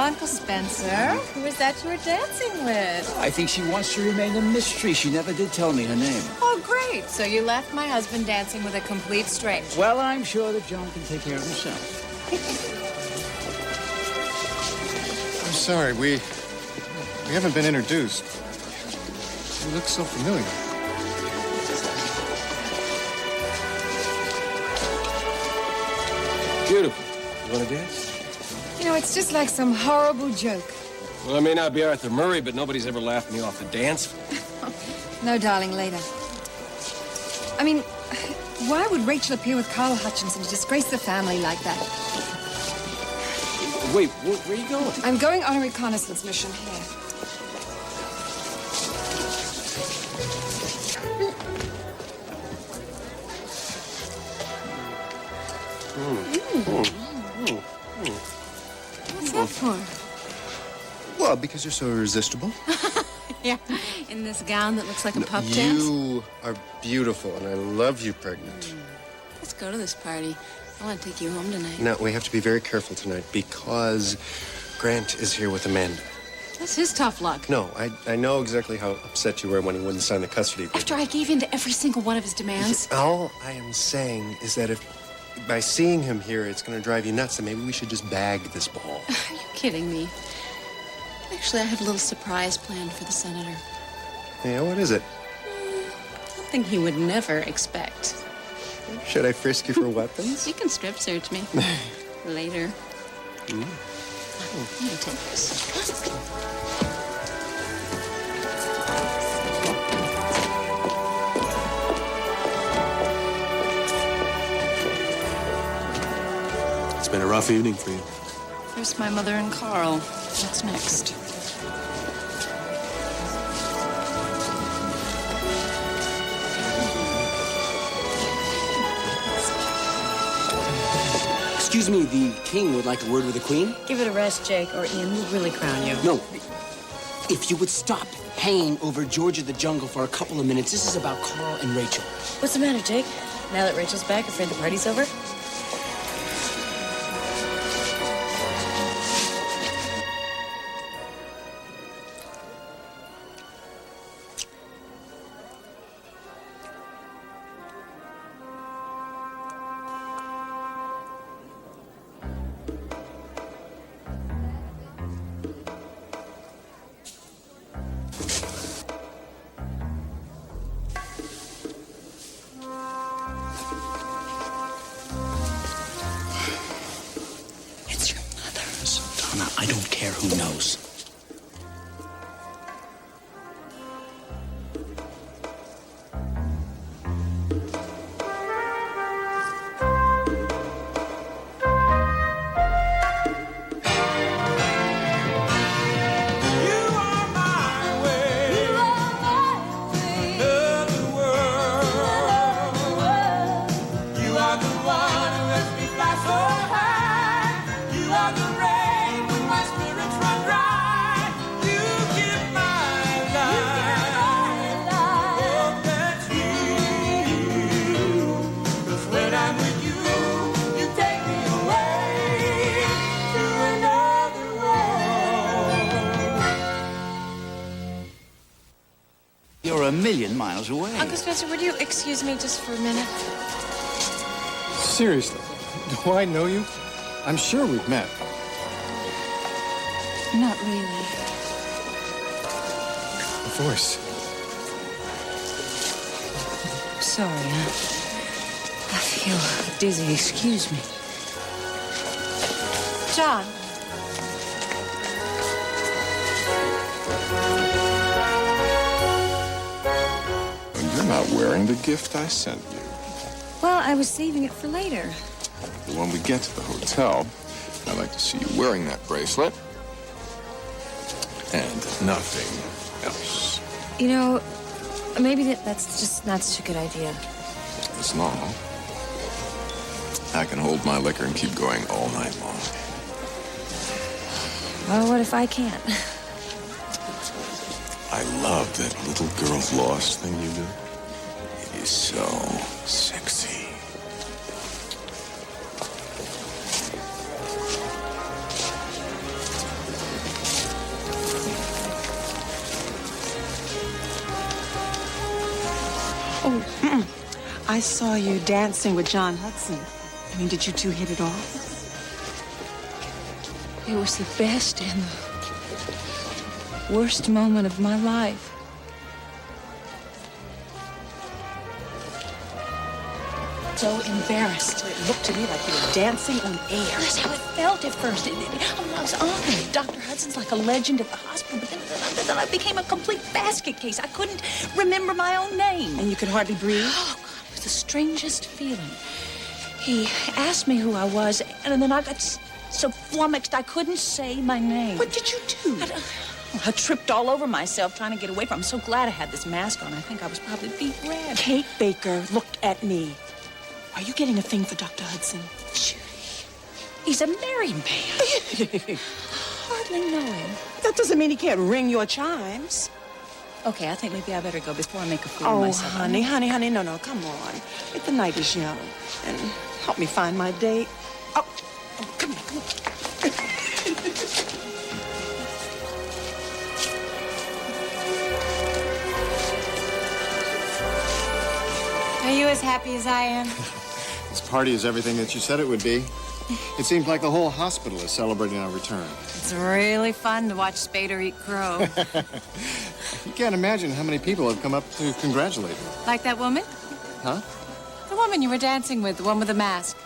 Uncle Spencer. Who was that you were dancing with? I think she wants to remain a mystery. She never did tell me her name. Oh, great. So you left my husband dancing with a complete stranger. Well, I'm sure that John can take care of himself. I'm sorry, we haven't been introduced. You look so familiar. Beautiful. You want to dance? You know, it's just like some horrible joke. Well, I may not be Arthur Murray, but nobody's ever laughed me off the dance floor. No, darling, later. I mean, why would Rachel appear with Carl Hutchinson to disgrace the family like that? Wait, where are you going? I'm going on a reconnaissance mission here. What's that for? Well, because you're so irresistible. Yeah, in this gown that looks like a pup dance. You are beautiful, and I love you pregnant. Let's go to this party. I want to take you home tonight. No, we have to be very careful tonight because Grant is here with Amanda. That's his tough luck. No, I know exactly how upset you were when he wouldn't sign the custody agreement. After I gave in to every single one of his demands. All I am saying is that if by seeing him here, it's going to drive you nuts, and maybe we should just bag this ball. Are you kidding me? Actually, I have a little surprise planned for the senator. Yeah, what is it? Something he would never expect. Should I frisk you for weapons? You can strip search me. Later. Here, take this. It's been a rough evening for you. First, my mother and Carl. What's next? Excuse me, the king would like a word with the queen? Give it a rest, Jake, or Ian will really crown you. No. If you would stop hanging over George of the Jungle for a couple of minutes. This is about Carl and Rachel. What's the matter, Jake? Now that Rachel's back, afraid the party's over? I don't care who knows. You're a million miles away. Uncle Spencer, would you excuse me just for a minute? Seriously, do I know you? I'm sure we've met. Not really. Of course. Sorry, I feel dizzy. Excuse me. John. You're not wearing the gift I sent you. Well, I was saving it for later. But when we get to the hotel, I'd like to see you wearing that bracelet and nothing else. You know, maybe that's just not such a good idea. It's not. I can hold my liquor and keep going all night long. Well, what if I can't? I love that little girl's lost thing you do. It is so sexy. I saw you dancing with John Hudson. I mean, did you two hit it off? It was the best and the worst moment of my life. So embarrassed. It looked to me like you were dancing on air. That's how it felt at first. I was honored. Dr. Hudson's like a legend at the hospital, but then I became a complete basket case. I couldn't remember my own name. And you could hardly breathe? Oh, God, it was the strangest feeling. He asked me who I was, and then I got so flummoxed I couldn't say my name. What did you do? I tripped all over myself trying to get away from him. I'm so glad I had this mask on. I think I was probably beat red. Kate Baker, look at me. Are you getting a thing for Dr. Hudson? Judy, he's a married man. Hardly know him. That doesn't mean he can't ring your chimes. Okay, I think maybe I better go before I make a fool Oh, of myself. honey, no, come on. The night is young. And help me find my date. Oh, come on. Are you as happy as I am? This party is everything that you said it would be. It seems like the whole hospital is celebrating our return. It's really fun to watch Spader eat crow. You can't imagine how many people have come up to congratulate me. Like that woman? Huh? The woman you were dancing with, the one with the mask.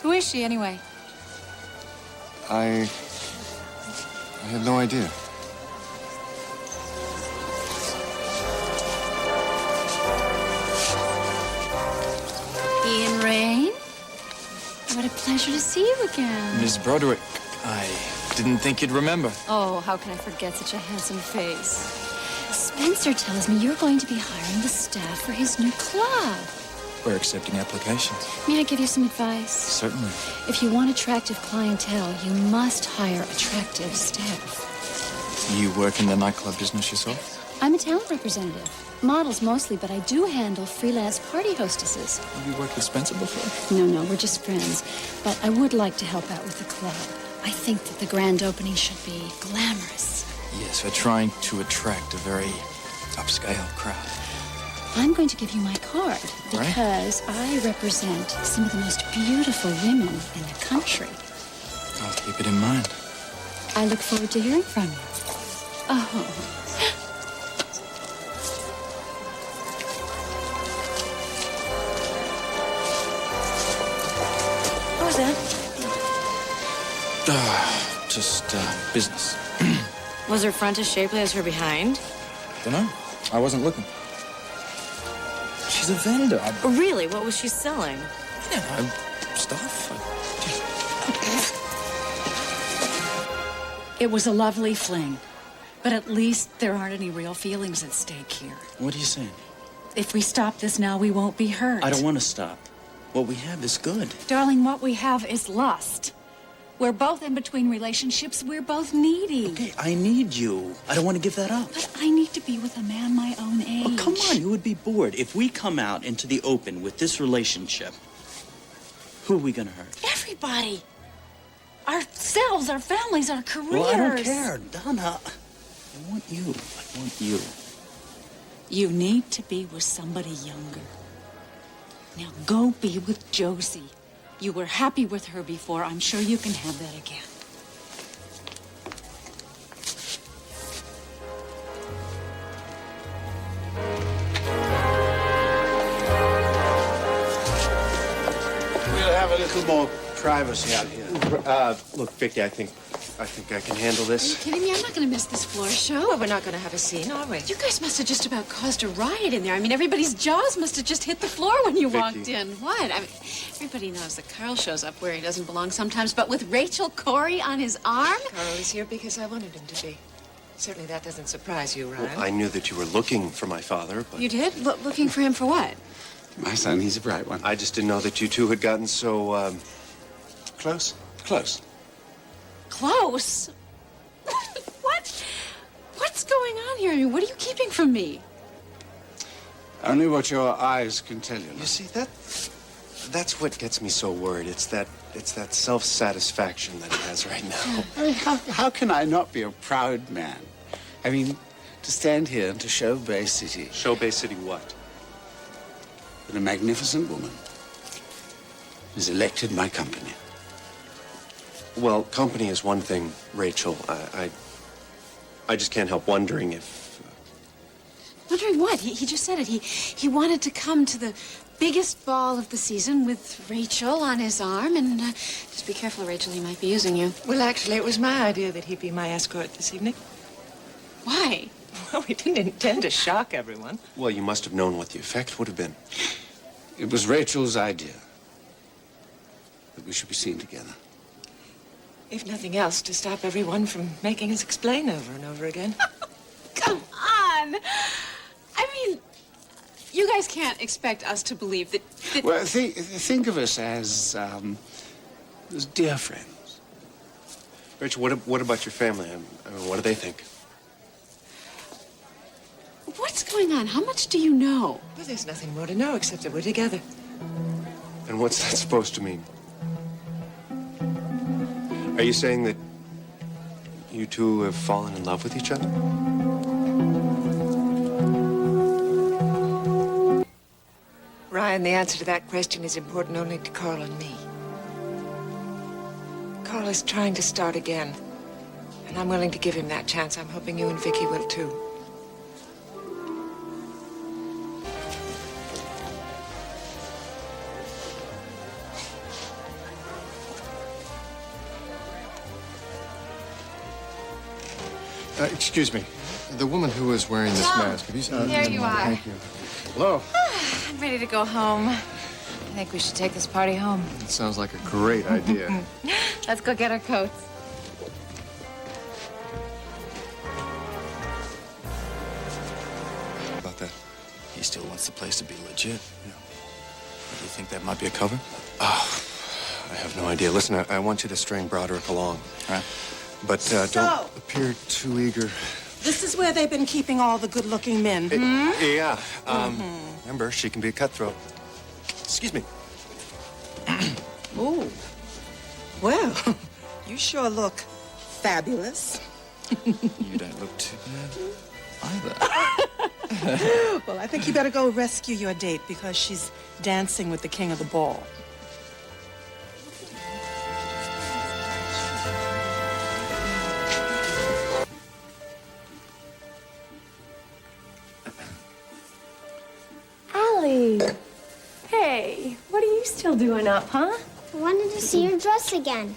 Who is she, anyway? I have no idea. Ian Rain? What a pleasure to see you again. Miss Broderick, I didn't think you'd remember. Oh, how can I forget such a handsome face? Spencer tells me you're going to be hiring the staff for his new club. We're accepting applications. May I give you some advice? Certainly. If you want attractive clientele, you must hire attractive staff. You work in the nightclub business yourself? I'm a talent representative. Models mostly, but I do handle freelance party hostesses. Have you worked with Spencer before? No, we're just friends. But I would like to help out with the club. I think that the grand opening should be glamorous. Yes, we're trying to attract a very upscale crowd. I'm going to give you my card Right. because I represent some of the most beautiful women in the country. I'll keep it in mind. I look forward to hearing from you. Oh. What was that? Just business. Was her front as shapely as her behind? Dunno. I wasn't looking. She's a vendor. Really? What was she selling? You know, stuff. It was a lovely fling, but at least there aren't any real feelings at stake here. What are you saying? If we stop this now, we won't be hurt. I don't want to stop. What we have is good. Darling, what we have is lust. We're both in between relationships. We're both needy. Okay, I need you. I don't want to give that up. But I need to be with a man my own age. Oh, come on, you would be bored. If we come out into the open with this relationship, who are we going to hurt? Everybody. Ourselves, our families, our careers. Well, I don't care, Donna. I want you. I want you. You need to be with somebody younger. Now go be with Josie. You were happy with her before. I'm sure you can have that again. We'll have a little more privacy out here. Look, Vicky, I think I can handle Are you this. kidding me? I'm not going to miss this floor show. Well, we're not going to have a scene, are we? You guys must have just about caused a riot in there. I mean, everybody's jaws must have just hit the floor when you walked in. What? I mean, everybody knows that Carl shows up where he doesn't belong sometimes, but with Rachel Corey on his arm? Carl is here because I wanted him to be. Certainly that doesn't surprise you, Ryan. Well, I knew that you were looking for my father, but You did? Looking for him for what? My son, he's a bright one. I just didn't know that you two had gotten so, close. Close. Close? What? What's going on here? I mean, what are you keeping from me? Only what your eyes can tell you. You see, that's what gets me so worried. It's that self-satisfaction that he has right now. I mean, how can I not be a proud man? I mean, to stand here and to show Bay City. Show Bay City what? that a magnificent woman has elected my company. Well, company is one thing, Rachel. I just can't help wondering if... Wondering what? He just said it. He wanted to come to the biggest ball of the season with Rachel on his arm, and just be careful, Rachel, he might be using you. Well, actually, it was my idea that he be my escort this evening. Why? Well, we didn't intend to shock everyone. Well, you must have known what the effect would have been. It was Rachel's idea that we should be seen together. If nothing else, to stop everyone from making us explain over and over again. Come on! I mean, you guys can't expect us to believe that... Well, think of us as dear friends. Rachel, what about your family? I mean, what do they think? What's going on? How much do you know? Well, there's nothing more to know except that we're together. And what's that supposed to mean? Are you saying that you two have fallen in love with each other? Ryan, the answer to that question is important only to Carl and me. Carl is trying to start again, and I'm willing to give him that chance. I'm hoping you and Vicky will, too. Excuse me. The woman who was wearing this mask, have you seen... There you are. Thank you. Hello. I'm ready to go home. I think we should take this party home. It sounds like a great idea. Let's go get our coats. About that. He still wants the place to be legit. You know. Do you think that might be a cover? I have no idea. Listen, I want you to string Broderick along. All right. But don't appear too eager. This is where they've been keeping all the good-looking men. Yeah. Remember, she can be a cutthroat. Excuse me. Oh. Well, you sure look fabulous. You don't look too bad either. Well, I think you better go rescue your date because she's dancing with the king of the ball. Hey, what are you still doing up, huh? I wanted to see your dress again.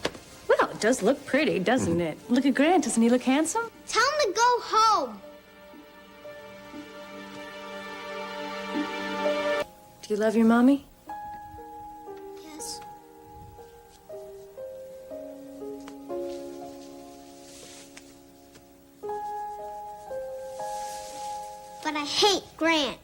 Well, it does look pretty, doesn't it? Look at Grant. Doesn't he look handsome? Tell him to go home. Do you love your mommy? Yes. But I hate Grant.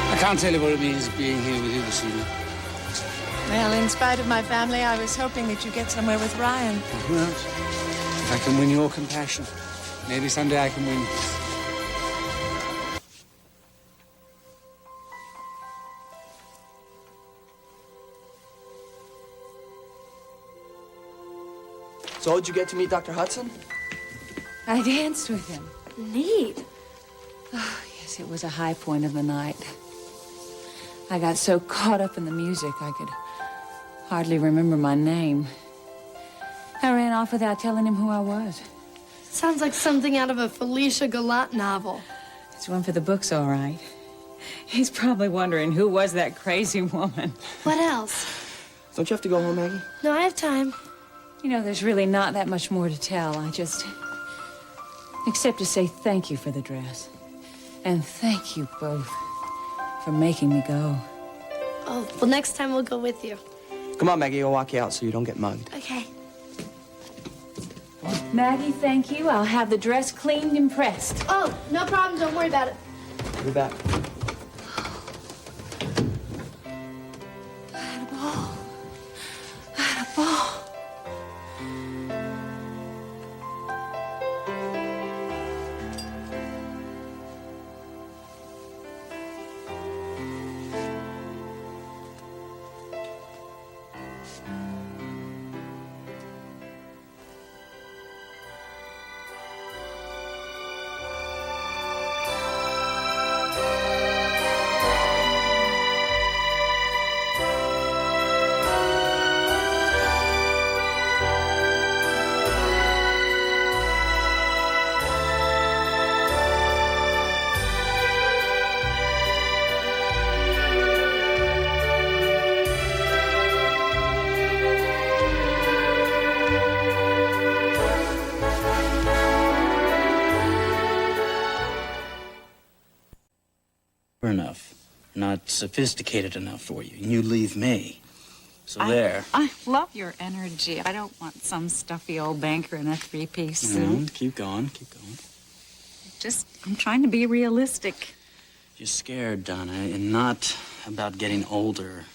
I can't tell you what it means being here with you this evening. Well, in spite of my family, I was hoping that you get somewhere with Ryan. Well, who knows? If I can win your compassion, maybe someday I can win. So, did you get to meet Dr. Hudson? I danced with him. Neat. Oh, yes, it was a high point of the night. I got so caught up in the music, I could hardly remember my name. I ran off without telling him who I was. Sounds like something out of a Felicia Galant novel. It's one for the books, all right. He's probably wondering who was that crazy woman. What else? Don't you have to go home, Maggie? No, I have time. You know, there's really not that much more to tell. Except to say thank you for the dress. And thank you both for making me go. Oh, well, next time we'll go with you. Come on, Maggie. I'll walk you out so you don't get mugged. Okay. Maggie, thank you. I'll have the dress cleaned and pressed. Oh, no problem. Don't worry about it. I'll be back. I had a ball. I had a ball. not sophisticated enough for you, and you leave me. So there. I love your energy. I don't want some stuffy old banker in a three-piece suit. Keep going, keep going. I'm trying to be realistic. You're scared, Donna, and not about getting older.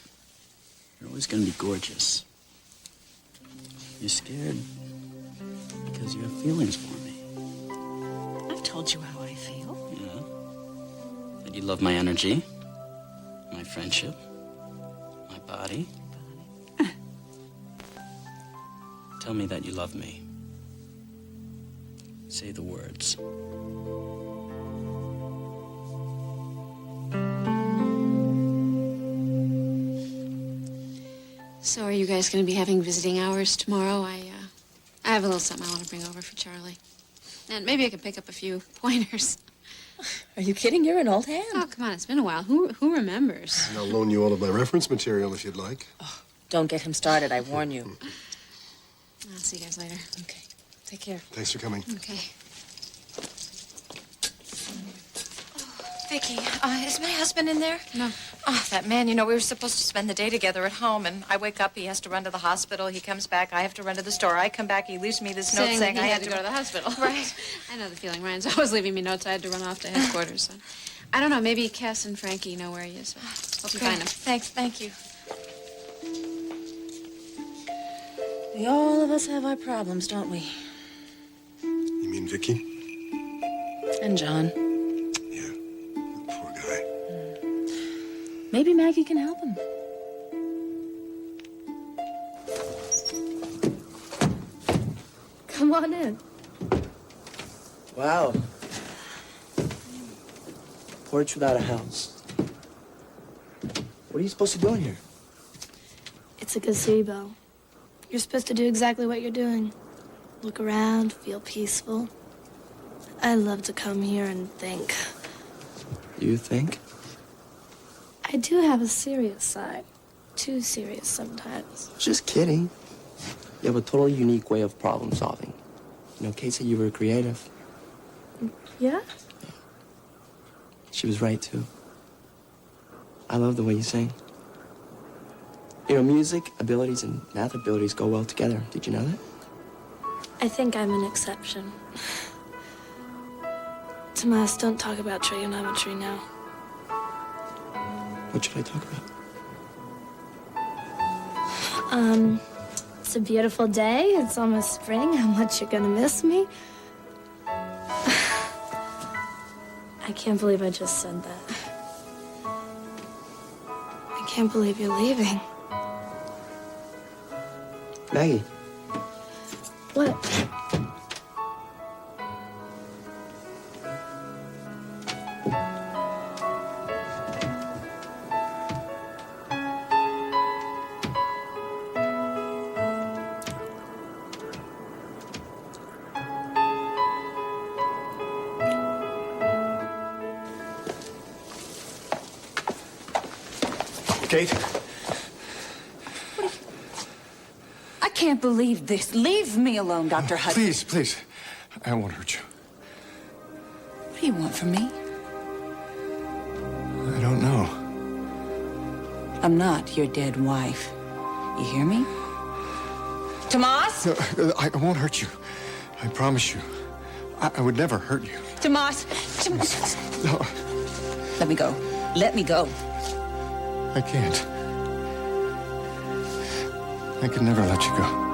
You're always going to be gorgeous. You're scared because you have feelings for me. I've told you how I feel. Yeah. That you love my energy, my friendship, my body. Tell me that you love me. Say the words. So are you guys going to be having visiting hours tomorrow? I have a little something I want to bring over for Charlie. And maybe I could pick up a few pointers. Are you kidding? You're an old hand. Oh, come on. It's been a while. Who remembers? And I'll loan you all of my reference material if you'd like. Oh, don't get him started, I warn you. I'll see you guys later. Okay. Take care. Thanks for coming. Okay. Vicky, is my husband in there? No. Oh, that man, you know, we were supposed to spend the day together at home, and I wake up, he has to run to the hospital, he comes back, I have to run to the store, I come back, he leaves me this note saying he I had to go to the hospital. Right. I know the feeling. Ryan's always leaving me notes. I had to run off to headquarters. So. I don't know. Maybe Cass and Frankie know where he is. So hope you find him. Thanks, thank you. All of us have our problems, don't we? You mean Vicky? And John. Yeah, poor guy. Maybe Maggie can help him. Come on in. Wow. Porch without a house. What are you supposed to do in here? It's a gazebo. You're supposed to do exactly what you're doing. Look around, feel peaceful. I love to come here and think. You think? I do have a serious side. Too serious sometimes. Just kidding. You have a totally unique way of problem solving. You know, Kate said you were creative. Yeah? She was right, too. I love the way you sing. You know, music abilities and math abilities go well together. Did you know that? I think I'm an exception. Tomas, don't talk about trigonometry now. What should I talk about? It's a beautiful day. It's almost spring. How much you're gonna miss me. I can't believe I just said that. I can't believe you're leaving. Maggie. What? Kate? I can't believe this. Leave me alone, Dr. Hudson. Please, please. I won't hurt you. What do you want from me? I don't know. I'm not your dead wife. You hear me? Tomas? No, I won't hurt you. I promise you. I would never hurt you. Tomas! Tomas! No, Let me go. Let me go. I can't. I could never let you go.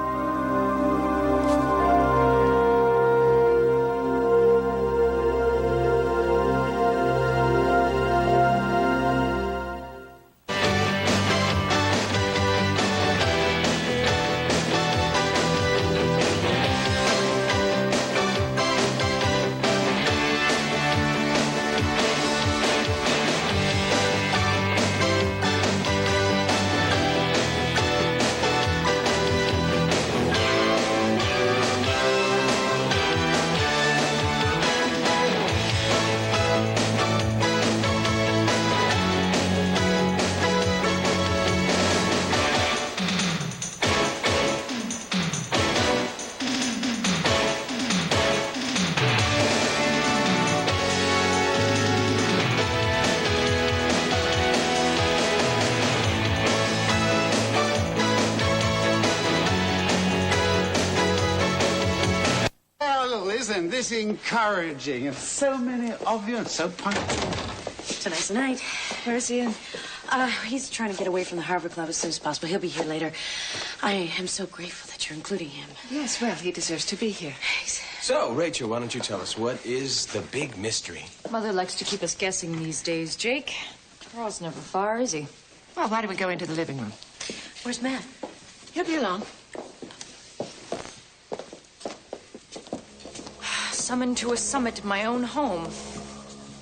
Isn't this encouraging? And so many of you and so punctual. Tonight's the night. Where's Ian? He's trying to get away from the Harbor Club as soon as possible. He'll be here later. I am so grateful that you're including him. Yes, well, he deserves to be here. So, Rachel, why don't you tell us, what is the big mystery? Mother likes to keep us guessing these days, Jake. Carl's never far, is he? Well, why don't we go into the living room? Where's Matt? He'll be along. Summoned to a summit in my own home.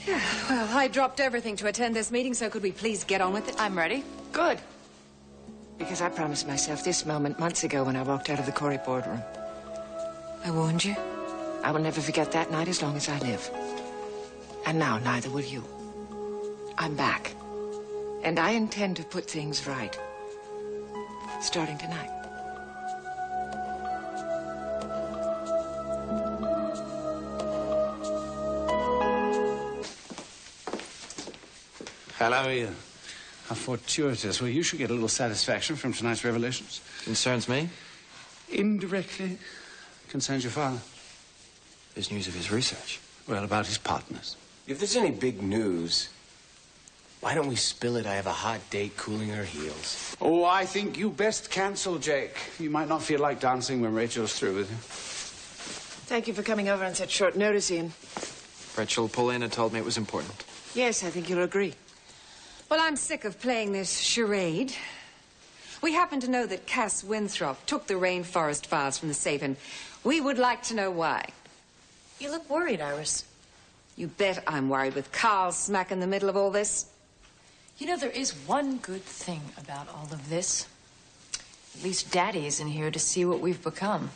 Yeah, well, I dropped everything to attend this meeting, so could we please get on with it? I'm ready. Good. Because I promised myself this moment months ago when I walked out of the Corey boardroom. I warned you. I will never forget that night as long as I live. And now, neither will you. I'm back. And I intend to put things right. Starting tonight. Hello, Ian. How fortuitous. Well, you should get a little satisfaction from tonight's revelations. Concerns me? Indirectly concerns your father. There's news of his research. Well, about his partners. If there's any big news, why don't we spill it? I have a hot date cooling her heels. Oh, I think you best cancel, Jake. You might not feel like dancing when Rachel's through with you. Thank you for coming over on such short notice, Ian. Rachel pulled in and told me it was important. Yes, I think you'll agree. Well, I'm sick of playing this charade. We happen to know that Cass Winthrop took the rainforest files from the safe, and we would like to know why. You look worried, Iris. You bet I'm worried with Carl smack in the middle of all this. You know, there is one good thing about all of this. At least Daddy isn't here to see what we've become.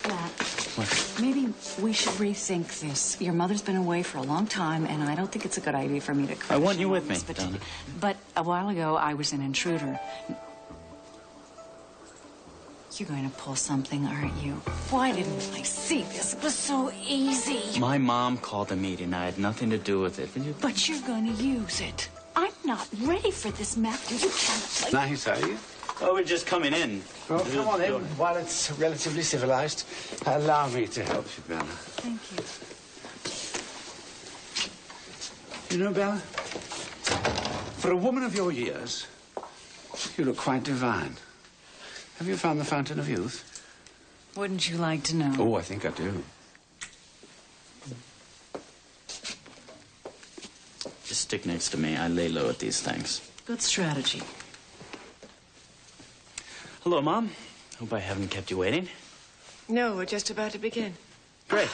Matt, maybe we should rethink this. Your mother's been away for a long time, and I don't think it's a good idea for me to... I want you with me, Donna. But a while ago, I was an intruder. You're going to pull something, aren't you? Why didn't I see this? It was so easy. My mom called a meeting. I had nothing to do with it. But you're going to use it. I'm not ready for this, Matthew. You can't play... Nice, are you? Oh, we're just coming in. Well, come on in. While it's relatively civilized, allow me to help you, Bella. Thank you. You know, Bella, for a woman of your years, you look quite divine. Have you found the fountain of youth? Wouldn't you like to know? Oh, I think I do. Just stick next to me. I lay low at these things. Good strategy. Hello, Mom. Hope I haven't kept you waiting. No, we're just about to begin. Great.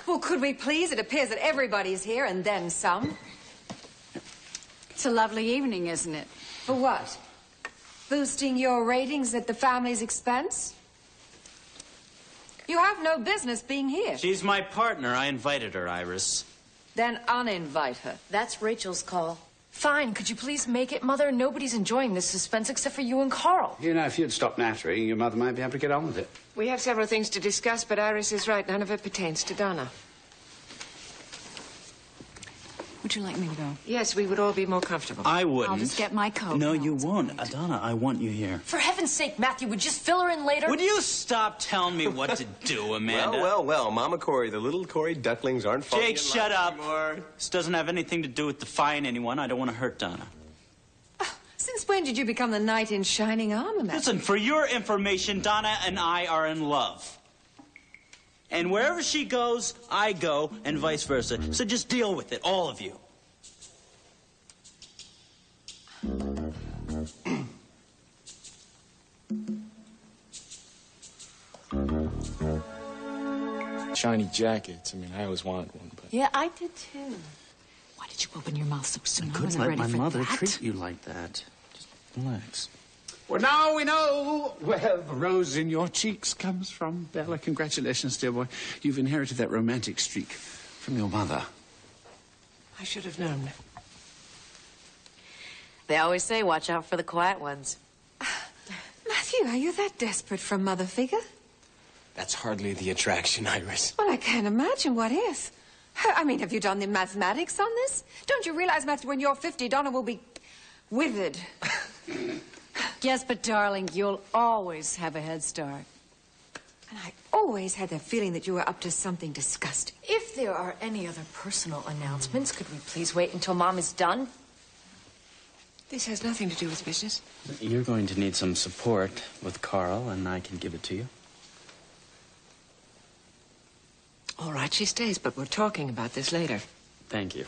Well, could we please? It appears that everybody's here, and then some. It's a lovely evening, isn't it? For what? Boosting your ratings at the family's expense? You have no business being here. She's my partner. I invited her, Iris. Then uninvite her. That's Rachel's call. Fine, could you please make it, Mother? Nobody's enjoying this suspense except for you and Carl. You know, if you'd stop nattering, your mother might be able to get on with it. We have several things to discuss, but Iris is right. None of it pertains to Donna. Would you like me to go? Yes, we would all be more comfortable. I wouldn't. I'll just get my coat. No, you won't. Donna, I want you here. For heaven's sake, Matthew, would you just fill her in later? Would you stop telling me what to do, Amanda? Well, Mama Corey, the little Corey ducklings aren't falling Jake, in shut love up. anymore. This doesn't have anything to do with defying anyone. I don't want to hurt Donna. Since when did you become the knight in shining armor, Matthew? Listen, for your information, Donna and I are in love. And wherever she goes, I go, and vice versa. So just deal with it, all of you. Shiny jackets. I mean, I always wanted one, but... Yeah, I did too. Why did you open your mouth so soon? I wasn't ready my for mother that. treat you like that. Just relax. Well, now we know where the rose in your cheeks comes from, Bella. Congratulations, dear boy. You've inherited that romantic streak from your mother. I should have known. They always say, watch out for the quiet ones. Matthew, are you that desperate for a mother figure? That's hardly the attraction, Iris. Well, I can't imagine what is. I mean, have you done the mathematics on this? Don't you realize, Matthew, when you're 50, Donna will be withered? Yes, but darling, you'll always have a head start. And I always had the feeling that you were up to something disgusting. If there are any other personal announcements, could we please wait until Mom is done? This has nothing to do with business. You're going to need some support with Carl, and I can give it to you. All right, she stays, but we're talking about this later. Thank you.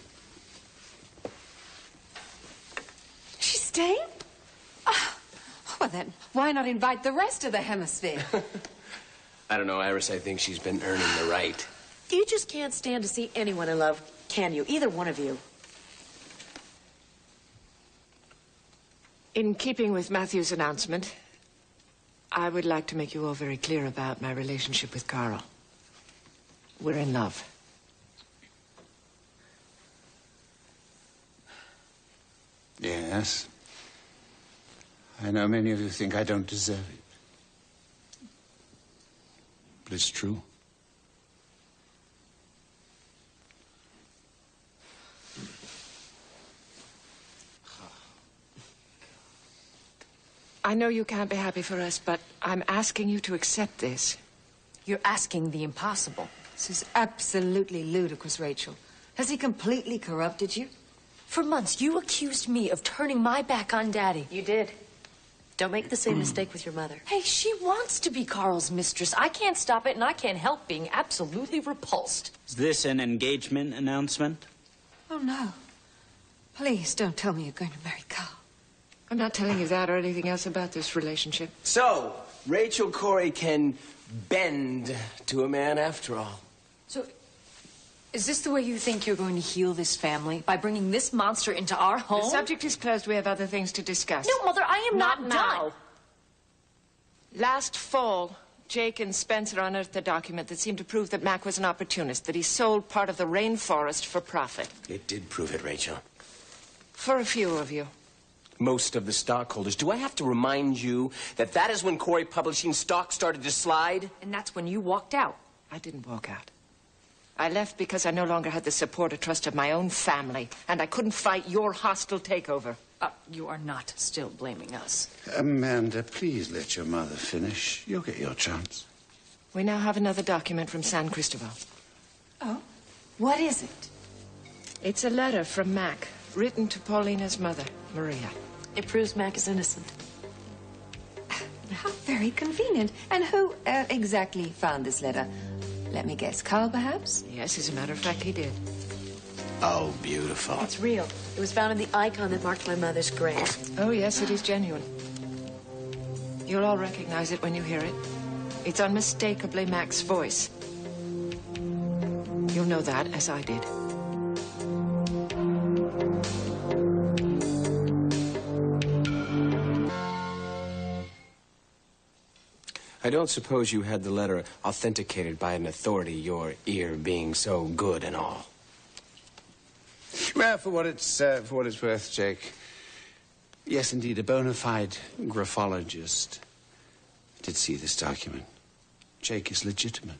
She's staying? Oh, well, then, why not invite the rest of the hemisphere? I don't know, Iris. I think she's been earning the right. You just can't stand to see anyone in love, can you? Either one of you. In keeping with Matthew's announcement, I would like to make you all very clear about my relationship with Carl. We're in love. Yes. I know many of you think I don't deserve it. But it's true. I know you can't be happy for us, but I'm asking you to accept this. You're asking the impossible. This is absolutely ludicrous, Rachel. Has he completely corrupted you? For months, you accused me of turning my back on Daddy. You did. Don't make the same mistake with your mother. Hey, she wants to be Carl's mistress. I can't stop it, and I can't help being absolutely repulsed. Is this an engagement announcement? Oh, no. Please don't tell me you're going to marry Carl. I'm not telling you that or anything else about this relationship. So, Rachel Corey can bend to a man after all. So, is this the way you think you're going to heal this family? By bringing this monster into our home? The subject is closed. We have other things to discuss. No, Mother, I am not now. done. Last fall, Jake and Spencer unearthed a document that seemed to prove that Mac was an opportunist, that he sold part of the rainforest for profit. It did prove it, Rachel. For a few of you. Most of the stockholders. Do I have to remind you that that is when Corey Publishing stock started to slide? And that's when you walked out. I didn't walk out. I left because I no longer had the support or trust of my own family, and I couldn't fight your hostile takeover. You are not still blaming us. Amanda, please let your mother finish. You'll get your chance. We now have another document from San Cristobal. Oh? What is it? It's a letter from Mac, written to Paulina's mother, Maria. It proves Mac is innocent. How very convenient. And who exactly found this letter? Let me guess. Carl, perhaps? Yes, as a matter of fact, he did. Oh, beautiful. It's real. It was found in the icon that marked my mother's grave. Oh, yes, it is genuine. You'll all recognize it when you hear it. It's unmistakably Mac's voice. You'll know that, as I did. I don't suppose you had the letter authenticated by an authority, your ear being so good and all. Well, for what it's worth, Jake. Yes, indeed, a bona fide graphologist did see this document. Jake is legitimate.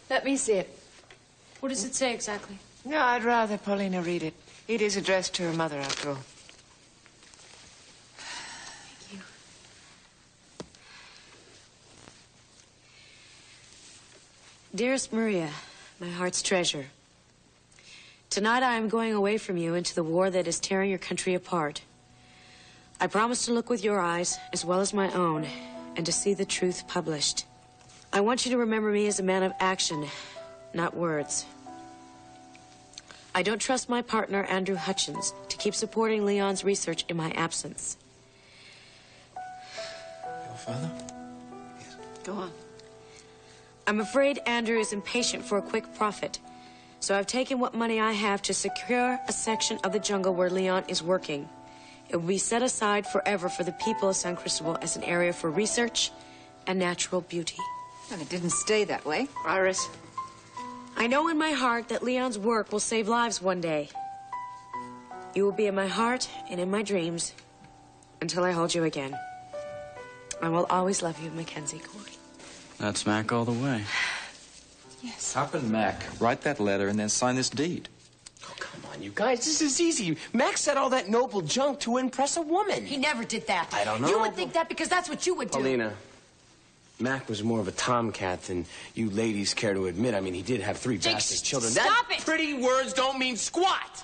Let me see it. What does it say exactly? No, I'd rather Paulina read it. It is addressed to her mother, after all. Thank you. Dearest Maria, my heart's treasure. Tonight I am going away from you into the war that is tearing your country apart. I promise to look with your eyes, as well as my own, and to see the truth published. I want you to remember me as a man of action, not words. I don't trust my partner, Andrew Hutchins, to keep supporting Leon's research in my absence. Your father? Go on. I'm afraid Andrew is impatient for a quick profit. So I've taken what money I have to secure a section of the jungle where Leon is working. It will be set aside forever for the people of San Cristobal as an area for research and natural beauty. And it didn't stay that way. Iris. I know in my heart that Leon's work will save lives one day. You will be in my heart and in my dreams until I hold you again. I will always love you, Mackenzie Corey. That's Mac all the way. Yes. How can Mac write that letter and then sign this deed? Oh, come on, you guys. This is easy. Mac said all that noble junk to impress a woman. He never did that. I don't know. You would think that because that's what you would do. Paulina, Mac was more of a tomcat than you ladies care to admit. I mean, he did have 3 Jake, bastard children. stop it! Pretty words don't mean squat!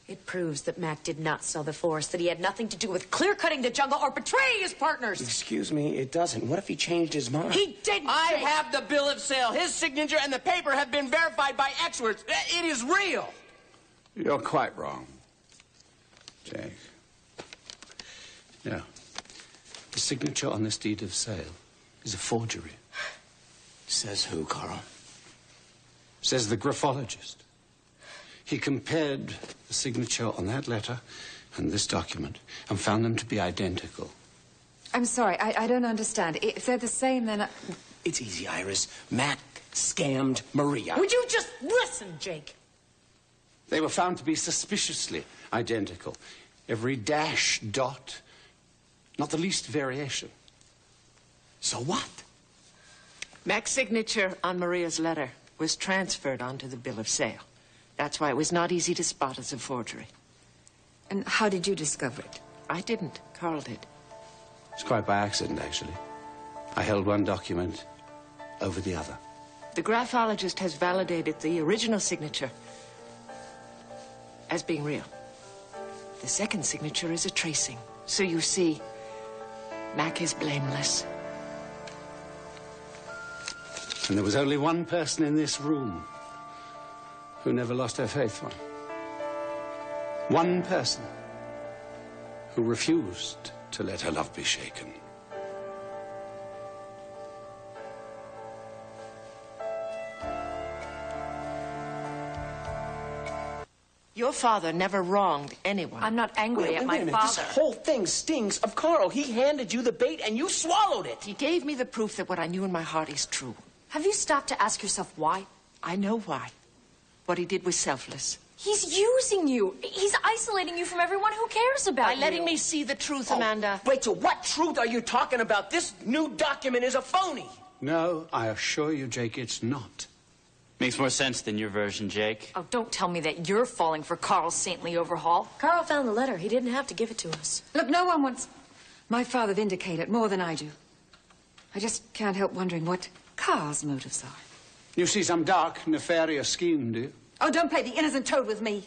It proves that Mac did not sell the forest, that he had nothing to do with clear-cutting the jungle or betraying his partners. Excuse me, it doesn't. What if he changed his mind? He didn't. I have the bill of sale. His signature and the paper have been verified by experts. It is real. You're quite wrong, Jake. No. The signature on this deed of sale is a forgery. Says who, Carl? Says the graphologist. He compared the signature on that letter and this document and found them to be identical. I'm sorry, I don't understand. If they're the same, then It's easy, Iris. Mac scammed Maria. Would you just listen, Jake? They were found to be suspiciously identical. Every dash, dot, not the least variation. So what? Mac's signature on Maria's letter was transferred onto the bill of sale. That's why it was not easy to spot as a forgery. And how did you discover it? I didn't. Carl did. It's quite by accident, actually. I held one document over the other. The graphologist has validated the original signature as being real. The second signature is a tracing. So you see, Mac is blameless. And there was only one person in this room who never lost her faith on. One person who refused to let her love be shaken. Your father never wronged anyone. I'm not angry at my Wait a minute. father. This whole thing stings of Carl. He handed you the bait and you swallowed it. He gave me the proof that what I knew in my heart is true. Have you stopped to ask yourself why? I know why. What he did was selfless. He's using you. He's isolating you from everyone who cares about By you. letting me see the truth, Amanda. Rachel, what truth are you talking about? This new document is a phony. No, I assure you, Jake, it's not. Makes more sense than your version, Jake. Oh, don't tell me that you're falling for Carl's saintly overhaul. Carl found the letter. He didn't have to give it to us. Look, no one wants my father vindicated more than I do. I just can't help wondering what Carl's motives are. You see some dark, nefarious scheme, do you? Oh, don't play the innocent toad with me.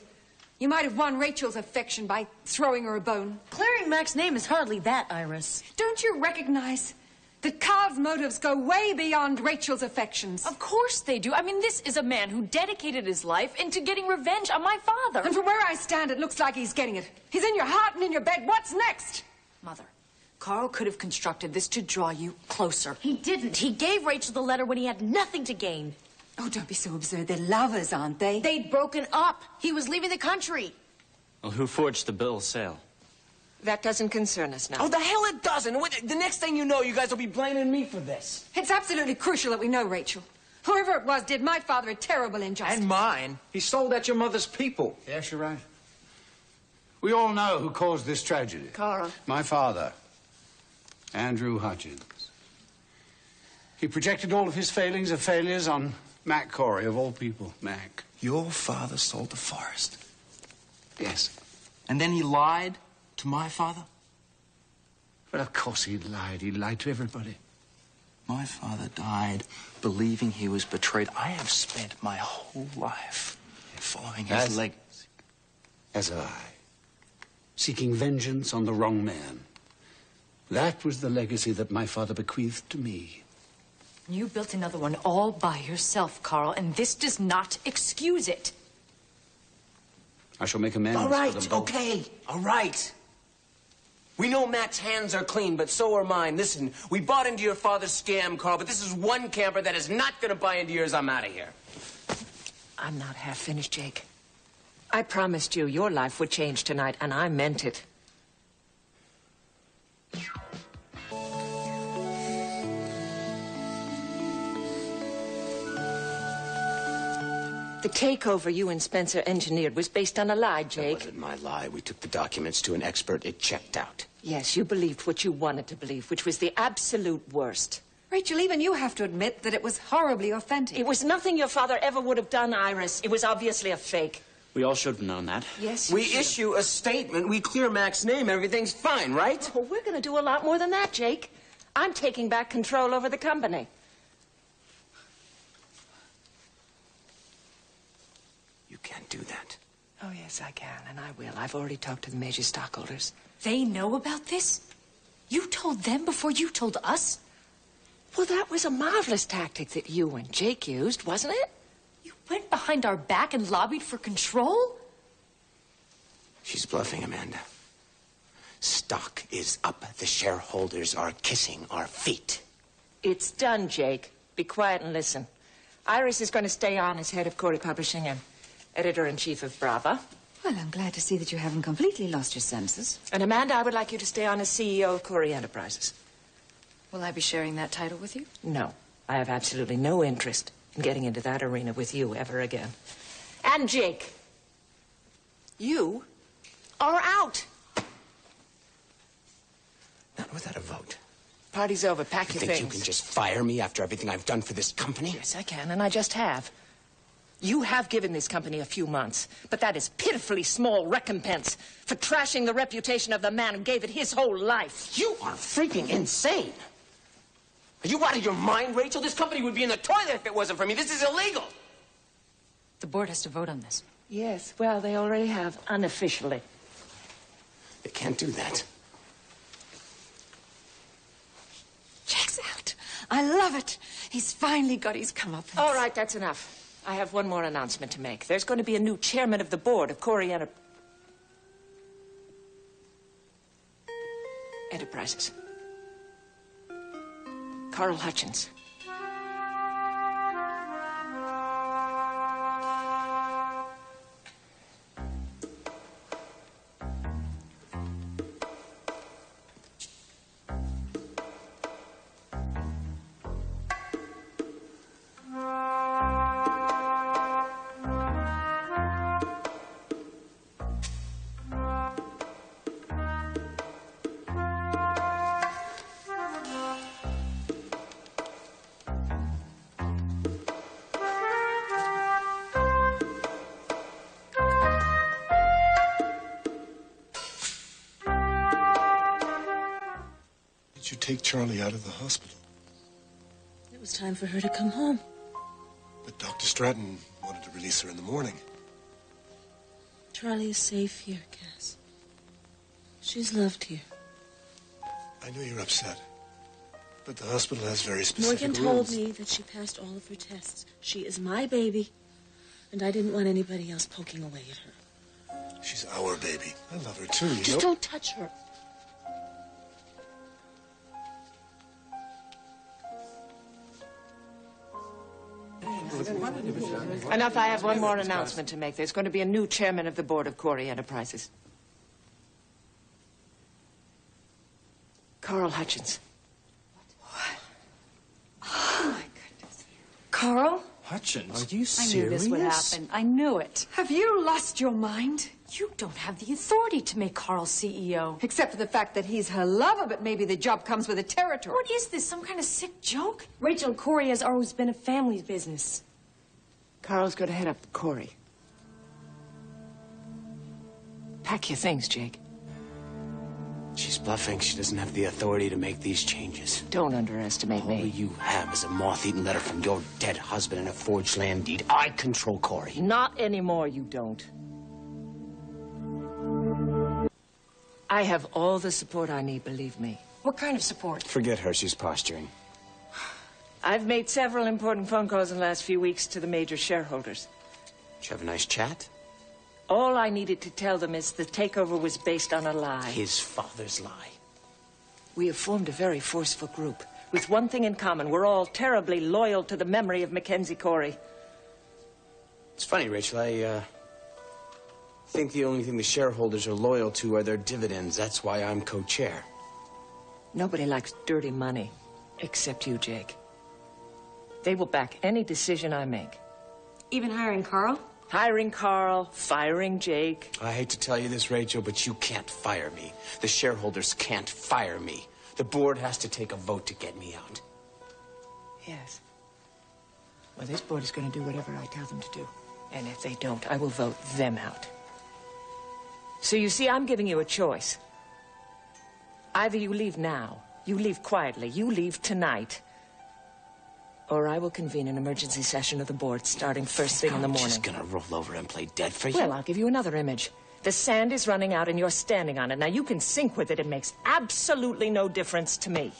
You might have won Rachel's affection by throwing her a bone. Clearing Mac's name is hardly that, Iris. Don't you recognize that Carl's motives go way beyond Rachel's affections? Of course they do. I mean, this is a man who dedicated his life into getting revenge on my father. And from where I stand, it looks like he's getting it. He's in your heart and in your bed. What's next? Mother, Carl could have constructed this to draw you closer. He didn't. He gave Rachel the letter when he had nothing to gain. Oh, don't be so absurd. They're lovers, aren't they? They'd broken up. He was leaving the country. Well, who forged the bill of sale? That doesn't concern us now. Oh, the hell it doesn't. The next thing you know, you guys will be blaming me for this. It's absolutely crucial that we know, Rachel. Whoever it was did my father a terrible injustice. And mine. He sold out your mother's people. Yes, you're right. We all know who caused this tragedy. Carl. My father, Andrew Hutchins. He projected all of his failings of failures on Mac Corey, of all people. Mac. Your father sold the forest. Yes. And then he lied to my father? Well, of course he lied. He lied to everybody. My father died believing he was betrayed. I have spent my whole life following his legacy. As have I. Seeking vengeance on the wrong man. That was the legacy that my father bequeathed to me. You built another one all by yourself, Carl, and this does not excuse it. I shall make amends All for them right, both. okay, all right. We know Mac's hands are clean, but so are mine. Listen, we bought into your father's scam, Carl, but this is one camper that is not going to buy into yours. I'm out of here. I'm not half finished, Jake. I promised you your life would change tonight, and I meant it. The takeover you and Spencer engineered was based on a lie, Jake. That wasn't my lie. We took the documents to an expert. It checked out. Yes, you believed what you wanted to believe, which was the absolute worst. Rachel, even you have to admit that it was horribly authentic. It was nothing your father ever would have done, Iris. It was obviously a fake. We all should have known that. Yes, We issue a statement. We clear Mac's name. Everything's fine, right? Oh, we're going to do a lot more than that, Jake. I'm taking back control over the company. You can't do that. Oh, yes, I can, and I will. I've already talked to the major stockholders. They know about this? You told them before you told us? Well, that was a marvelous tactic that you and Jake used, wasn't it? You went behind our back and lobbied for control? She's bluffing, Amanda. Stock is up. The shareholders are kissing our feet. It's done, Jake. Be quiet and listen. Iris is going to stay on as head of Corey Publishing and editor-in-chief of Brava. Well, I'm glad to see that you haven't completely lost your senses. And Amanda, I would like you to stay on as CEO of Corey Enterprises. Will I be sharing that title with you? No, I have absolutely no interest in getting into that arena with you ever again. And Jake, you are out. Not without a vote. Party's over. Pack You your think things. you can just fire me after everything I've done for this company? Yes, I can, and I just have. You have given this company a few months, but that is pitifully small recompense for trashing the reputation of the man who gave it his whole life. You are freaking insane. Are you out of your mind, Rachel? This company would be in the toilet if it wasn't for me. This is illegal. The board has to vote on this. Yes, well, they already have, unofficially. They can't do that. Jack's out. I love it. He's finally got his comeuppance. All right, that's enough. I have one more announcement to make. There's going to be a new chairman of the board of Corey Enterprises. Carl Hutchins. Did you take Charlie out of the hospital? It was time for her to come home. But Dr. Stratton wanted to release her in the morning. Charlie is safe here, Cass. She's loved here. I know you're upset. But the hospital has very specific Morgan rules. told me that she passed all of her tests. She is my baby, and I didn't want anybody else poking away at her. She's our baby. I love her too, you Just know. don't touch her. Enough, I have one more announcement to make. There's going to be a new chairman of the board of Corey Enterprises. Carl Hutchins. Oh, my goodness. Carl? Hutchins, are you I serious? knew this would happen. I knew it. Have you lost your mind? You don't have the authority to make Carl CEO. Except for the fact that he's her lover, but maybe the job comes with the territory. What is this, some kind of sick joke? Rachel and Corey has always been a family business. Carl's going to head up Corey. Pack your things, Jake. She's bluffing. She doesn't have the authority to make these changes. Don't underestimate All me. you have is a moth-eaten letter from your dead husband and a forged land deed. I control Corey. Not anymore, you don't. I have all the support I need, believe me. What kind of support? Forget her. She's posturing. I've made several important phone calls in the last few weeks to the major shareholders. Did you have a nice chat? All I needed to tell them is the takeover was based on a lie. His father's lie. We have formed a very forceful group with one thing in common. We're all terribly loyal to the memory of Mackenzie Corey. It's funny, Rachel. I think the only thing the shareholders are loyal to are their dividends. That's why I'm co-chair. Nobody likes dirty money, except you, Jake. They will back any decision I make. Even hiring Carl? Hiring Carl, firing Jake. I hate to tell you this, Rachel, but you can't fire me. The shareholders can't fire me. The board has to take a vote to get me out. Yes. Well, this board is going to do whatever I tell them to do. And if they don't, I will vote them out. So you see, I'm giving you a choice. Either you leave now, You leave quietly. You leave tonight. Or I will convene an emergency session of the board starting first thing in the morning. I'm just gonna roll over and play dead for you. Well, I'll give you another image. The sand is running out and you're standing on it. Now, you can sink with it. It makes absolutely no difference to me.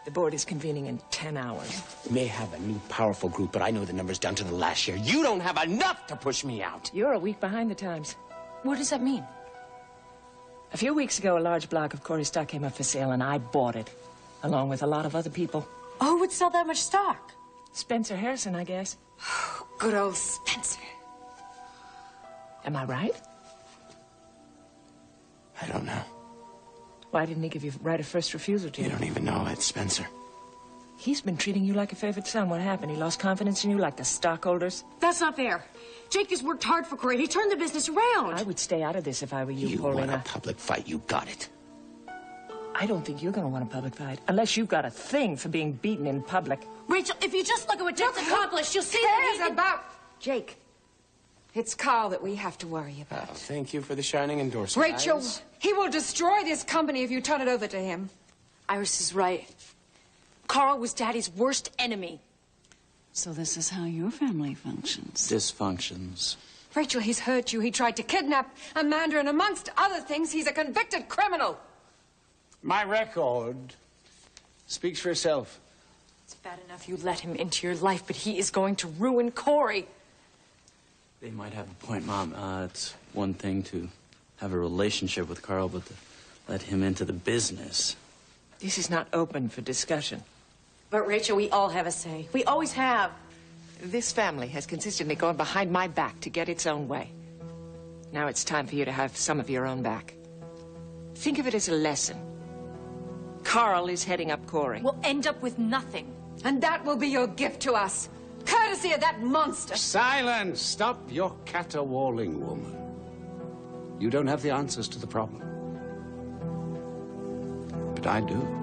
The board is convening in 10 hours. We may have a new powerful group, but I know the numbers down to the last share. You don't have enough to push me out. You're a week behind the times. What does that mean? A few weeks ago, a large block of Corey stock came up for sale, and I bought it, along with a lot of other people. Who would sell that much stock? Spencer Harrison, I guess. Good old Spencer. Am I right? I don't know. Why didn't he give you right of first refusal to you? You don't even know it's Spencer. He's been treating you like a favorite son. What happened? He lost confidence in you like the stockholders? That's not fair. Jake has worked hard for Corey. He turned the business around. I would stay out of this if I were you, You Paulina. want a public fight, you got it. I don't think you're going to want a public fight, unless you've got a thing for being beaten in public. Rachel, if you just look at what Jake's accomplished, you'll see that he's about Jake. It's Carl that we have to worry about. Oh, thank you for the shining endorsement. Rachel, Iris. he will destroy this company if you turn it over to him. Iris is right. Carl was Daddy's worst enemy. So this is how your family functions. Dysfunctions. Rachel, he's hurt you. He tried to kidnap Amanda, and amongst other things, he's a convicted criminal. My record speaks for itself. It's bad enough you let him into your life, but he is going to ruin Corey. They might have a point, Mom. It's one thing to have a relationship with Carl, but to let him into the business. This is not open for discussion. But, Rachel, we all have a say. We always have. This family has consistently gone behind my back to get its own way. Now it's time for you to have some of your own back. Think of it as a lesson. Carl is heading up Corey. We'll end up with nothing. And that will be your gift to us. Courtesy of that monster. Silence! Stop your caterwauling, woman. You don't have the answers to the problem. But I do.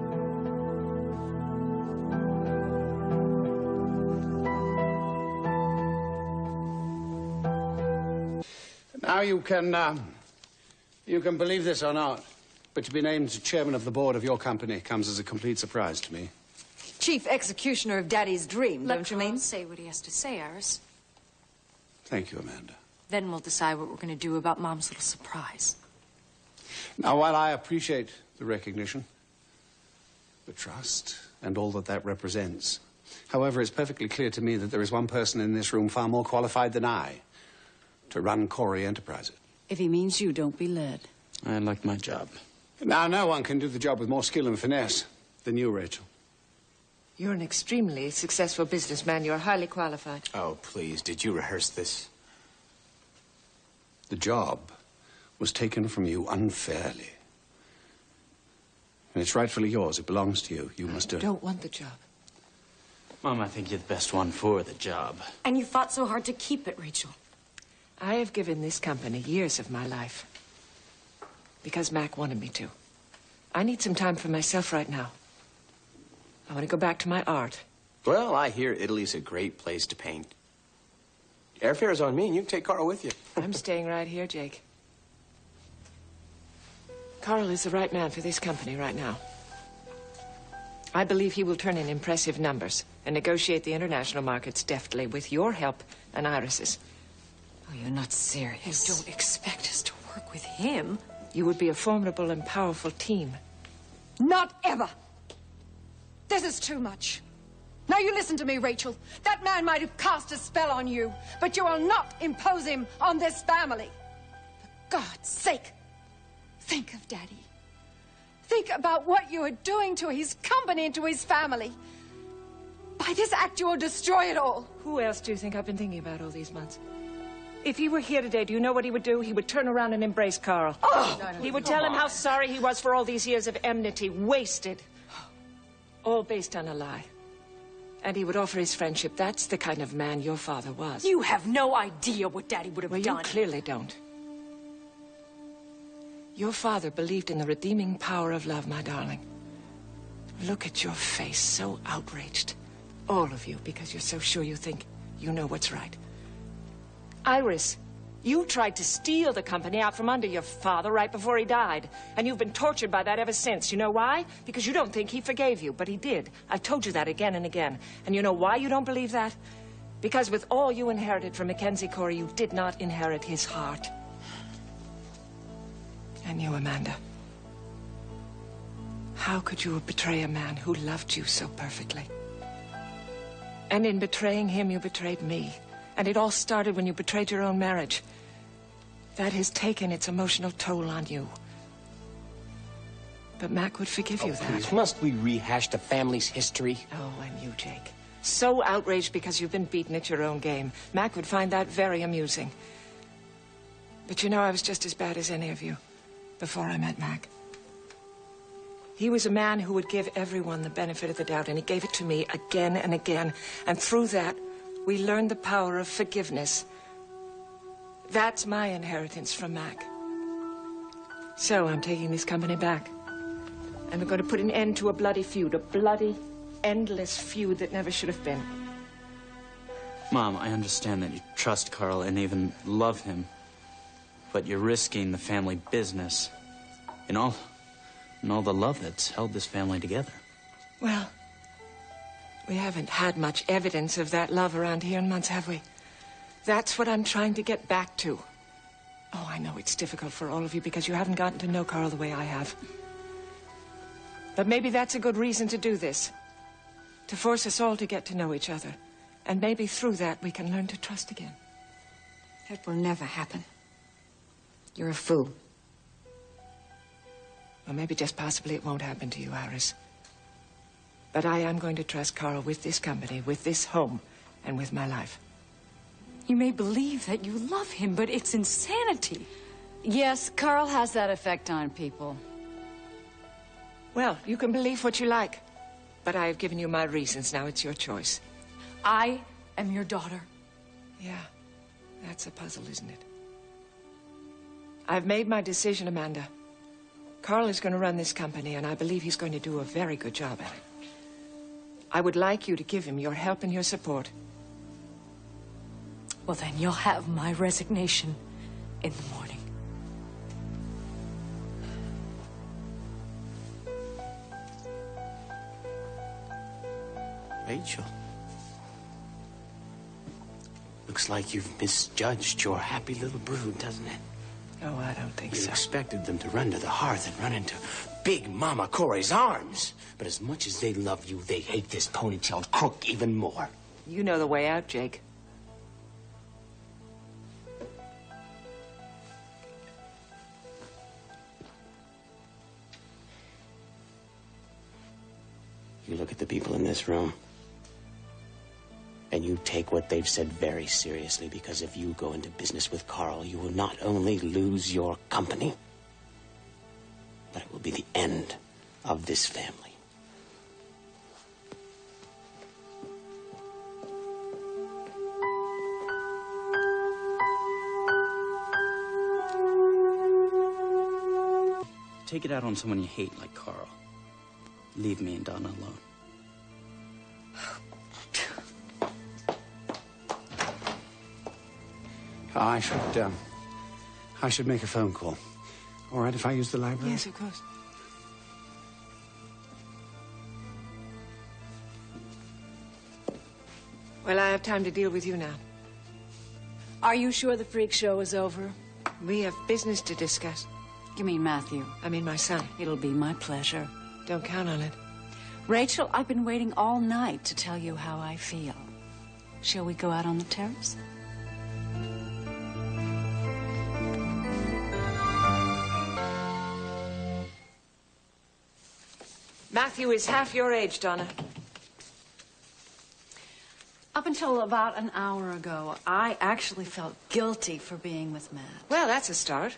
Now you can believe this or not, but to be named chairman of the board of your company comes as a complete surprise to me. Chief executioner of Daddy's dream, don't you mean? Say what he has to say, Iris. Thank you, Amanda. Then we'll decide what we're going to do about Mom's little surprise. Now, while I appreciate the recognition, the trust, and all that that represents, however, it's perfectly clear to me that there is one person in this room far more qualified than I to run Corey Enterprises. If he means you, don't be led. I like my job. Now, no one can do the job with more skill and finesse than you, Rachel. You're an extremely successful businessman. You're highly qualified. Oh, please, did you rehearse this? The job was taken from you unfairly. And it's rightfully yours. It belongs to you. You must do it. I don't want the job. Mom, I think you're the best one for the job. And you fought so hard to keep it, Rachel. I have given this company years of my life because Mac wanted me to. I need some time for myself right now. I want to go back to my art. Well, I hear Italy's a great place to paint. Airfare's on me, and you can take Carl with you. I'm staying right here, Jake. Carl is the right man for this company right now. I believe he will turn in impressive numbers and negotiate the international markets deftly with your help and Iris's. Oh, you're not serious. You don't expect us to work with him. You would be a formidable and powerful team. Not ever. This is too much. Now you listen to me, Rachel. That man might have cast a spell on you, but you will not impose him on this family. For God's sake, think of Daddy. Think about what you are doing to his company and to his family. By this act, you will destroy it all. Who else do you think I've been thinking about all these months? If he were here today, do you know what he would do? He would turn around and embrace Carl. Oh! He would tell him how sorry he was for all these years of enmity, wasted. All based on a lie. And he would offer his friendship. That's the kind of man your father was. You have no idea what Daddy would have Well, done. you clearly don't. Your father believed in the redeeming power of love, my darling. Look at your face, so outraged. All of you, because you're so sure you think you know what's right. Iris You tried to steal the company out from under your father right before he died. And you've been tortured by that ever since. You know why? Because you don't think he forgave you, but he did. I've told you that again and again. And you know why you don't believe that? Because with all you inherited from Mackenzie Corey, you did not inherit his heart. And you, Amanda. How could you betray a man who loved you so perfectly? And in betraying him, you betrayed me. And it all started when you betrayed your own marriage. That has taken its emotional toll on you. But Mac would forgive you that. Please, must we rehash the family's history? Oh, and you, Jake. So outraged because you've been beaten at your own game. Mac would find that very amusing. But you know, I was just as bad as any of you before I met Mac. He was a man who would give everyone the benefit of the doubt, and he gave it to me again and again. And through that, we learned the power of forgiveness. That's my inheritance from Mac. So I'm taking this company back. And we're going to put an end to a bloody feud, a bloody, endless feud that never should have been. Mom, I understand that you trust Carl and even love him. But you're risking the family business and all the love that's held this family together. Well, we haven't had much evidence of that love around here in months, have we? That's what I'm trying to get back to. Oh, I know it's difficult for all of you because you haven't gotten to know Carl the way I have. But maybe that's a good reason to do this. To force us all to get to know each other. And maybe through that we can learn to trust again. That will never happen. You're a fool. Or maybe just possibly it won't happen to you, Iris. But I am going to trust Carl with this company, with this home, and with my life. You may believe that you love him, but it's insanity. Yes, Carl has that effect on people. Well, you can believe what you like. But I have given you my reasons. Now it's your choice. I am your daughter. Yeah, that's a puzzle, isn't it? I've made my decision, Amanda. Carl is going to run this company, and I believe he's going to do a very good job at it. I would like you to give him your help and your support. Well, then you'll have my resignation in the morning. Rachel. Looks like you've misjudged your happy little brood, doesn't it? Oh, I don't think You so. expected them to run to the hearth and run into Big Mama Corey's arms. But as much as they love you, they hate this ponytailed crook even more. You know the way out, Jake. You look at the people in this room, and you take what they've said very seriously, because if you go into business with Carl, you will not only lose your company, but it will be the end of this family. Take it out on someone you hate like Carl. Leave me and Donna alone. I should make a phone call. All right, if I use the library? Yes, of course. Well, I have time to deal with you now. Are you sure the freak show is over? We have business to discuss. You mean Matthew? I mean my son. It'll be my pleasure. Don't count on it. Rachel, I've been waiting all night to tell you how I feel. Shall we go out on the terrace? Matthew is half your age, Donna. Up until about an hour ago, I actually felt guilty for being with Matt. Well, that's a start.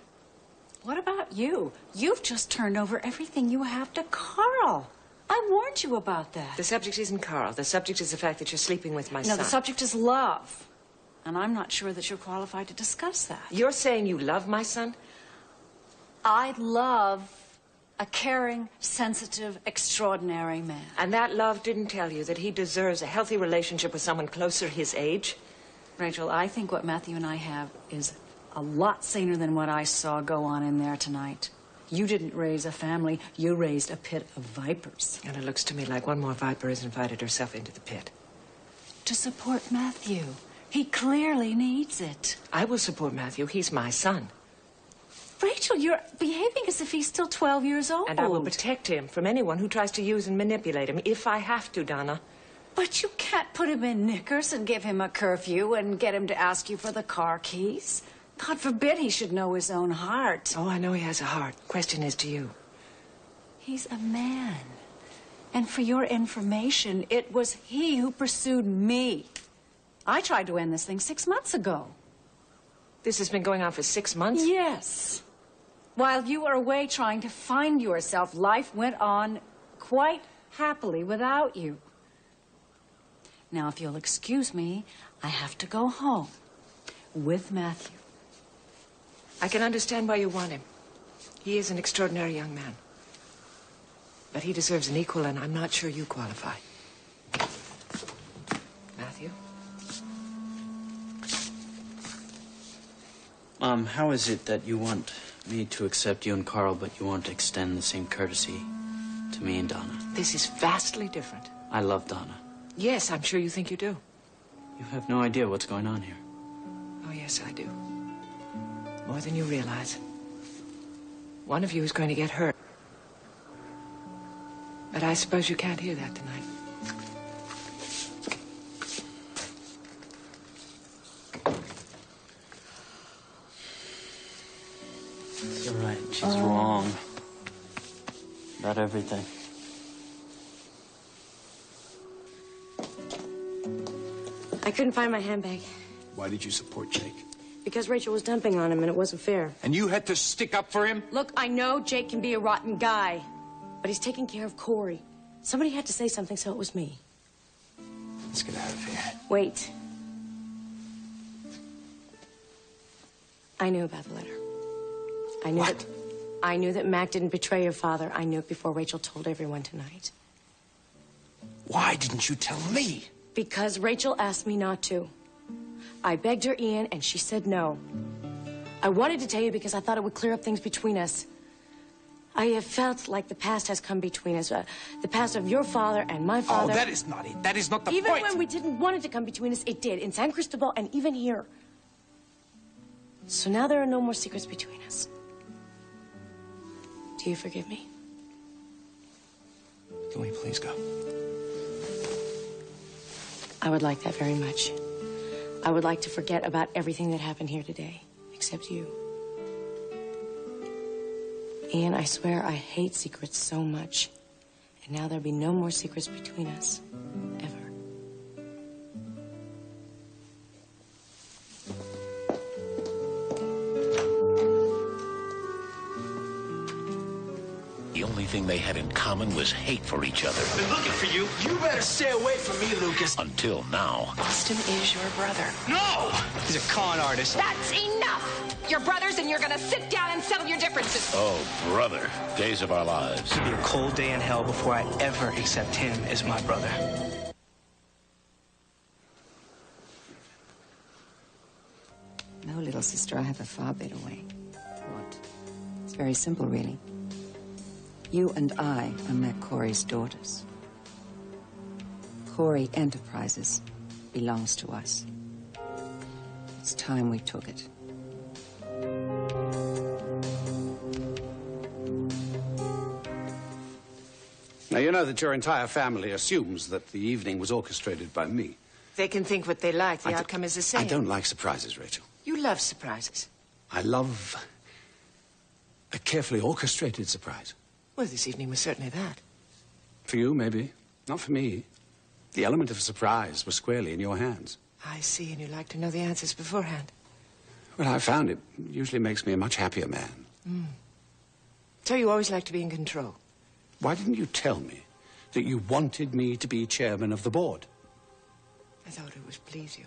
What about you? You've just turned over everything you have to Carl. I warned you about that. The subject isn't Carl. The subject is the fact that you're sleeping with my son. No, the subject is love. And I'm not sure that you're qualified to discuss that. You're saying you love my son? I love a caring, sensitive, extraordinary man. And that love didn't tell you that he deserves a healthy relationship with someone closer his age? Rachel, I think what Matthew and I have is a lot saner than what I saw go on in there tonight. You didn't raise a family, you raised a pit of vipers. And it looks to me like one more viper has invited herself into the pit. To support Matthew. He clearly needs it. I will support Matthew. He's my son. Rachel, you're behaving as if he's still 12 years old. And I will protect him from anyone who tries to use and manipulate him, if I have to, Donna. But you can't put him in knickers and give him a curfew and get him to ask you for the car keys. God forbid he should know his own heart. Oh, I know he has a heart. Question is to you. He's a man. And for your information, it was he who pursued me. I tried to end this thing 6 months ago. This has been going on for 6 months? Yes. While you were away trying to find yourself, life went on quite happily without you. Now, if you'll excuse me, I have to go home with Matthew. I can understand why you want him. He is an extraordinary young man. But he deserves an equal, and I'm not sure you qualify. Matthew? Mom, how is it that you want me to accept you and Carl, but you won't extend the same courtesy to me and Donna? This is vastly different. I love Donna. Yes, I'm sure you think you do. You have no idea what's going on here. Oh, yes, I do. More than you realize. One of you is going to get hurt. But I suppose you can't hear that tonight. It's all right. She's wrong about everything. I couldn't find my handbag Why did you support Jake? because Rachel was dumping on him and it wasn't fair. And you had to stick up for him? Look, I know Jake can be a rotten guy, but he's taking care of Corey. Somebody had to say something, so it was me. Let's get out of here. Wait. I knew about the letter. I knew What? that I knew that Mac didn't betray your father. I knew it before Rachel told everyone tonight. Why didn't you tell me? Because Rachel asked me not to. I begged her, Ian, and she said no. I wanted to tell you because I thought it would clear up things between us. I have felt like the past has come between us. The past of your father and my father. Oh, that is not it. That is not the even point. when we didn't want it to come between us, it did. In San Cristobal and even here. So now there are no more secrets between us. Do you forgive me? Can we please go? I would like that very much. I would like to forget about everything that happened here today, except you. Ian, I swear I hate secrets so much. And now there'll be no more secrets between us. Ever. The only thing they had in common was hate for each other. Been looking for you. You better stay away from me, Lucas. Until now. Austin is your brother. No! He's a con artist. That's enough! You're brothers and you're gonna sit down and settle your differences. Oh, brother. Days of our lives. It'll be a cold day in hell before I ever accept him as my brother. No, little sister, I have a far better way. What? It's very simple, really. You and I are Mac Corey's daughters. Corey Enterprises belongs to us. It's time we took it. Now, you know that your entire family assumes that the evening was orchestrated by me. They can think what they like. The outcome is the same. I don't like surprises, Rachel. You love surprises. I love a carefully orchestrated surprise. Well, this evening was certainly that. For you, maybe. Not for me. The element of surprise was squarely in your hands. I see, and you like to know the answers beforehand. Well, I found it usually makes me a much happier man. So you always like to be in control. Why didn't you tell me that you wanted me to be chairman of the board? I thought it would please you.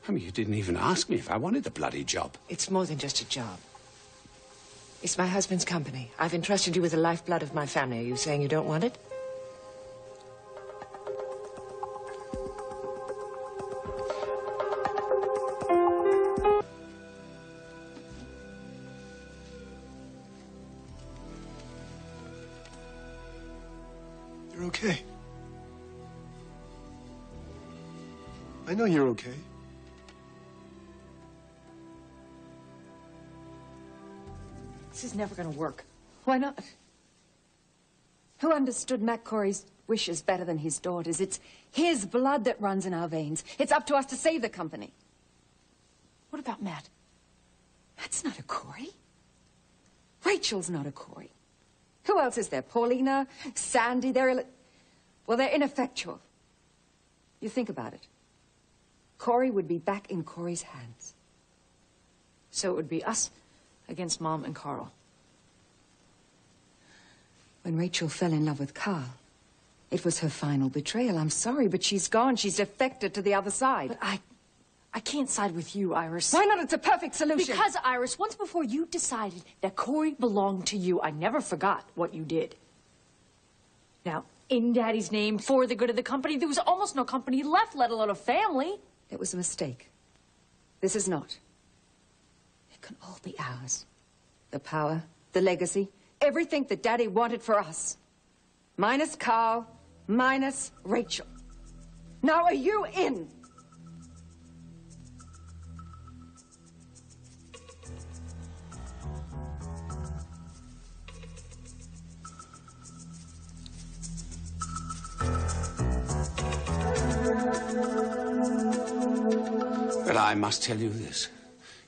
I mean, you didn't even ask me if I wanted the bloody job. It's more than just a job. It's my husband's company. I've entrusted you with the lifeblood of my family. Are you saying you don't want it? You're okay. I know you're okay. This is never going to work. Why not? Who understood Matt Corey's wishes better than his daughter's? It's his blood that runs in our veins. It's up to us to save the company. What about Matt? Matt's not a Corey. Rachel's not a Corey. Who else is there? Paulina? Sandy? Well, they're ineffectual. You think about it. Corey would be back in Corey's hands. So it would be us against Mom and Carl. When Rachel fell in love with Carl, it was her final betrayal. I'm sorry, but she's gone. She's defected to the other side. But I can't side with you, Iris. Why not? It's a perfect solution. Because, Iris, once before you decided that Corey belonged to you, I never forgot what you did. Now, in Daddy's name, for the good of the company, there was almost no company left, let alone a family. It was a mistake. This is not. It can all be ours. The power, the legacy, everything that Daddy wanted for us. Minus Carl, minus Rachel. Now are you in? But I must tell you this.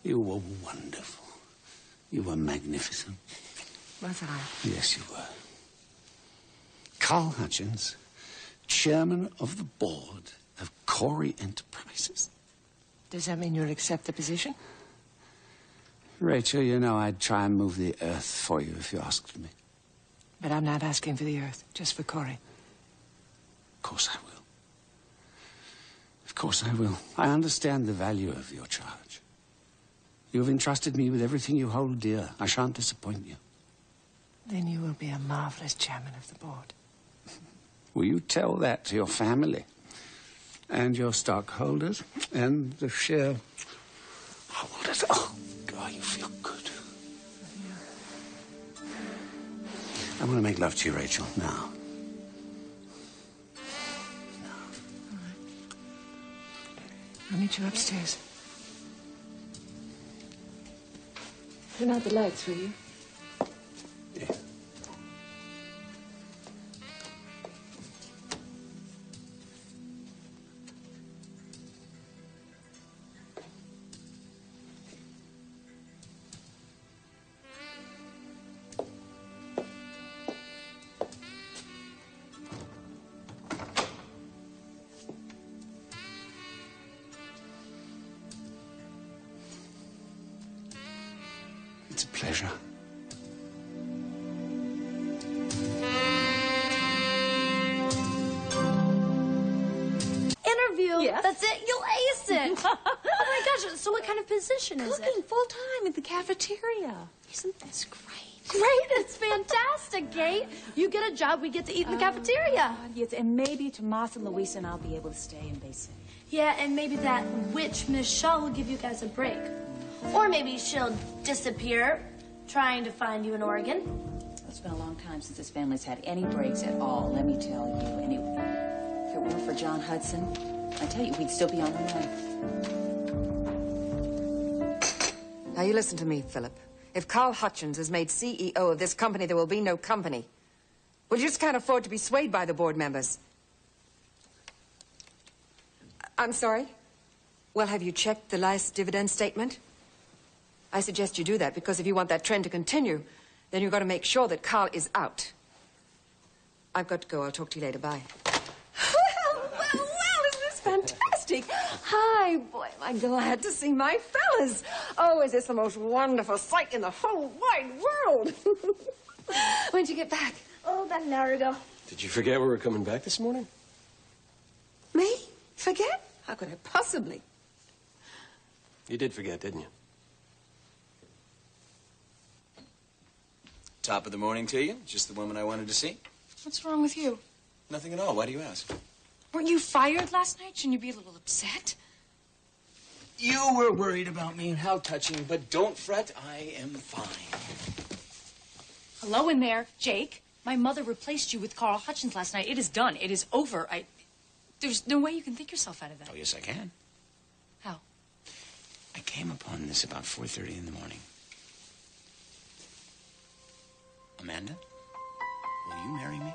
You were wonderful. You were magnificent. Was I? Yes, you were. Carl Hutchins, chairman of the board of Corey Enterprises. Does that mean you'll accept the position? Rachel, you know I'd try and move the earth for you if you asked me. But I'm not asking for the earth, just for Corey. Of course I will. Of course I will. I understand the value of your charge. You've entrusted me with everything you hold dear. I shan't disappoint you. Then you will be a marvelous chairman of the board. Will you tell that to your family and your stockholders and the shareholders? Oh, God, you feel good. I want to make love to you, Rachel, now. I'll meet you upstairs. Turn out the lights, will you? Yeah. It's a pleasure. Interview? Yes? That's it? You'll ace it. Oh my gosh, so what kind of position is it? Cooking full-time in the cafeteria. Isn't this great? Great, it's fantastic, Kate. You get a job, we get to eat in the cafeteria. Yes, and maybe Tomas and Luisa and I'll be able to stay in Bay City. Yeah, and maybe that witch Miss Shaw will give you guys a break. Or maybe she'll disappear, trying to find you in Oregon. It's been a long time since this family's had any breaks at all, let me tell you. Anyway, if it weren't for John Hudson, I tell you, we'd still be on the run. Now you listen to me, Philip. If Carl Hutchins is made CEO of this company, there will be no company. We just can't afford to be swayed by the board members. I'm sorry? Well, have you checked the last dividend statement? I suggest you do that, because if you want that trend to continue, then you've got to make sure that Carl is out. I've got to go. I'll talk to you later. Bye. Well, isn't this fantastic? Hi, boy, am I glad to see my fellas. Oh, is this the most wonderful sight in the whole wide world? When'd you get back? Oh, about an hour ago. Did you forget we were coming back this morning? Me? Forget? How could I possibly? You did forget, didn't you? Top of the morning to you. Just the woman I wanted to see. What's wrong with you? Nothing at all. Why do you ask? Weren't you fired last night? Shouldn't you be a little upset? You were worried about me and how touching, but don't fret. I am fine. Hello in there, Jake. My mother replaced you with Carl Hutchins last night. It is done. It is over. There's no way you can think yourself out of that. Oh, yes, I can. How? I came upon this about 4:30 in the morning. Amanda, will you marry me?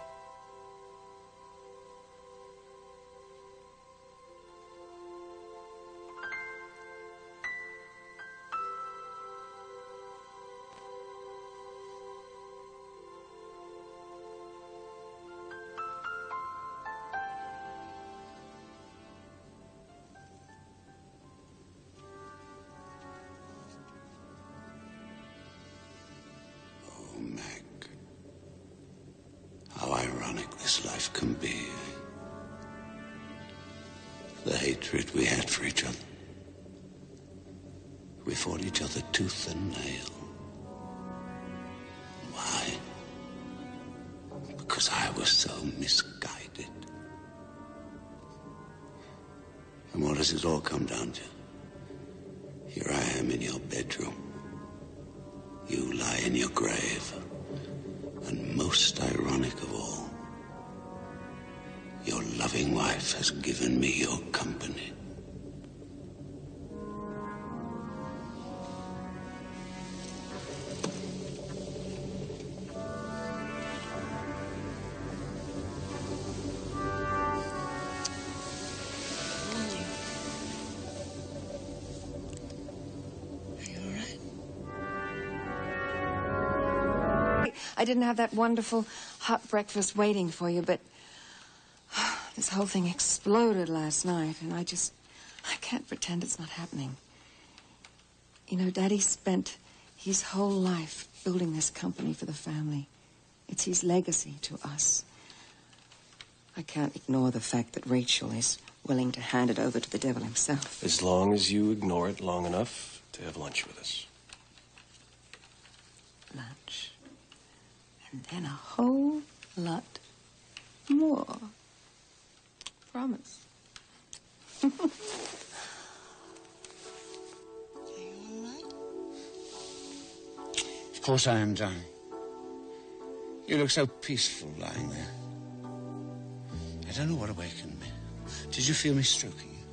How ironic this life can be. The hatred we had for each other. We fought each other tooth and nail. Why? Because I was so misguided. And what does it all come down to? Here I am in your bedroom. You lie in your grave. And most ironic of all, your loving wife has given me your company. I didn't have that wonderful hot breakfast waiting for you, but this whole thing exploded last night, and I can't pretend it's not happening. You know, Daddy spent his whole life building this company for the family. It's his legacy to us. I can't ignore the fact that Rachel is willing to hand it over to the devil himself. As long as you ignore it long enough to have lunch with us. Lunch. And then a whole lot more. Promise. Of course I am, darling. You look so peaceful lying there. I don't know what awakened me. Did you feel me stroking you?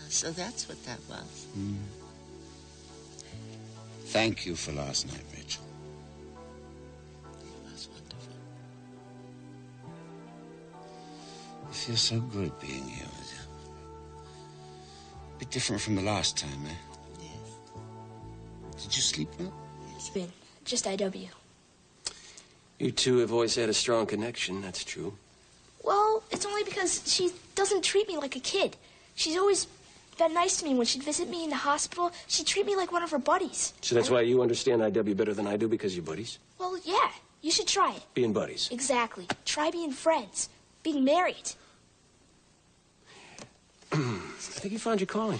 So that's what that was. Thank you for last night, Rachel. It was wonderful. It feels so good being here with you. A bit different from the last time, eh? Yes. Did you sleep well? It's been just IW. You two have always had a strong connection, that's true. Well, it's only because she doesn't treat me like a kid. She's always been nice to me. When she'd visit me in the hospital, she'd treat me like one of her buddies. So that's why you understand IW better than I do, because you're buddies? Well, yeah. You should try it. Being buddies. Exactly. Try being friends. Being married. I think you found your calling.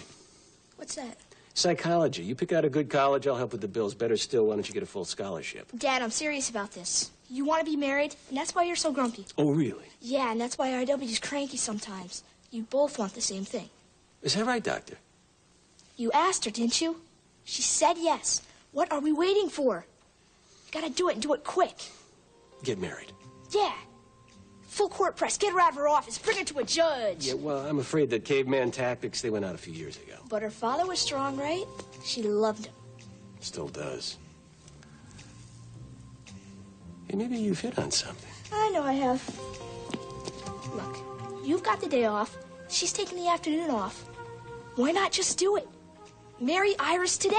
What's that? Psychology. You pick out a good college, I'll help with the bills. Better still, why don't you get a full scholarship? Dad, I'm serious about this. You want to be married, and that's why you're so grumpy. Oh, really? Yeah, and that's why IW's cranky sometimes. You both want the same thing. Is that right, Doctor? You asked her, didn't you? She said yes. What are we waiting for? You gotta do it and do it quick. Get married. Yeah. Full court press. Get her out of her office. Bring her to a judge. Yeah, well, I'm afraid that caveman tactics, they went out a few years ago. But her father was strong, right? She loved him. Still does. Hey, maybe you've hit on something. I know I have. Look, you've got the day off. She's taking the afternoon off. Why not just do it? Marry Iris today.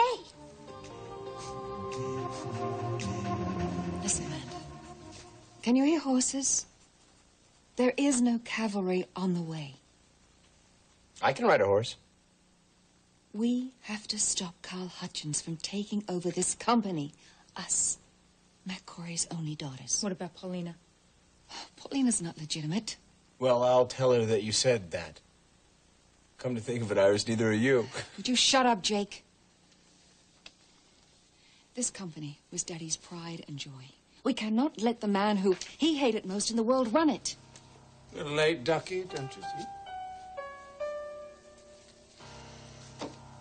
Listen, Amanda. Can you hear horses? There is no cavalry on the way. I can ride a horse. We have to stop Carl Hutchins from taking over this company. Us. Matt Corey's only daughters. What about Paulina? Paulina's not legitimate. Well, I'll tell her that you said that. Come to think of it, Iris, neither are you. Would you shut up, Jake? This company was Daddy's pride and joy. We cannot let the man who he hated most in the world run it. A little late, Ducky, don't you think?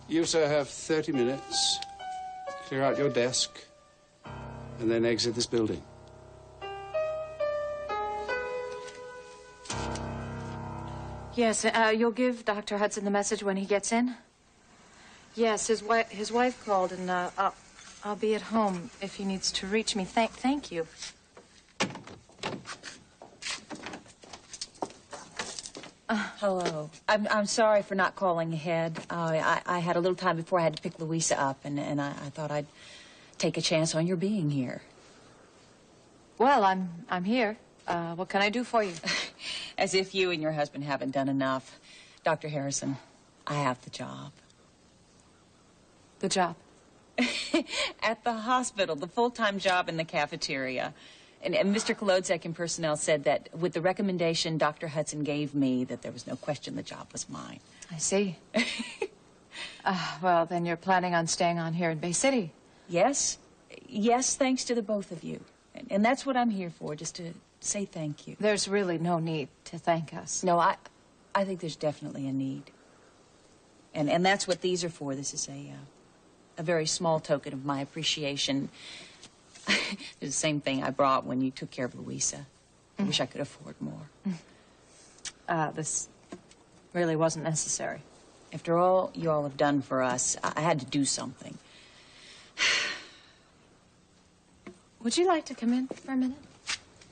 You, sir, have 30 minutes. Clear out your desk, and then exit this building. Yes, you'll give Dr. Hudson the message when he gets in? Yes, his wife called, and I'll be at home if he needs to reach me. Thank you. Hello. I'm sorry for not calling ahead. I had a little time before I had to pick Louisa up, and I thought I'd take a chance on your being here. Well, I'm here. What can I do for you? As if you and your husband haven't done enough. Dr. Harrison, I have the job. The job? At the hospital, the full-time job in the cafeteria. And Mr. Kolodzek in personnel said that with the recommendation Dr. Hudson gave me, that there was no question the job was mine. I see. Well, then you're planning on staying on here in Bay City? Yes. Yes, thanks to the both of you. And that's what I'm here for, just to say thank you. There's really no need to thank us. No, I think there's definitely a need. And that's what these are for. This is a very small token of my appreciation. It's the same thing I brought when you took care of Louisa. I wish I could afford more. This really wasn't necessary. After all you all have done for us, I had to do something. Would you like to come in for a minute?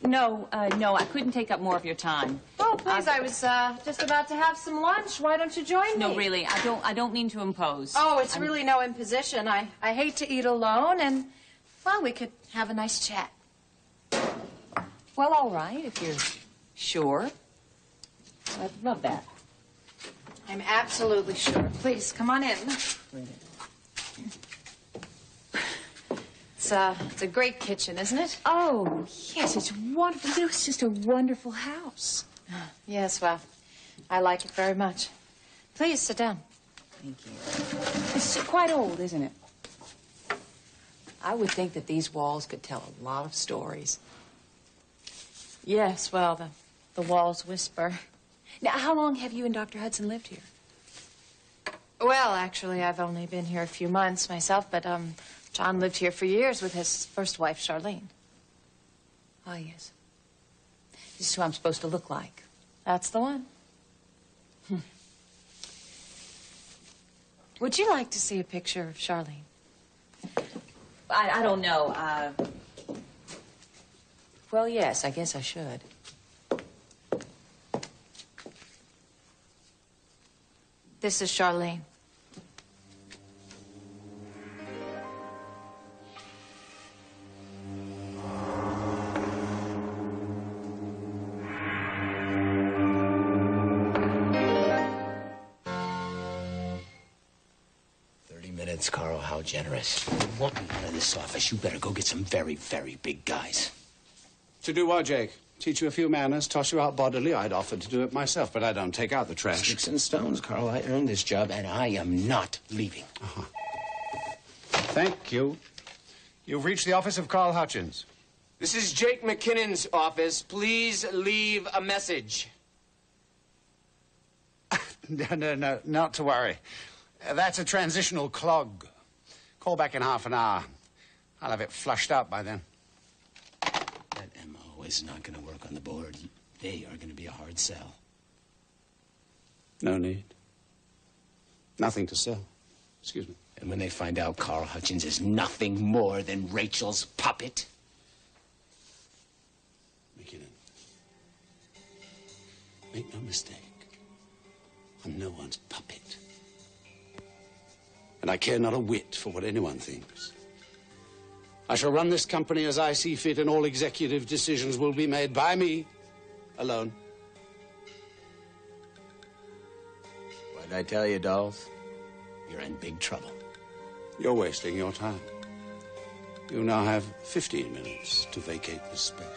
No, I couldn't take up more of your time. Oh, please, I was just about to have some lunch. Why don't you join me? No, really, I don't mean to impose. Oh, it's really no imposition. I hate to eat alone, and, well, we could have a nice chat. Well, all right, if you're sure. I'd love that. I'm absolutely sure. Please, come on in. It's a great kitchen, isn't it? Oh, yes, it's wonderful. It's just a wonderful house. Yes, well, I like it very much. Please, sit down. Thank you. It's quite old, isn't it? I would think that these walls could tell a lot of stories. Yes, well, the walls whisper. Now, how long have you and Dr. Hudson lived here? Well, actually, I've only been here a few months myself, but, John lived here for years with his first wife, Charlene. Ah, yes. This is who I'm supposed to look like. That's the one. Would you like to see a picture of Charlene? I don't know. Well, yes, I guess I should. This is Charlene. Carl, how generous. You want me out of this office, you better go get some very, very big guys. To do what, Jake? Teach you a few manners, toss you out bodily? I'd offer to do it myself, but I don't take out the trash. Sticks and stones, Carl. I earned this job, and I am not leaving. Thank you. You've reached the office of Carl Hutchins. This is Jake McKinnon's office. Please leave a message. No, not to worry. That's a transitional clog. Call back in half an hour. I'll have it flushed out by then. That MO is not going to work on the board. They are going to be a hard sell. No need. Nothing to sell. Excuse me. And when they find out Carl Hutchins is nothing more than Rachel's puppet? McKinnon, make no mistake. I'm no one's puppet. And I care not a whit for what anyone thinks. I shall run this company as I see fit, and all executive decisions will be made by me alone. What did I tell you, dolls? You're in big trouble. You're wasting your time. You now have 15 minutes to vacate this space.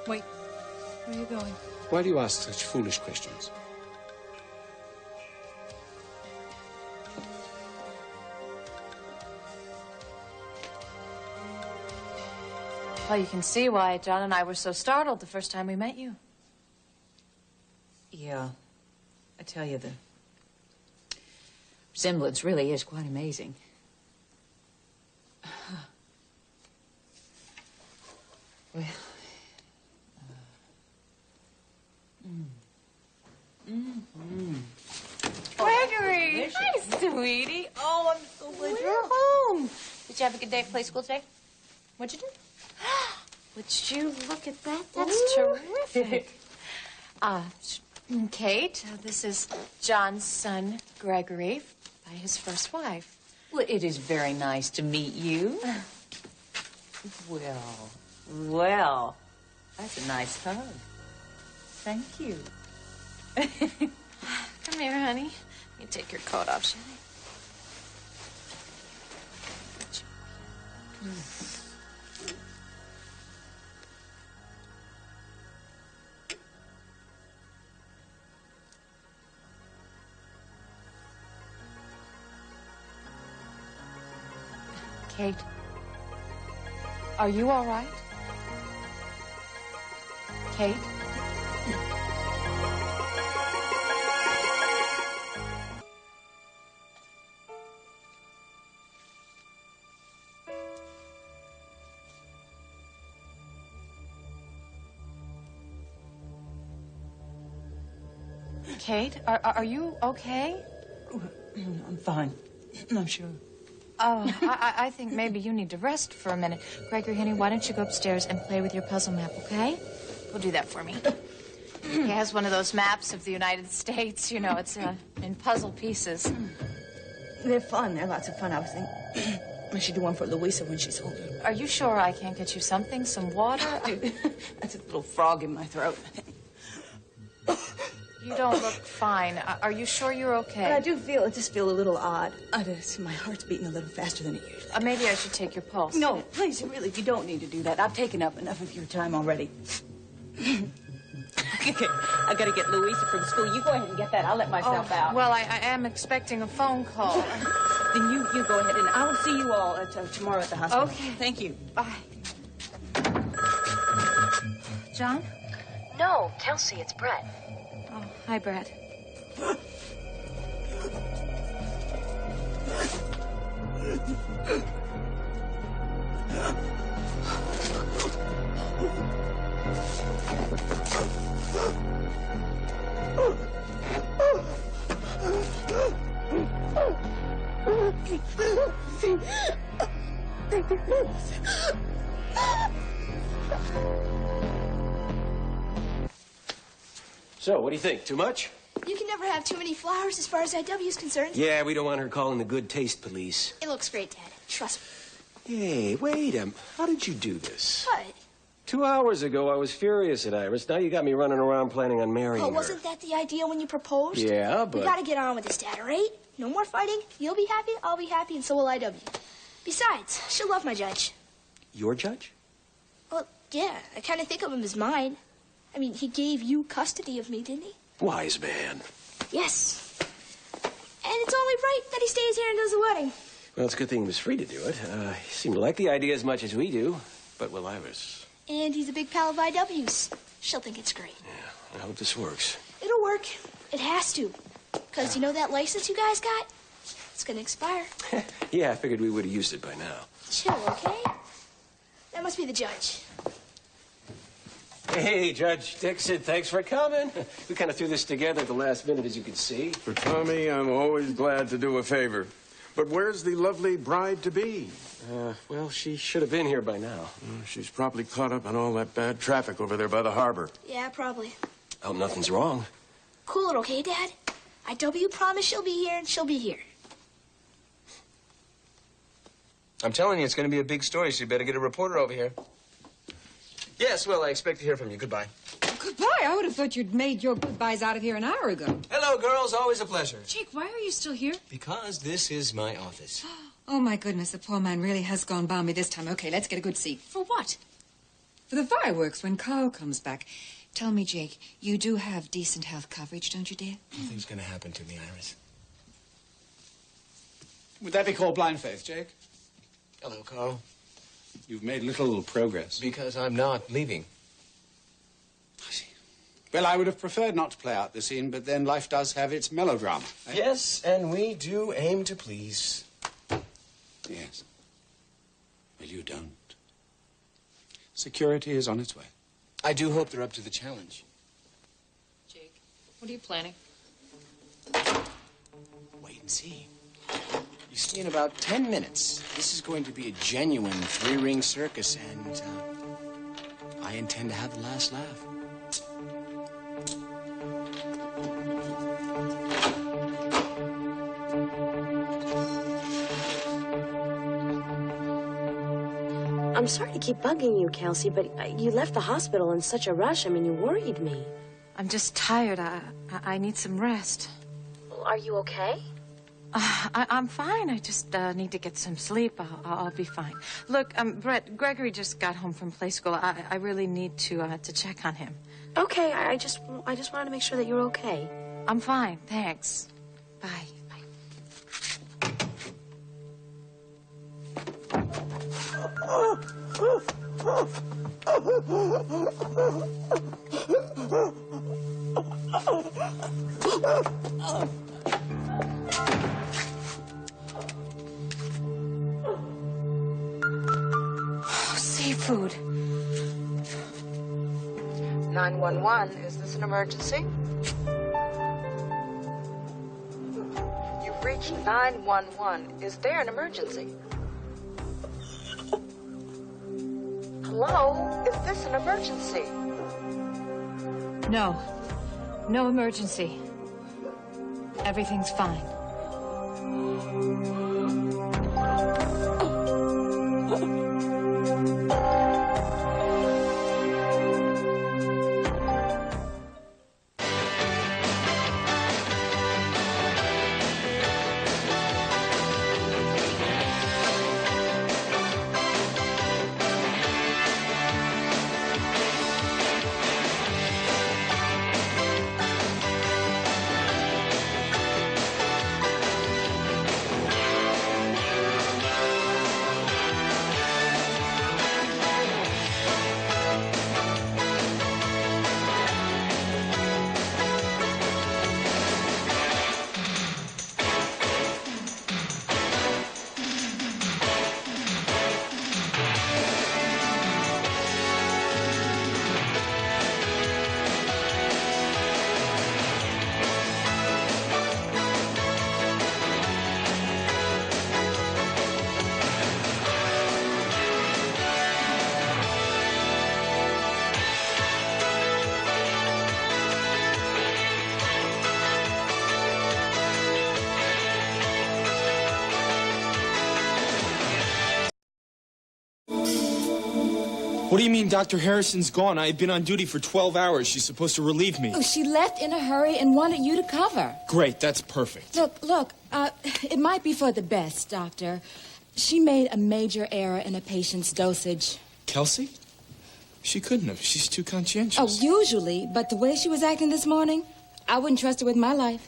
Wait, where are you going? Why do you ask such foolish questions? Well, you can see why John and I were so startled the first time we met you. Yeah. I tell you, the resemblance really is quite amazing. Well, sweetie. Oh, I'm so glad you're home. Did you have a good day at play school today? What'd you do? Would you look at that? That's terrific. Kate, this is John's son, Gregory, by his first wife. Well, it is very nice to meet you. Well, that's a nice hug. Thank you. Come here, honey. You take your coat off, shall I? Kate, are you all right? Kate? Kate, are you okay? I'm fine. I'm sure. Oh, I think maybe you need to rest for a minute. Gregory, honey, why don't you go upstairs and play with your puzzle map, okay? Go do that for me. He has one of those maps of the United States. You know, it's in puzzle pieces. They're fun. They're lots of fun. I was thinking I should do one for Louisa when she's older. Are you sure I can't get you something? Some water? That's a little frog in my throat. You don't look fine. Are you sure you're okay? But I do feel, just feel a little odd. My heart's beating a little faster than it usually. Maybe I should take your pulse. No, please, really, you don't need to do that. I've taken up enough of your time already. Okay, I gotta get Louisa from school. You go ahead and get that. I'll let myself out. Well, I am expecting a phone call. Then you go ahead, and I will see you all tomorrow at the hospital. Okay. Thank you. Bye. John? No, Kelsey, it's Brett. Oh, hi, Brett. So, what do you think? Too much? You can never have too many flowers as far as IW is concerned. Yeah, we don't want her calling the good taste police. It looks great, Dad. Trust me. Hey, wait a minute. How did you do this? What? 2 hours ago, I was furious at Iris. Now you got me running around planning on marrying Oh, her. wasn't that the idea when you proposed? Yeah, but... We gotta get on with this, Dad, all right? No more fighting. You'll be happy, I'll be happy, and so will IW. Besides, she'll love my judge. Your judge? Well, yeah, I kind of think of him as mine. I mean, he gave you custody of me, didn't he? Wise man. Yes. And it's only right that he stays here and does the wedding. Well, it's a good thing he was free to do it. He seemed to like the idea as much as we do. But will Iris? And he's a big pal of IW's. She'll think it's great. Yeah, I hope this works. It'll work. It has to. Because you know that license you guys got? It's gonna expire. Yeah, I figured we would have used it by now. Chill, okay? That must be the judge. Hey, Judge Dixon, thanks for coming. We kind of threw this together at the last minute, as you can see. For Tommy, I'm always glad to do a favor. But where's the lovely bride-to-be? Well, she should have been here by now. She's probably caught up on all that bad traffic over there by the harbor. Yeah, probably. I hope nothing's wrong. Cool it, okay, Dad? IW promised she'll be here, and she'll be here. I'm telling you, it's going to be a big story, so you better get a reporter over here. Yes, well, I expect to hear from you. Goodbye. Goodbye? I would have thought you'd made your goodbyes out of here an hour ago. Hello, girls. Always a pleasure. Jake, why are you still here? Because this is my office. Oh, my goodness, the poor man really has gone balmy this time. Okay, let's get a good seat. For what? For the fireworks when Carl comes back. Tell me, Jake, you do have decent health coverage, don't you, dear? Nothing's going to happen to me, Iris. Would that be called blind faith, Jake? Hello, Carl. You've made little progress. Because I'm not leaving. I see. Well, I would have preferred not to play out the scene, but then life does have its melodrama. Eh? Yes, and we do aim to please. Yes. Well, you don't. Security is on its way. I do hope they're up to the challenge. Jake, what are you planning? Wait and see. You see, in about 10 minutes, this is going to be a genuine three-ring circus, and I intend to have the last laugh. I'm sorry to keep bugging you, Kelsey, but you left the hospital in such a rush. I mean, you worried me. I'm just tired. I need some rest. Are you okay? I'm fine. I just need to get some sleep. I'll be fine. Look, Brett, Gregory just got home from play school. I really need to check on him. Okay, I just wanted to make sure that you're okay. I'm fine, thanks. Bye. Seafood. 911, is this an emergency? You've reached 911. Is there an emergency? Hello? Is this an emergency? No. No emergency. Everything's fine. What do you mean Dr. Harrison's gone? I've been on duty for 12 hours. She's supposed to relieve me. Oh, she left in a hurry and wanted you to cover. Great, that's perfect. Look, it might be for the best, Doctor. She made a major error in a patient's dosage. Kelsey? She couldn't have. She's too conscientious. Oh, usually, but the way she was acting this morning, I wouldn't trust her with my life.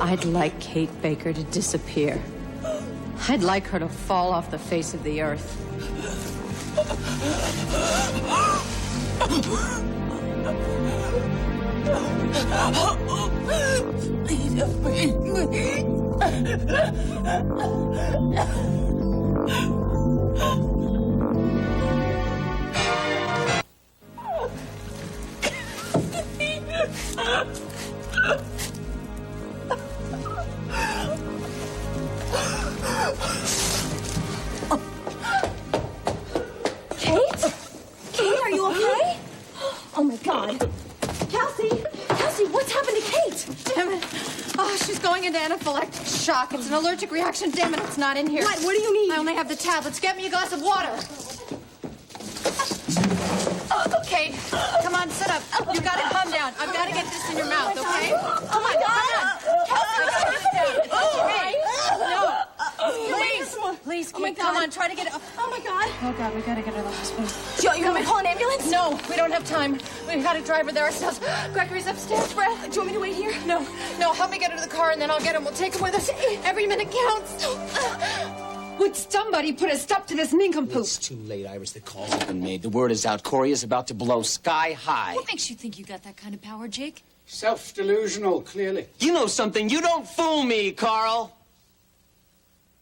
I'd like Kate Baker to disappear. I'd like her to fall off the face of the earth. Kate, are you okay? Oh, my God. Kelsey, what's happened to Kate? Damn it. Oh, she's going into anaphylactic shock. It's an allergic reaction. Damn it, it's not in here. What do you need? I only have the tablets. Get me a glass of water. Okay, come on, sit up. You gotta calm down. I've gotta get this in your mouth, okay? Come on, come on. Kelsey, I gotta get down. It's okay. No. Please, Kate, come on, try to get it. Oh, my God. Oh, God, we gotta get her to the hospital. You want me to call an ambulance? No, we don't have time. We've got to drive her there ourselves. Gregory's upstairs, Brett. Do you want me to wait here? No, help me get her to the car and then I'll get him. We'll take him with us. Every minute counts. Would somebody put a stop to this nincompoop? It's too late, Iris. The calls have been made. The word is out. Corey is about to blow sky high. What makes you think you got that kind of power, Jake? Self-delusional, clearly. You know something. You don't fool me, Carl.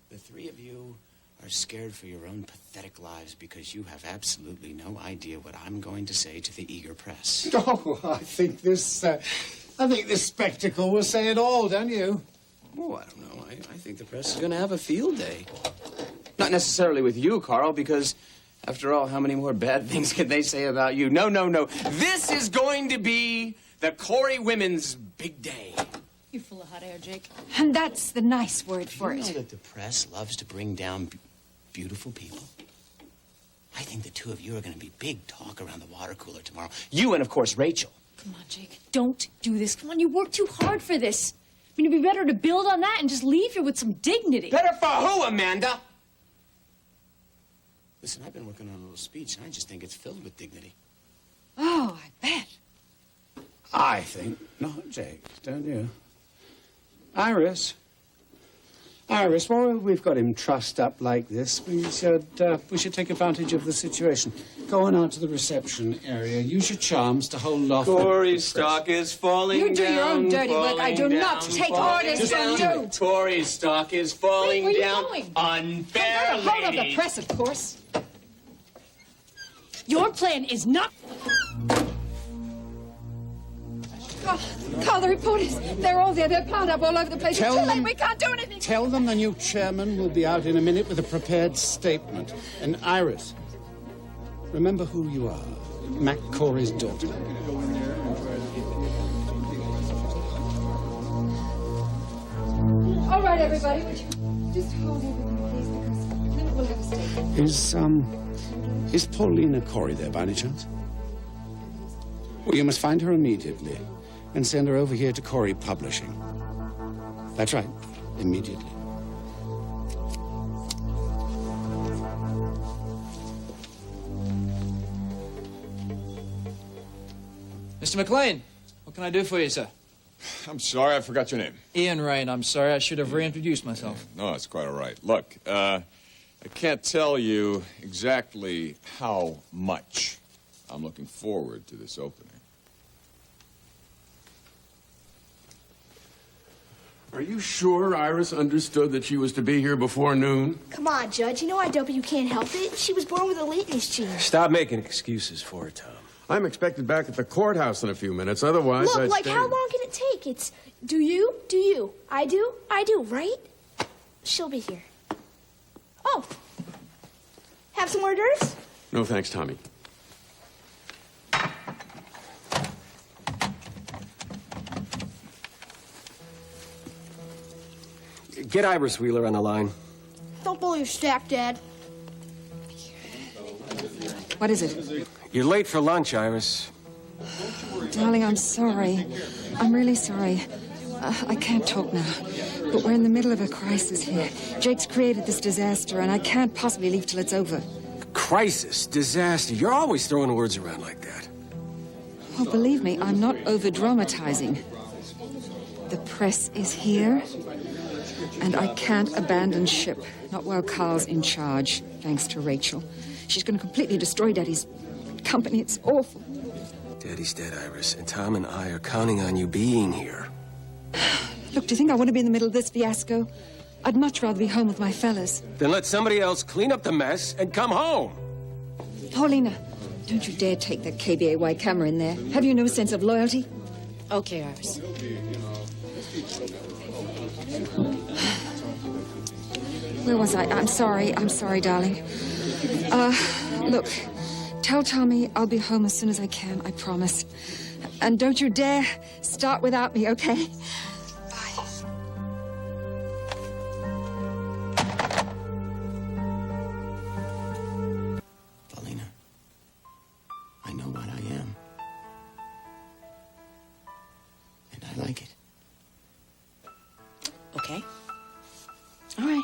The three of you are scared for your own pathetic lives because you have absolutely no idea what I'm going to say to the eager press. Oh, I think this spectacle will say it all, don't you? Oh, I don't know. I think the press is going to have a field day. Not necessarily with you, Carl, because, after all, how many more bad things could they say about you? No, no, no. This is going to be the Corey women's big day. You're full of hot air, Jake. And that's the nice word for You it. know that the press loves to bring down beautiful people? I think the two of you are going to be big talk around the water cooler tomorrow. You and, of course, Rachel. Come on, Jake. Don't do this. Come on, you worked too hard for this. I mean, it'd be better to build on that and just leave here with some dignity. Better for who, Amanda? Listen, I've been working on a little speech, and I just think it's filled with dignity. Oh, I bet. I think not, Jake, don't you? Iris, while we've got him trussed up like this, we should take advantage of the situation. Go on out to the reception area. Use your charms to hold off. Corey's stock is falling down. You do your own dirty work. I do not take orders from you. Corey's stock is falling Where are you down going? unfairly. Hold of the press, of course. Your plan is not... Call the reporters. They're all there. They're piled up all over the place. Tell It's too late. them- We can't do anything. Tell them the new chairman will be out in a minute with a prepared statement. And Iris, remember who you are. Mac Corey's daughter. All right, everybody. Would you just hold everything, please, because in a minute we'll have a statement. Is Paulina Corey there by any chance? Well, you must find her immediately and send her over here to Corey Publishing. That's right, immediately. Mr. McLean, what can I do for you, sir? I'm sorry, I forgot your name. Ian Rain. I'm sorry, I should have reintroduced myself. No, it's quite all right. Look, I can't tell you exactly how much I'm looking forward to this opening. Are you sure Iris understood that she was to be here before noon? Come on, Judge. You know IW can't help it. She was born with a lateness gene. Stop making excuses for her, Tom. I'm expected back at the courthouse in a few minutes. Otherwise, Look, I'd like, stay. how long can it take? It's do you, I do, right? She'll be here. Oh. Have some hors d'oeuvres? No, thanks, Tommy. Get Iris Wheeler on the line. Don't blow your stack, Dad. What is it? You're late for lunch, Iris. Darling, I'm sorry. I'm really sorry. I can't talk now. But we're in the middle of a crisis here. Jake's created this disaster, and I can't possibly leave till it's over. Crisis, disaster. You're always throwing words around like that. Oh, believe me, I'm not over-dramatizing. The press is here, and I can't abandon ship. Not while Carl's in charge, thanks to Rachel. She's going to completely destroy Daddy's company. It's awful. Daddy's dead, Iris, and Tom and I are counting on you being here. Look, do you think I want to be in the middle of this fiasco? I'd much rather be home with my fellas. Then let somebody else clean up the mess and come home. Paulina, don't you dare take that KBAY camera in there. Have you no sense of loyalty? Okay, Iris. Where was I? I'm sorry, darling. Look, tell Tommy I'll be home as soon as I can, I promise. And don't you dare start without me, okay? Paulina, I know what I am. And I like it. Okay. All right.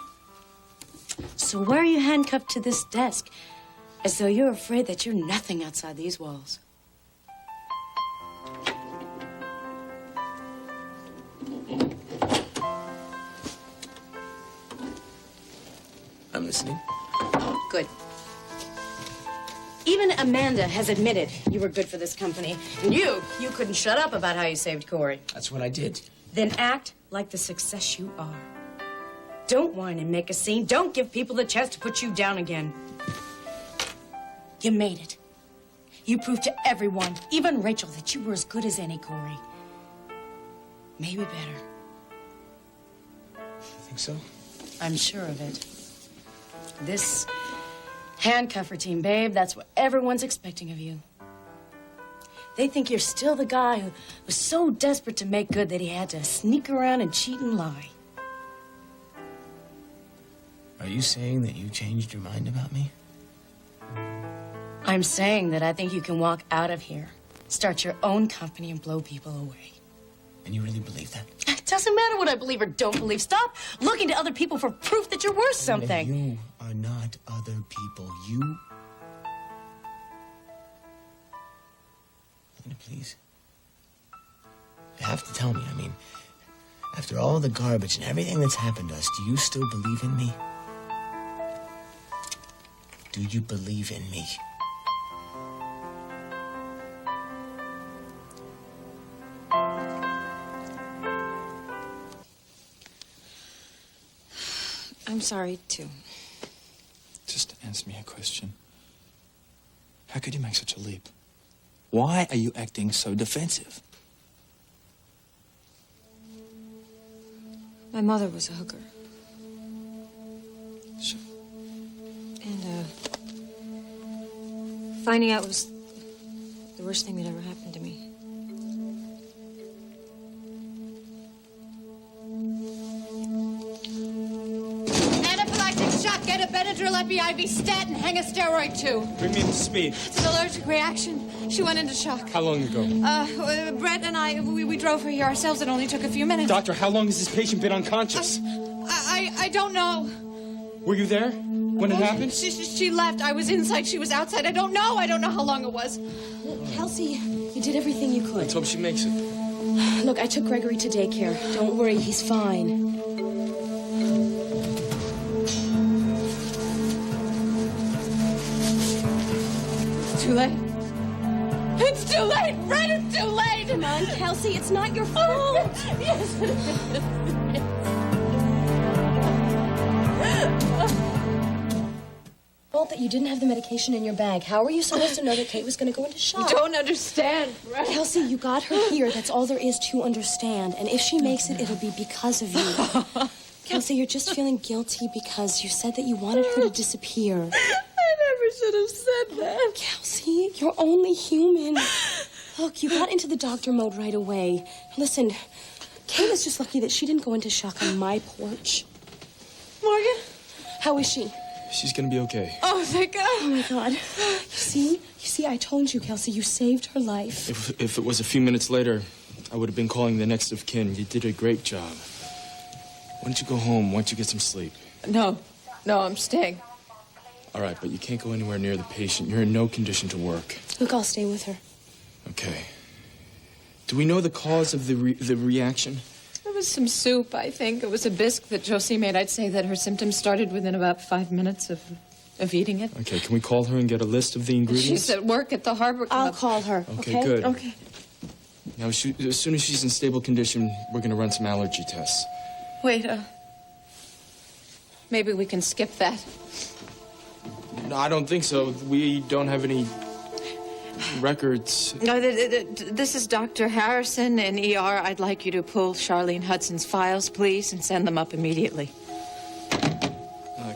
So why are you handcuffed to this desk? As though you're afraid that you're nothing outside these walls. I'm I'm listening. Good. Even Amanda has admitted you were good for this company. And you couldn't shut up about how you saved Corey. That's what I did. Then act like the success you are. Don't whine and make a scene. Don't give people the chance to put you down again. You made it. You proved to everyone, even Rachel, that you were as good as any, Corey. Maybe better. You think so? I'm sure of it. This handcuff routine, babe, that's what everyone's expecting of you. They think you're still the guy who was so desperate to make good that he had to sneak around and cheat and lie. Are you saying that you changed your mind about me? I'm saying that I think you can walk out of here, start your own company, and blow people away. And you really believe that? It doesn't matter what I believe or don't believe. Stop looking to other people for proof that you're worth something. You are not other people. You... Elena, please. You have to tell me. I mean, after all the garbage and everything that's happened to us, do you still believe in me? Do you believe in me? I'm sorry, too. Just answer me a question. How could you make such a leap? Why are you acting so defensive? My mother was a hooker. Sure. And, finding out was the worst thing that ever happened to me. Anaphylactic shock, get a Benadryl, epi-IV, stat, and hang a steroid, too. Bring me up to speed. It's an allergic reaction. She went into shock. How long ago? Brett and I, we drove her here ourselves. It only took a few minutes. Doctor, how long has this patient been unconscious? I don't know. Were you there when it happened? She left. I was inside. She was outside. I don't know. I don't know how long it was. Kelsey, you did everything you could. Let's hope she makes it. Look, I took Gregory to daycare. Don't worry, he's fine. It's too late. It's too late, Brett. It's too late. Come on, Kelsey, it's not your fault. Yes, it is. Fault that you didn't have the medication in your bag. How were you supposed to know that Kate was going to go into shock? You don't understand, right? Kelsey, you got her here. That's all there is to understand. And if she makes it, it'll be because of you. Kelsey, you're just feeling guilty because you said that you wanted her to disappear. I never should have said that. Kelsey, you're only human. Look, you got into the doctor mode right away. Listen, Kate is just lucky that she didn't go into shock on my porch. Morgan? How is she? She's gonna be okay. Oh, thank God. Oh, my God. You see, I told you, Kelsey, you saved her life. If it was a few minutes later, I would have been calling the next of kin. You did a great job. Why don't you go home? Why don't you get some sleep? No, I'm staying. All right, but you can't go anywhere near the patient. You're in no condition to work. Look, I'll stay with her. Okay. Do we know the cause of the reaction? It was some soup, I think. It was a bisque that Josie made. I'd say that her symptoms started within about 5 minutes of eating it. Okay, can we call her and get a list of the ingredients? She's at work at the Harbor Club. I'll call her, Okay, good. Okay. Now, as soon as she's in stable condition, we're going to run some allergy tests. Wait, maybe we can skip that. No, I don't think so. We don't have any records. No, this is Dr. Harrison in ER. I'd like you to pull Charlene Hudson's files, please, and send them up immediately.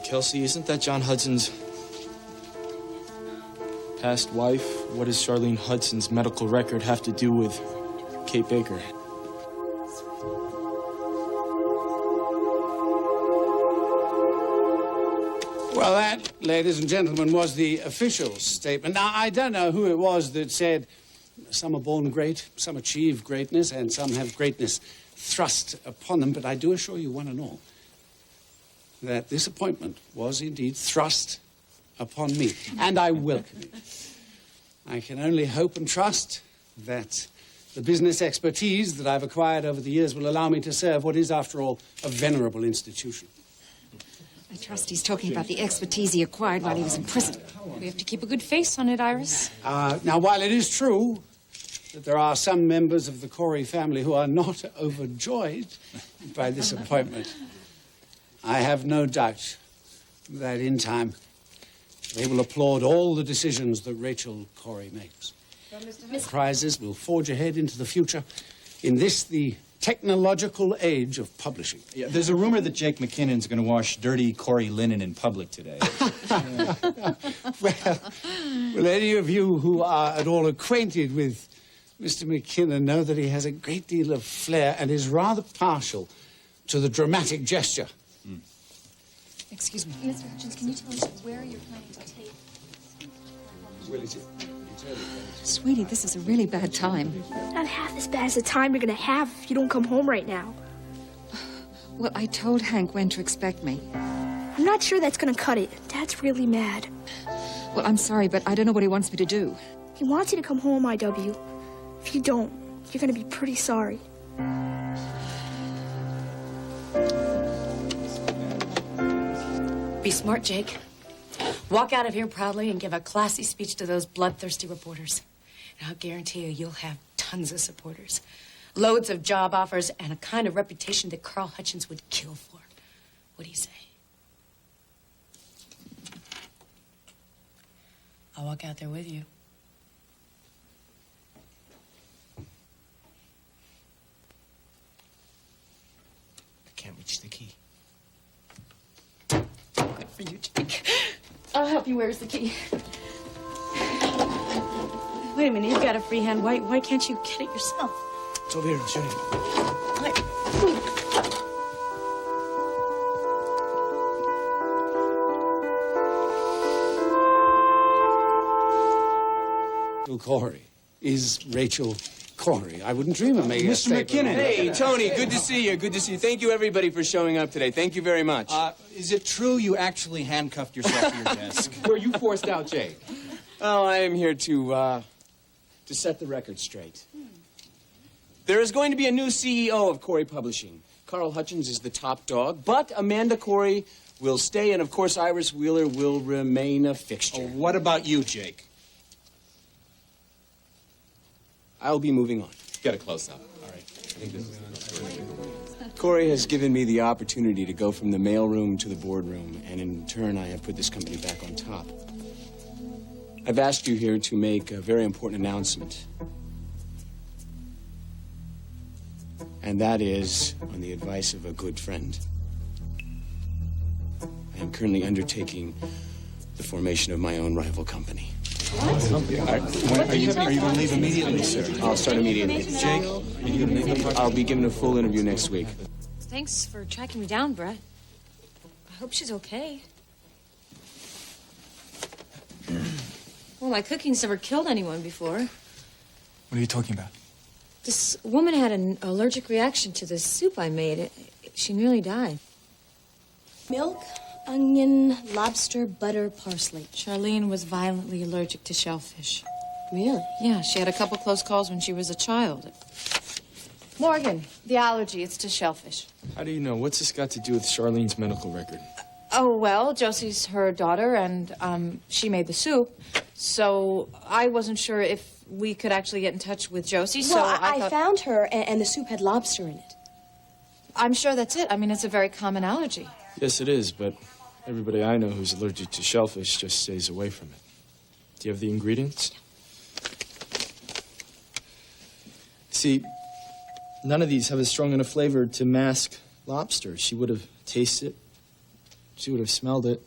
Kelsey, isn't that John Hudson's past wife? What does Charlene Hudson's medical record have to do with Kate Baker? Well, that, ladies and gentlemen, was the official statement. Now, I don't know who it was that said some are born great, some achieve greatness, and some have greatness thrust upon them, but I do assure you, one and all, that this appointment was indeed thrust upon me, and I welcome it. I can only hope and trust that the business expertise that I've acquired over the years will allow me to serve what is, after all, a venerable institution. I trust he's talking about the expertise he acquired while he was in prison. We have to keep a good face on it, Iris. Now, while it is true that there are some members of the Corey family who are not overjoyed by this appointment, I have no doubt that in time they will applaud all the decisions that Rachel Corey makes. Prizes will forge ahead into the future in this, the technological age of publishing. Yeah, there's a rumor that Jake McKinnon's going to wash dirty Corey linen in public today. Well, any of you who are at all acquainted with Mr. McKinnon know that he has a great deal of flair and is rather partial to the dramatic gesture. Excuse me. Mr. Hutchins, can you tell us where you're planning to take? Well, is it? Sweetie, this is a really bad time. Not half as bad as the time you're gonna have if you don't come home right now. Well, I told Hank when to expect me. I'm not sure that's gonna cut it. Dad's really mad. Well, I'm sorry, but I don't know what he wants me to do. He wants you to come home, IW. If you don't, you're gonna be pretty sorry. Be smart, Jake. Walk out of here proudly and give a classy speech to those bloodthirsty reporters. And I'll guarantee you, you'll have tons of supporters. Loads of job offers and a kind of reputation that Carl Hutchins would kill for. What do you say? I'll walk out there with you. I can't reach the key. Good for you, Jake. I'll help you. Where's the key? Wait a minute, you've got a free hand. Why can't you get it yourself? It's over here. I'll show you. Rachel Corey is Rachel Corey. I wouldn't dream of making a Mr. statement. McKinnon. Hey, Tony, good to see you. Good to see you. Thank you, everybody, for showing up today. Thank you very much. Is it true you actually handcuffed yourself to your desk? Were you forced out, Jake? Oh, I am here to set the record straight. There is going to be a new CEO of Corey Publishing. Carl Hutchins is the top dog, but Amanda Corey will stay, and of course, Iris Wheeler will remain a fixture. Oh, what about you, Jake? I'll be moving on. Get a close-up. All right. I think this is... Corey has given me the opportunity to go from the mailroom to the boardroom, and in turn, I have put this company back on top. I've asked you here to make a very important announcement. And that is, on the advice of a good friend, I am currently undertaking the formation of my own rival company. Are you going to leave immediately, sir? I'll start immediately. Jake, are you going to make a... I'll be given a full interview next week. Thanks for tracking me down, Brett. I hope she's okay. Well, my cooking's never killed anyone before. What are you talking about? This woman had an allergic reaction to the soup I made. She nearly died. Milk, onion, lobster, butter, parsley. Charlene was violently allergic to shellfish. Really? Yeah, she had a couple close calls when she was a child. Morgan, the allergy, it's to shellfish. How do you know? What's this got to do with Charlene's medical record? Oh, well, Josie's her daughter, and she made the soup. So I wasn't sure if we could actually get in touch with Josie, so Well, I I thought... found her, and the soup had lobster in it. I'm sure that's it. I mean, it's a very common allergy. Yes, it is, but everybody I know who's allergic to shellfish just stays away from it. Do you have the ingredients? See, none of these have a strong enough flavor to mask lobster. She would have tasted it. She would have smelled it.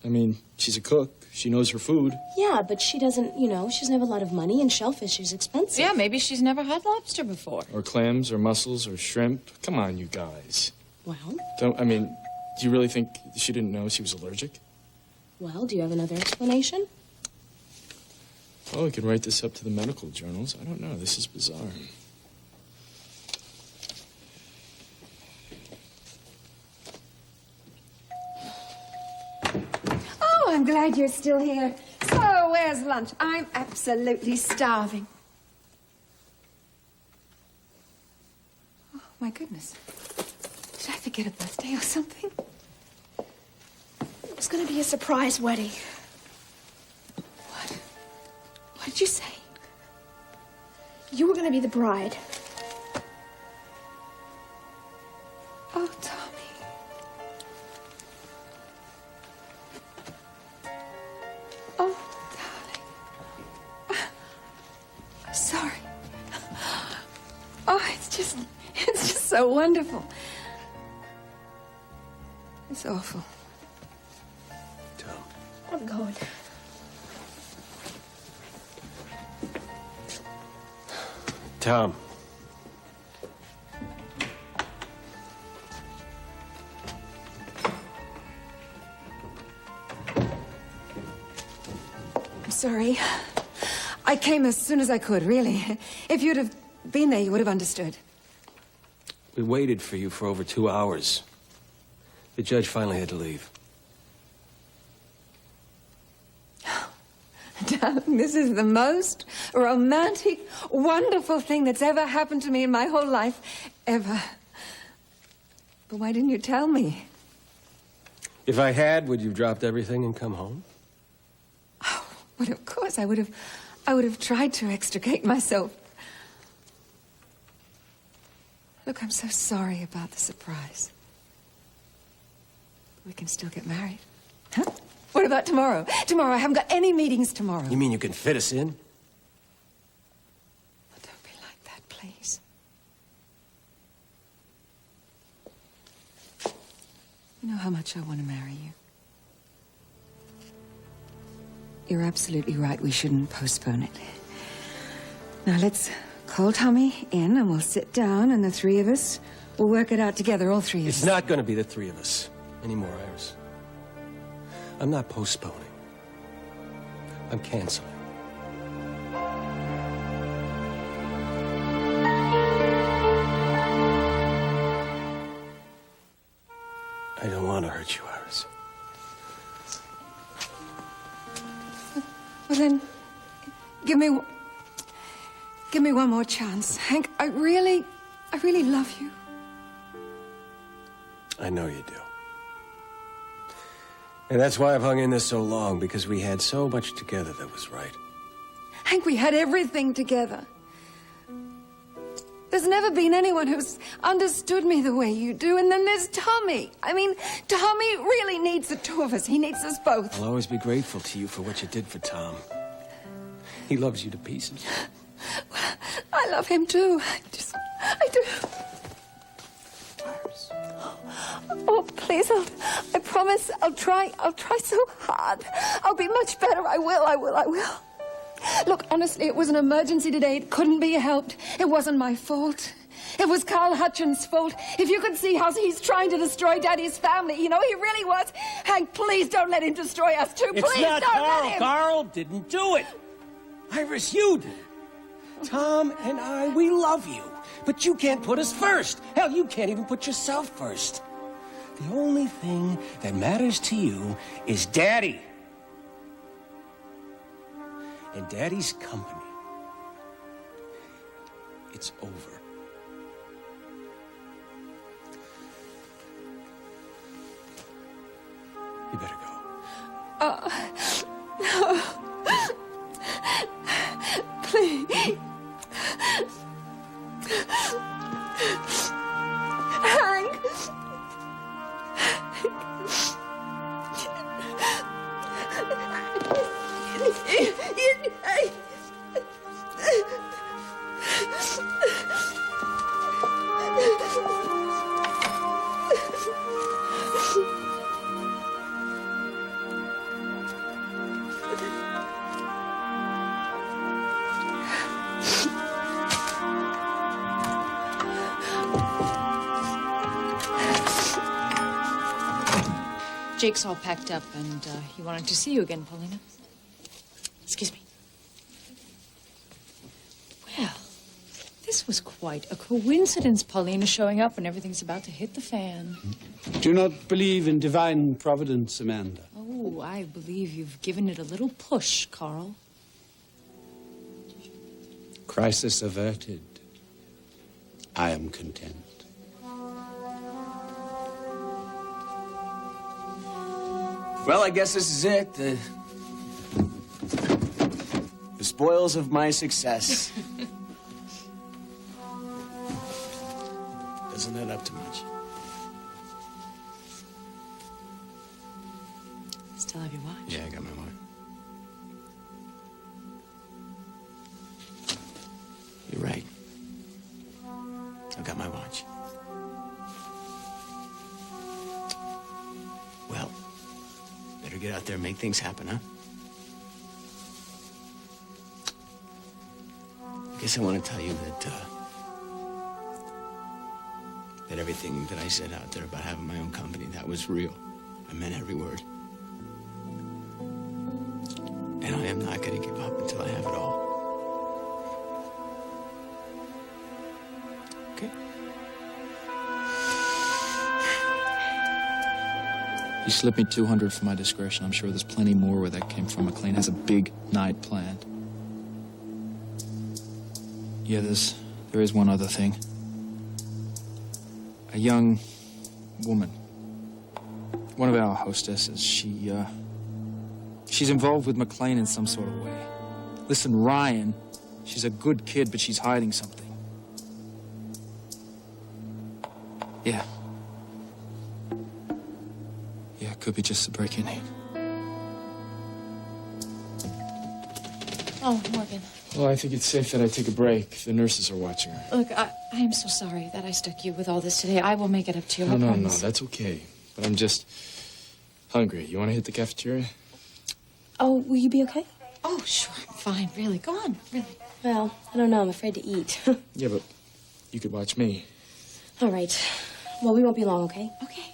I mean, she's a cook. She knows her food. Yeah, but she doesn't, she doesn't have a lot of money, and shellfish is expensive. Yeah, maybe she's never had lobster before. Or clams, or mussels, or shrimp. Come on, you guys. Well, Do you really think she didn't know she was allergic? well, do you have another explanation? Oh, we can write this up to the medical journals. I don't know. This is bizarre. Oh, I'm glad you're still here. So, where's lunch? I'm absolutely starving. Oh, my goodness. Did I forget a birthday or something? going to be a surprise wedding. What did you say? You were going to be the bride. Oh, Tommy. Oh, darling. I'm sorry. Oh, it's just so wonderful. It's awful. I'm going. Tom. I'm sorry. I came as soon as I could, really. If you'd have been there, you would have understood. We waited for you for over 2 hours. The judge finally had to leave. Darling, this is the most romantic, wonderful thing that's ever happened to me in my whole life. Ever. But why didn't you tell me? If I had, would you have dropped everything and come home? Well, of course, I would have tried to extricate myself. Look, I'm so sorry about the surprise. We can still get married. Huh? What about tomorrow? Tomorrow, I haven't got any meetings tomorrow. You mean you can fit us in? Don't be like that, please. You know how much I want to marry you. You're absolutely right. We shouldn't postpone it. Now, let's call Tommy in, and we'll sit down, and the three of us will work it out together, all three of us. It's not going to be the three of us anymore, Iris. I'm not postponing. I'm canceling. I don't want to hurt you, Iris. Well, then, give me one more chance. Hank, I really love you. I know you do. And that's why I've hung in this so long, because we had so much together that was right. Hank, we had everything together. There's never been anyone who's understood me the way you do, and then there's Tommy. I mean, Tommy really needs the two of us. He needs us both. I'll always be grateful to you for what you did for Tom. He loves you to pieces. I love him too. I do. Oh, please, I promise I'll try so hard. I'll be much better. I will. Look, honestly, it was an emergency today. It couldn't be helped. It wasn't my fault. It was Carl Hutchins' fault. If you could see how he's trying to destroy Daddy's family, you know, he really was. Hank, please don't let him destroy us too. It's Please not don't Carl. let him. Carl didn't do it. Iris, you did. Tom and I, we love you. But you can't put us first. Hell, you can't even put yourself first. The only thing that matters to you is Daddy. And Daddy's company. It's over. You better go. No. Please. Hank. Jake's all packed up, and he wanted to see you again, Paulina. Excuse me. Well, this was quite a coincidence, Paulina showing up when everything's about to hit the fan. Do you not believe in divine providence, Amanda? Oh, I believe you've given it a little push, Carl. Crisis averted. I am content. Well, I guess this is it. The spoils of my success. Doesn't add up to much. Still have your watch? Yeah, I got my watch. You're right. I've got my watch. Well, better get out there and make things happen, huh? I guess I want to tell you that everything that I said out there about having my own company, that was real. I meant every word. And I am not going to give up until I have it all. Okay? You slipped me 200 for my discretion. I'm sure there's plenty more where that came from. McLean has a big night planned. Yeah, there is one other thing. A young woman. One of our hostesses, she's involved with McLean in some sort of way. Listen, Ryan, she's a good kid, but she's hiding something. Yeah. Yeah, it could be just the break you need. Oh, Morgan. Well, I think it's safe that I take a break. The nurses are watching her. Look, I am so sorry that I stuck you with all this today. I will make it up to you. No, I no, promise. that's okay. But I'm just hungry. You want to hit the cafeteria? Oh, will you be okay? Oh, sure. I'm fine. Really. Go on. Really. Well, I don't know. I'm afraid to eat. Yeah, but you could watch me. All right. Well, we won't be long, okay? Okay.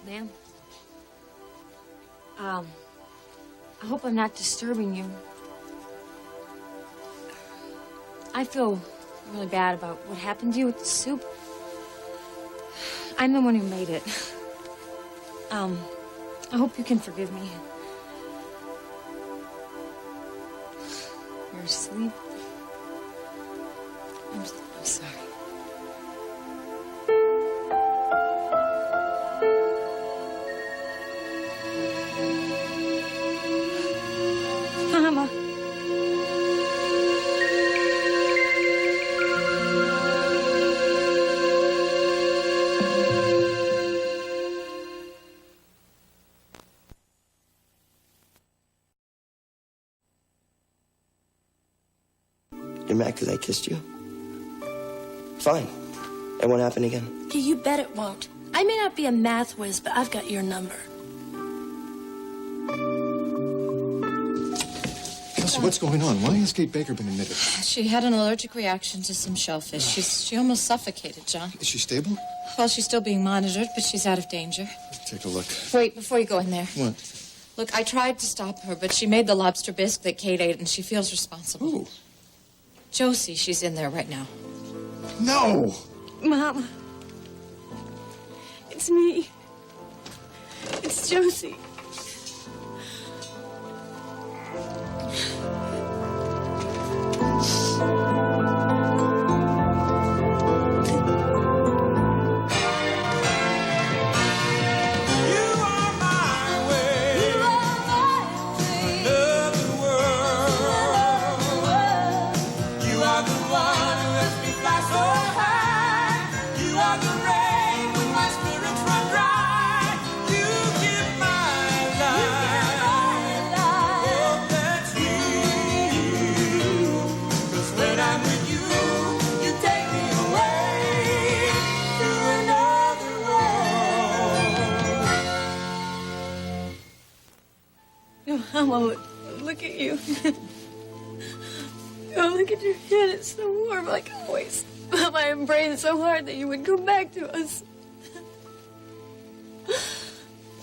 Ma'am? I hope I'm not disturbing you. I feel really bad about what happened to you with the soup. I'm the one who made it. I hope you can forgive me. You're asleep. I'm sorry. Mama. You're mad because I kissed you? Fine. It won't happen again. Yeah, you bet it won't. I may not be a math whiz, but I've got your number. Kelsey, what's going on? Why has Kate Baker been admitted? She had an allergic reaction to some shellfish. She almost suffocated, John. Is she stable? Well, she's still being monitored, but she's out of danger. Let's take a look. Wait, before you go in there. What? Look, I tried to stop her, but she made the lobster bisque that Kate ate, and she feels responsible. Who? Josie, she's in there right now. No! Mom. It's me. It's Josie. Mama, look at you. Oh, look at your head. It's so warm, like always. Mama, I prayed so hard that you would come back to us.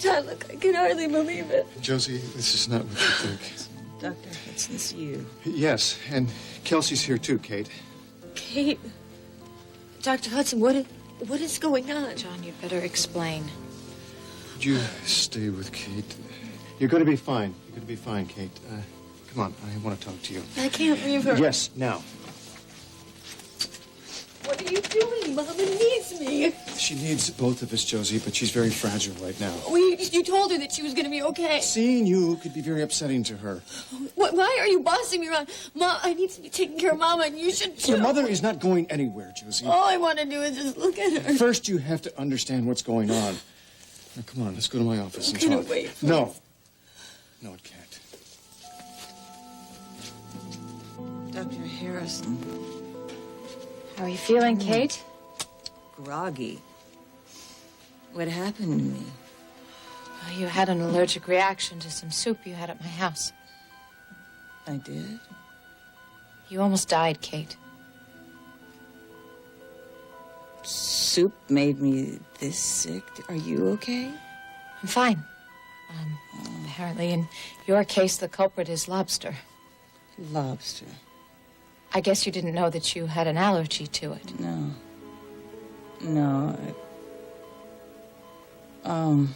God, look, I can hardly believe it. Josie, this is not what you think. Dr. Hudson's you. Yes, and Kelsey's here too, Kate. Kate. Dr. Hudson, what is going on? John, you'd better explain. Would you stay with Kate? You're going to be fine. You're going to be fine, Kate. Come on, I want to talk to you. I can't leave her. Yes, now. What are you doing? Mama needs me. She needs both of us, Josie, but she's very fragile right now. You told her that she was going to be okay. Seeing you could be very upsetting to her. Why are you bossing me around? Mom, I need to be taking care of Mama, and you should too. Your mother is not going anywhere, Josie. All I want to do is just look at her. First, you have to understand what's going on. Now, come on, let's go to my office and Can talk. it wait, please? No. No, it can't. Dr. Harrison. How are you feeling, Kate? Groggy. What happened to me? Well, you had an allergic reaction to some soup you had at my house. I did? You almost died, Kate. Soup made me this sick. Are you okay? I'm fine. Apparently, in your case, the culprit is lobster. Lobster? I guess you didn't know that you had an allergy to it. No. No. I'm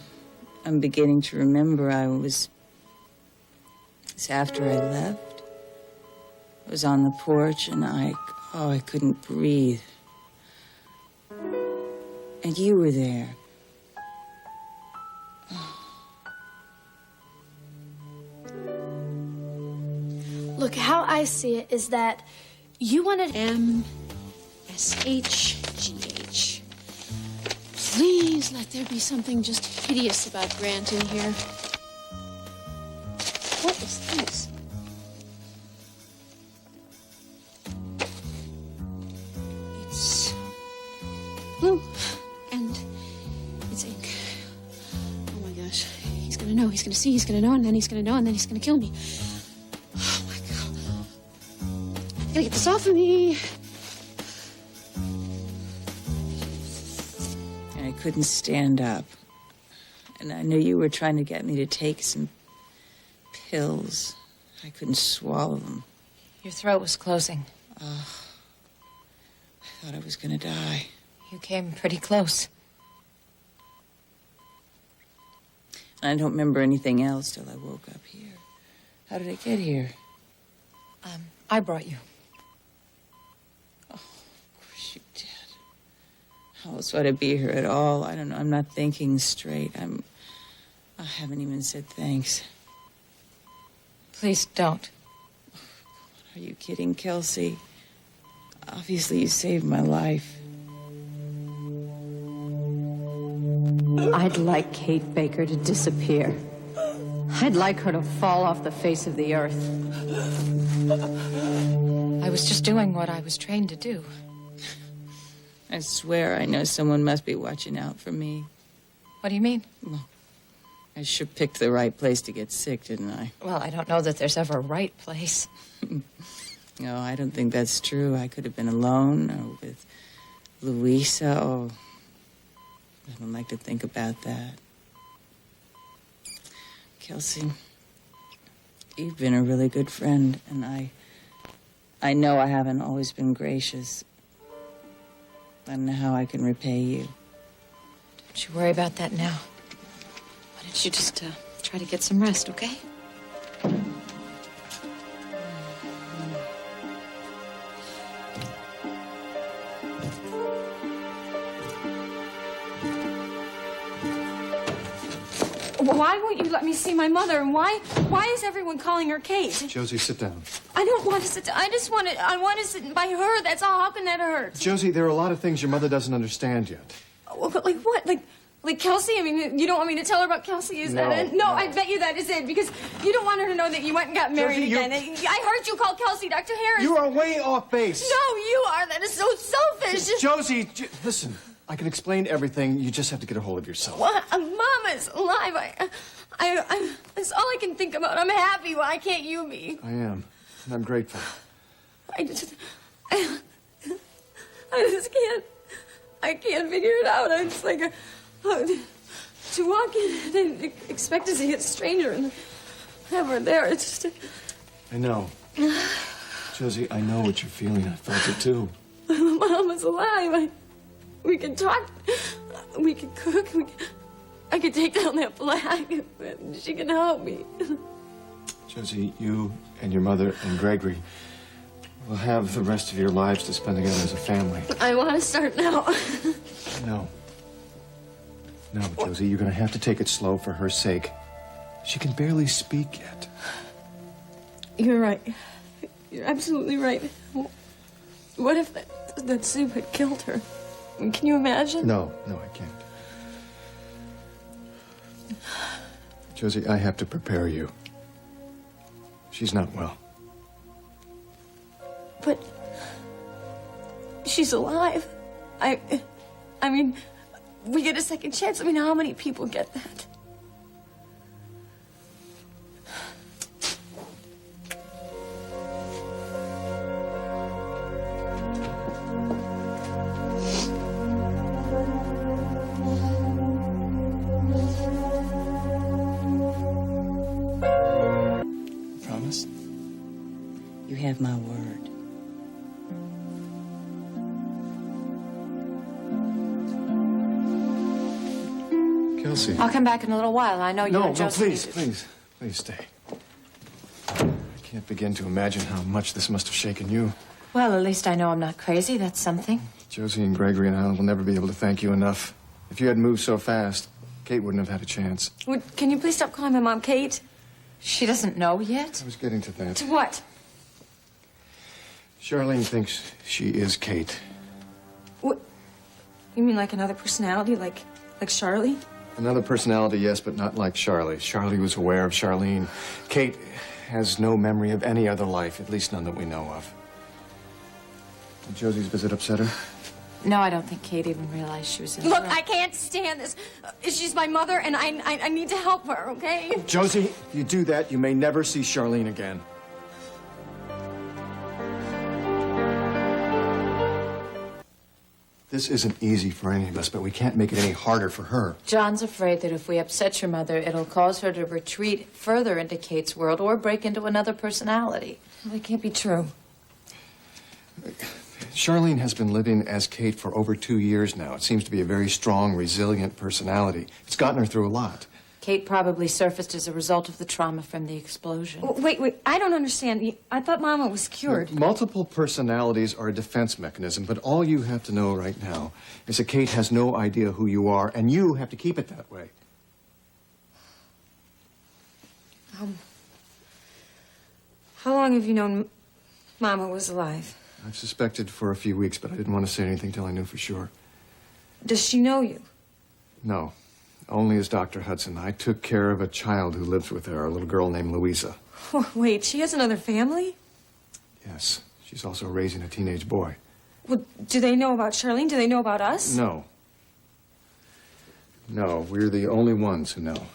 beginning to remember it's after I left. I was on the porch and I couldn't breathe. And you were there. Look, how I see it is that you wanted M-S-H-G-H. Please let there be something just hideous about Grant in here. What is this? It's blue, and it's ink. Oh my gosh. He's gonna know, he's gonna see, he's gonna know, and then he's gonna know, and then he's gonna kill me. Oh my God. I gotta get this off of me. I couldn't stand up. And I knew you were trying to get me to take some pills. I couldn't swallow them. Your throat was closing. I thought I was going to die. You came pretty close. I don't remember anything else till I woke up here. How did I get here? I brought you. Oh, of course you did. How else would I be here at all? I don't know. I'm not thinking straight. I haven't even said thanks. Please don't. Are you kidding, Kelsey? Obviously, you saved my life. I'd like Kate Baker to disappear. I'd like her to fall off the face of the earth. I was just doing what I was trained to do. I swear I know someone must be watching out for me. What do you mean? Well, I sure picked the right place to get sick, didn't I? Well, I don't know that there's ever a right place. No, I don't think that's true. I could have been alone or with Louisa. Oh, I don't like to think about that. Kelsey, you've been a really good friend, and I know I haven't always been gracious. I don't know how I can repay you. Don't you worry about that now. Why don't you just try to get some rest, okay? Why won't you let me see my mother? And why is everyone calling her Kate? Josie, sit down. I don't want to sit down. I want to sit by her. That's all. How can that hurt? Josie, there are a lot of things your mother doesn't understand yet. But like what? Like Kelsey? I mean, you don't want me to tell her about Kelsey? Is that it? No, I bet you that is it. Because you don't want her to know that you went and got married Josie, again. I heard you call Kelsey Dr. Harris. You are way off base. No, you are. That is so selfish. Josie, listen. I can explain everything. You just have to get a hold of yourself. What? Mama's alive. That's all I can think about. I'm happy. Why can't you be? I am. And I'm grateful. I just can't. I can't figure it out. I'm just like, to walk in and expect to see a stranger and have her there. It's just... I know. Josie, I know what you're feeling. I felt it too. Mom is alive. We can talk. We can cook. I can take down that flag. She can help me. Josie, you and your mother and Gregory will have the rest of your lives to spend together as a family. I want to start now. No. No, Josie, you're going to have to take it slow for her sake. She can barely speak yet. You're right. You're absolutely right. What if that soup had killed her? Can you imagine? No, I can't. Josie, I have to prepare you. She's not well. But she's alive. I mean, we get a second chance. I mean, how many people get that? Promise? You have my word. Kelsey. I'll come back in a little while. I know you and Josie need to- please stay. I can't begin to imagine how much this must have shaken you. Well, at least I know I'm not crazy. That's something. Josie and Gregory and I will never be able to thank you enough. If you hadn't moved so fast, Kate wouldn't have had a chance. Can you please stop calling my mom Kate? She doesn't know yet? I was getting to that. To what? Charlene thinks she is Kate. What? You mean like another personality, like Charlie? Another personality, yes, but not like Charlie. Charlie was aware of Charlene. Kate has no memory of any other life, at least none that we know of. Did Josie's visit upset her? No, I don't think Kate even realized she was in the Look, room. I can't stand this. She's my mother, and I need to help her, okay? Josie, if you do that, you may never see Charlene again. This isn't easy for any of us, but we can't make it any harder for her. John's afraid that if we upset your mother, it'll cause her to retreat further into Kate's world or break into another personality. Well, that can't be true. Charlene has been living as Kate for over 2 years now. It seems to be a very strong, resilient personality. It's gotten her through a lot. Kate probably surfaced as a result of the trauma from the explosion. Wait, I don't understand. I thought Mama was cured. Multiple personalities are a defense mechanism, but all you have to know right now is that Kate has no idea who you are, and you have to keep it that way. How long have you known Mama was alive? I've suspected for a few weeks, but I didn't want to say anything till I knew for sure. Does she know you? No, only as Dr. Hudson. I took care of a child who lives with her, a little girl named Louisa. Oh, wait, she has another family? Yes, she's also raising a teenage boy. Well, do they know about Charlene? Do they know about us? No. No, we're the only ones who know.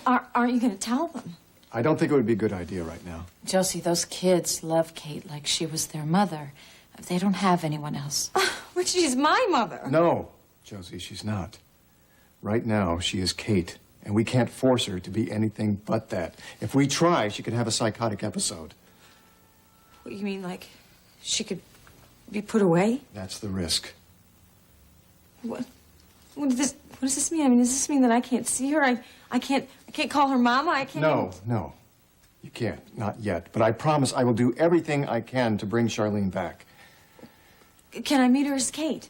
Aren't you going to tell them? I don't think it would be a good idea right now. Josie, those kids love Kate like she was their mother. They don't have anyone else. But she's my mother. No, Josie, she's not. Right now, she is Kate, and we can't force her to be anything but that. If we try, she could have a psychotic episode. What, you mean like she could be put away? That's the risk. What does this mean? I mean, does this mean that I can't see her? I can't call her Mama? I can't... No. You can't. Not yet. But I promise I will do everything I can to bring Charlene back. Can I meet her as Kate?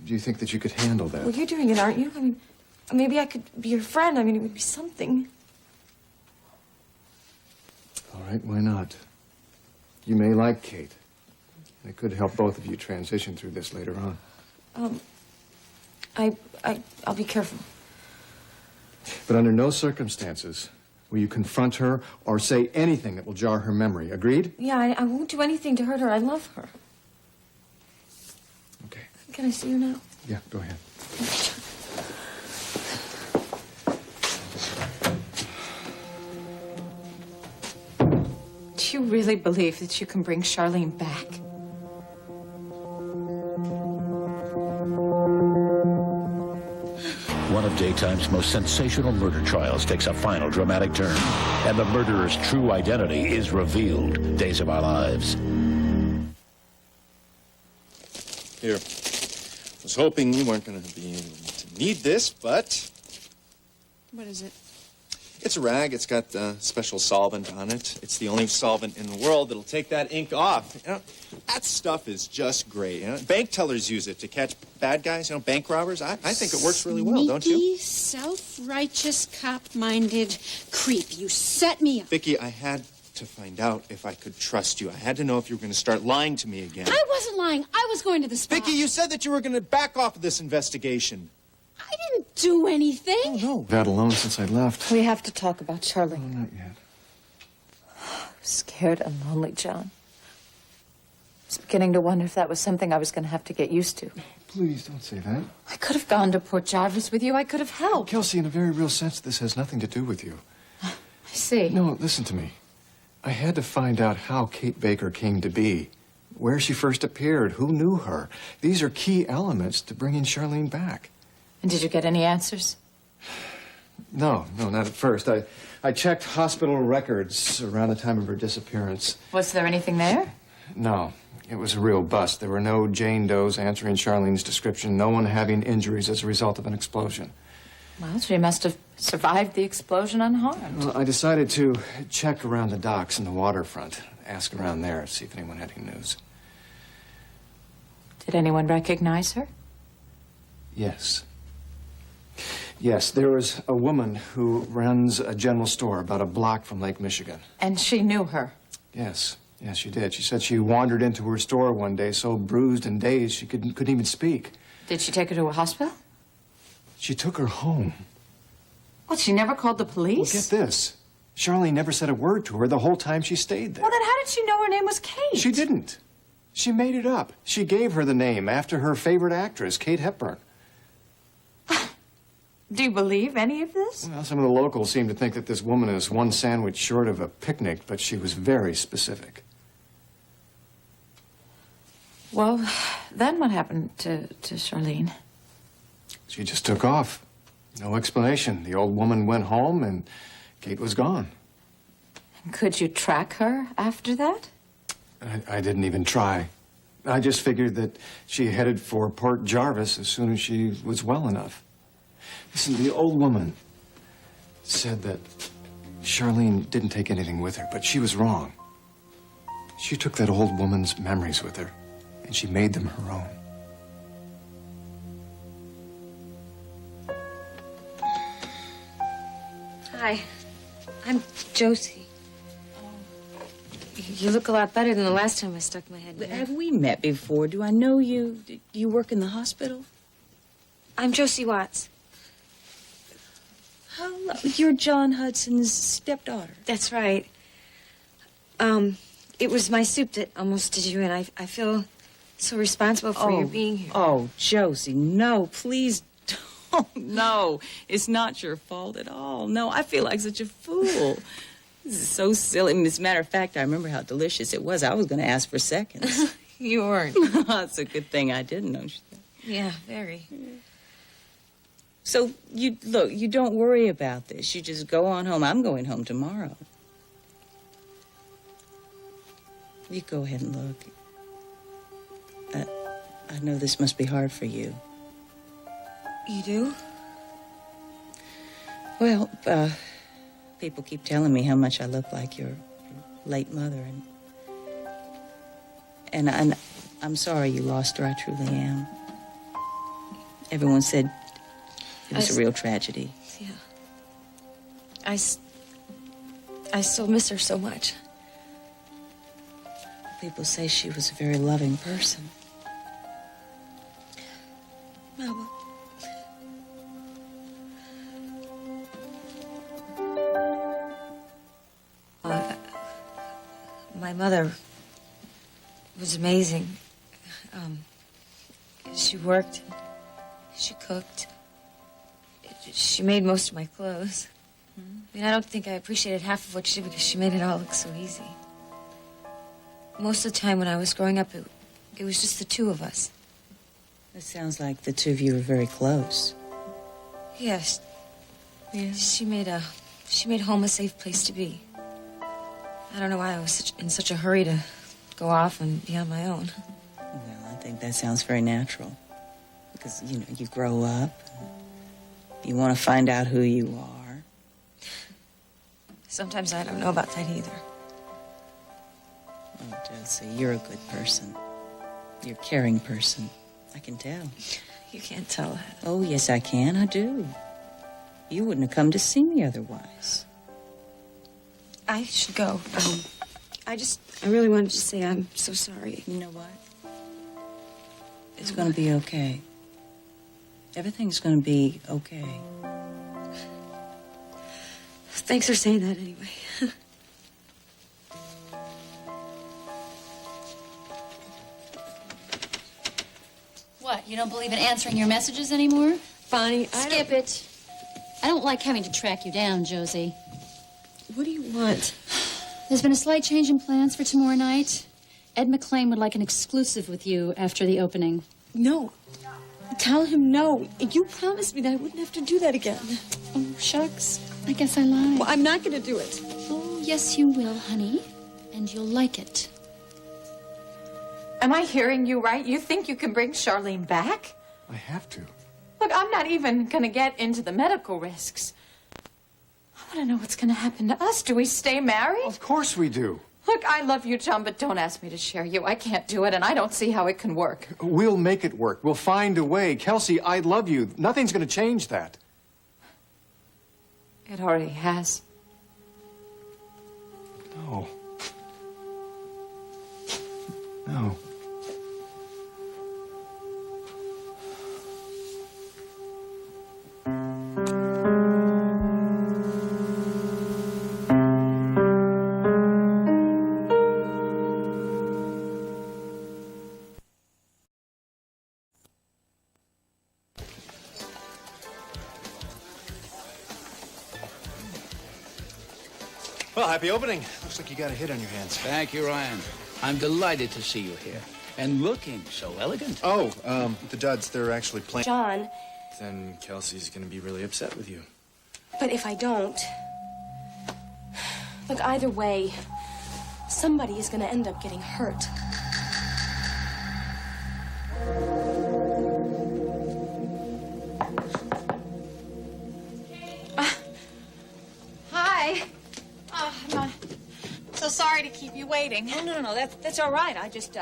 Do you think that you could handle that? Well, you're doing it, aren't you? I mean, maybe I could be your friend. I mean, it would be something. All right, why not? You may like Kate. And it could help both of you transition through this later on. I'll be careful. But under no circumstances will you confront her or say anything that will jar her memory. Agreed? Yeah, I won't do anything to hurt her. I love her. Okay. Can I see her now? Yeah, go ahead. Do you really believe that you can bring Charlene back? One of daytime's most sensational murder trials takes a final dramatic turn, and the murderer's true identity is revealed. Days of Our Lives. Here. I was hoping you weren't going to be able to need this, but What is it? it's a rag. It's got special solvent on it. It's the only solvent in the world that'll take that ink off. You know, that stuff is just great. You know, bank tellers use it to catch bad guys, you know, bank robbers. I think it works really well, don't you? Sneaky, self-righteous, cop-minded creep. You set me up. Vicky, I had to find out if I could trust you. I had to know if you were going to start lying to me again. I wasn't lying. I was going to the spa. Vicky, you said that you were going to back off of this investigation. I didn't do anything. Oh, no. I've had alone since I left. We have to talk about Charlie. Oh, not yet. I'm scared and lonely, John. I was beginning to wonder if that was something I was going to have to get used to. Please don't say that. I could have gone to Port Jarvis with you. I could have helped. Kelsey, in a very real sense, this has nothing to do with you. I see. No, listen to me. I had to find out how Kate Baker came to be, where she first appeared, who knew her. These are key elements to bringing Charlene back. And did you get any answers? No, not at first. I checked hospital records around the time of her disappearance. Was there anything there? No, it was a real bust. There were no Jane Does answering Charlene's description, no one having injuries as a result of an explosion. Well, she must have survived the explosion unharmed. Well, I decided to check around the docks and the waterfront, ask around there, see if anyone had any news. Did anyone recognize her? Yes. Yes, there was a woman who runs a general store about a block from Lake Michigan. And she knew her? Yes, she did. She said she wandered into her store one day so bruised and dazed she couldn't even speak. Did she take her to a hospital? She took her home. What, she never called the police? Well, get this. Charlene never said a word to her the whole time she stayed there. Well, then how did she know her name was Kate? She didn't. She made it up. She gave her the name after her favorite actress, Kate Hepburn. Do you believe any of this? Well, some of the locals seem to think that this woman is one sandwich short of a picnic, but she was very specific. Well, then what happened to Charlene? She just took off. No explanation. The old woman went home and Kate was gone. Could you track her after that? I didn't even try. I just figured that she headed for Port Jarvis as soon as she was well enough. Listen, the old woman said that Charlene didn't take anything with her, but she was wrong. She took that old woman's memories with her, and she made them her own. Hi, I'm Josie. You look a lot better than the last time I stuck my head in. Have we met before? Do I know you? Do you work in the hospital? I'm Josie Watts. You're John Hudson's stepdaughter. That's right. It was my soup that almost did you in. I feel so responsible for your being here. Oh, Josie, no, please don't. No, it's not your fault at all. No, I feel like such a fool. This is so silly. As a matter of fact, I remember how delicious it was. I was going to ask for seconds. You weren't. It's a good thing I didn't, don't you think? Yeah, very. So, you don't worry about this. You just go on home. I'm going home tomorrow. You go ahead and look. I know this must be hard for you. You do? Well, people keep telling me how much I look like your late mother, and I'm sorry you lost her. I truly am. Everyone said it was a real tragedy. Yeah. I still miss her so much. People say she was a very loving person. Mama. My mother was amazing. She worked, she cooked, she made most of my clothes. I mean, I don't think I appreciated half of what she did because she made it all look so easy. Most of the time when I was growing up, it was just the two of us. It sounds like the two of you were very close. Yes. Yeah. She made home a safe place to be. I don't know why I was in such a hurry to go off and be on my own. Well, I think that sounds very natural. Because, you know, you grow up, you want to find out who you are. Sometimes I don't know about that either. Oh, Josie, you're a good person. You're a caring person. I can tell. You can't tell that. Oh, yes, I can. I do. You wouldn't have come to see me otherwise. I should go. I really wanted to say I'm so sorry. You know what? It's going to be okay. Everything's going to be okay. Thanks for saying that anyway. What, you don't believe in answering your messages anymore? Bonnie, Skip it. I don't like having to track you down, Josie. What do you want? There's been a slight change in plans for tomorrow night. Ed McClain would like an exclusive with you after the opening. No. Tell him no. You promised me that I wouldn't have to do that again. Oh, shucks. I guess I lied. Well, I'm not going to do it. Oh, yes, you will, honey. And you'll like it. Am I hearing you right? You think you can bring Charlene back? I have to. Look, I'm not even going to get into the medical risks. I want to know what's going to happen to us. Do we stay married? Of course we do. Look, I love you, John, but don't ask me to share you. I can't do it, and I don't see how it can work. We'll make it work. We'll find a way. Kelsey, I love you. Nothing's going to change that. It already has. No. No. Well, happy opening. Looks like you got a hit on your hands. Thank you, Ryan. I'm delighted to see you here. And looking so elegant. Oh, the duds, they're actually playing. John, Then Kelsey's gonna be really upset with you. but if I don't... Look, either way, somebody is going to end up getting hurt. Hi. Oh, I'm so sorry to keep you waiting. Oh, no. That's all right. I just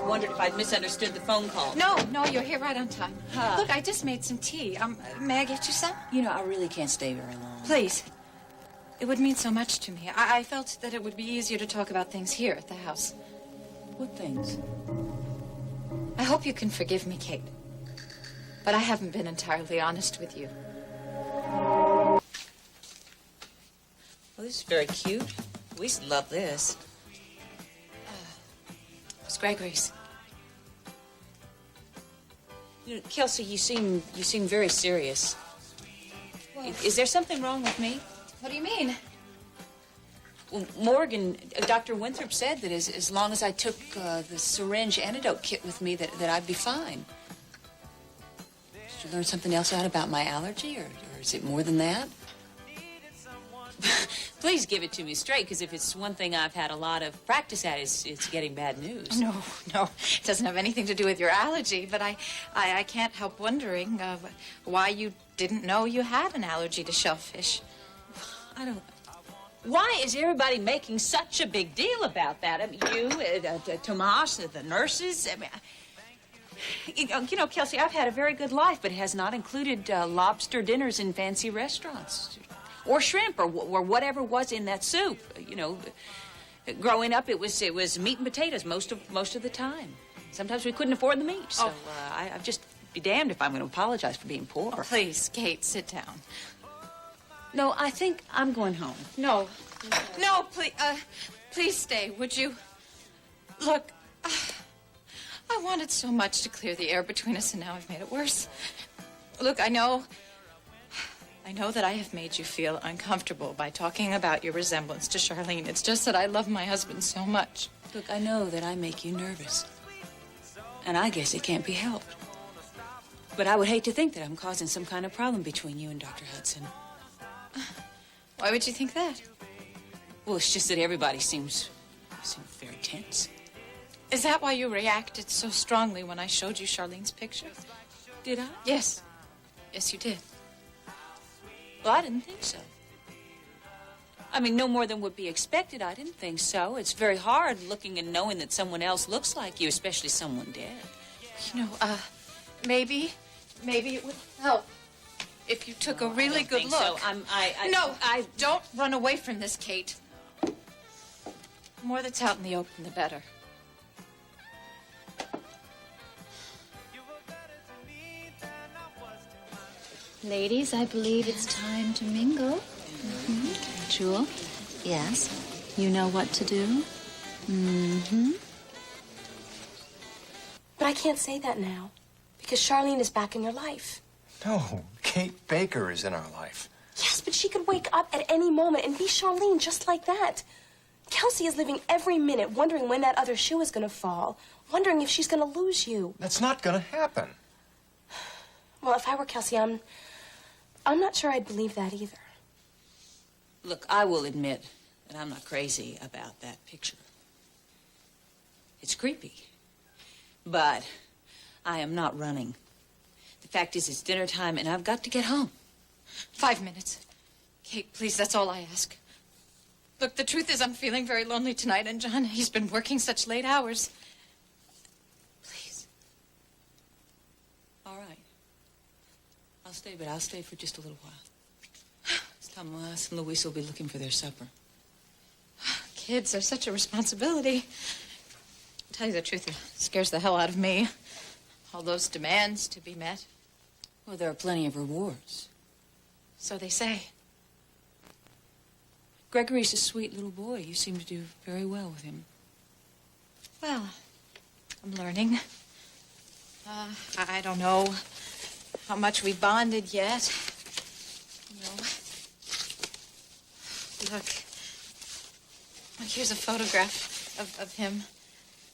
wondered if I'd misunderstood the phone call. No, you're here right on time. Look, I just made some tea. May I get you some? You know, I really can't stay very long. Please. It would mean so much to me. I felt that it would be easier to talk about things here at the house. What things? I hope you can forgive me, Kate. But I haven't been entirely honest with you. Well, this is very cute. We love this. It's Gregory's. You know, Kelsey, you seem very serious. Is there something wrong with me? What do you mean? Well, Morgan, Dr. Winthrop said that as long as I took the syringe antidote kit with me, that I'd be fine. Did you learn something else out about my allergy, or is it more than that? Please give it to me straight, because if it's one thing I've had a lot of practice at, it's getting bad news. No. It doesn't have anything to do with your allergy, but I can't help wondering why you didn't know you had an allergy to shellfish. I don't... Why is everybody making such a big deal about that? I mean, you, Tomas, the nurses. I mean, you know, Kelsey, I've had a very good life, but it has not included lobster dinners in fancy restaurants, or shrimp, or whatever was in that soup. You know, growing up, it was meat and potatoes most of the time. Sometimes we couldn't afford the meat, so I'd just be damned if I'm going to apologize for being poor. Oh, please, Kate, sit down. No, I think I'm going home. No, please stay, would you? Look, I wanted so much to clear the air between us, and now I've made it worse. Look, I know that I have made you feel uncomfortable by talking about your resemblance to Charlene. It's just that I love my husband so much. Look, I know that I make you nervous, and I guess it can't be helped. But I would hate to think that I'm causing some kind of problem between you and Dr. Hudson. Why would you think that? Well, it's just that everybody seems very tense. Is that why you reacted so strongly when I showed you Charlene's picture? Did I? Yes. Yes, you did. Well, I didn't think so. I mean, no more than would be expected. I didn't think so. It's very hard looking and knowing that someone else looks like you, especially someone dead. You know, maybe it would help if you took a really good look. So. No, don't run away from this, Kate. The more that's out in the open, the better. Ladies, I believe it's time to mingle. Jewel? Yes? You know what to do? But I can't say that now, because Charlene is back in your life. No, Kate Baker is in our life. Yes, but she could wake up at any moment and be Charlene just like that. Kelsey is living every minute wondering when that other shoe is going to fall, wondering if she's going to lose you. That's not going to happen. Well, if I were Kelsey, I'm not sure I'd believe that either. Look, I will admit that I'm not crazy about that picture. It's creepy. But I am not running. The fact is, it's dinner time, and I've got to get home. 5 minutes. Kate, please, that's all I ask. Look, the truth is I'm feeling very lonely tonight, and John, he's been working such late hours. Please. All right. I'll stay, but I'll stay for just a little while. Tomas and Luis will be looking for their supper. Kids are such a responsibility. To tell you the truth, it scares the hell out of me. All those demands to be met. Well, there are plenty of rewards. So they say. Gregory's a sweet little boy. You seem to do very well with him. Well, I'm learning. I don't know how much we bonded yet. You know. Look, here's a photograph of him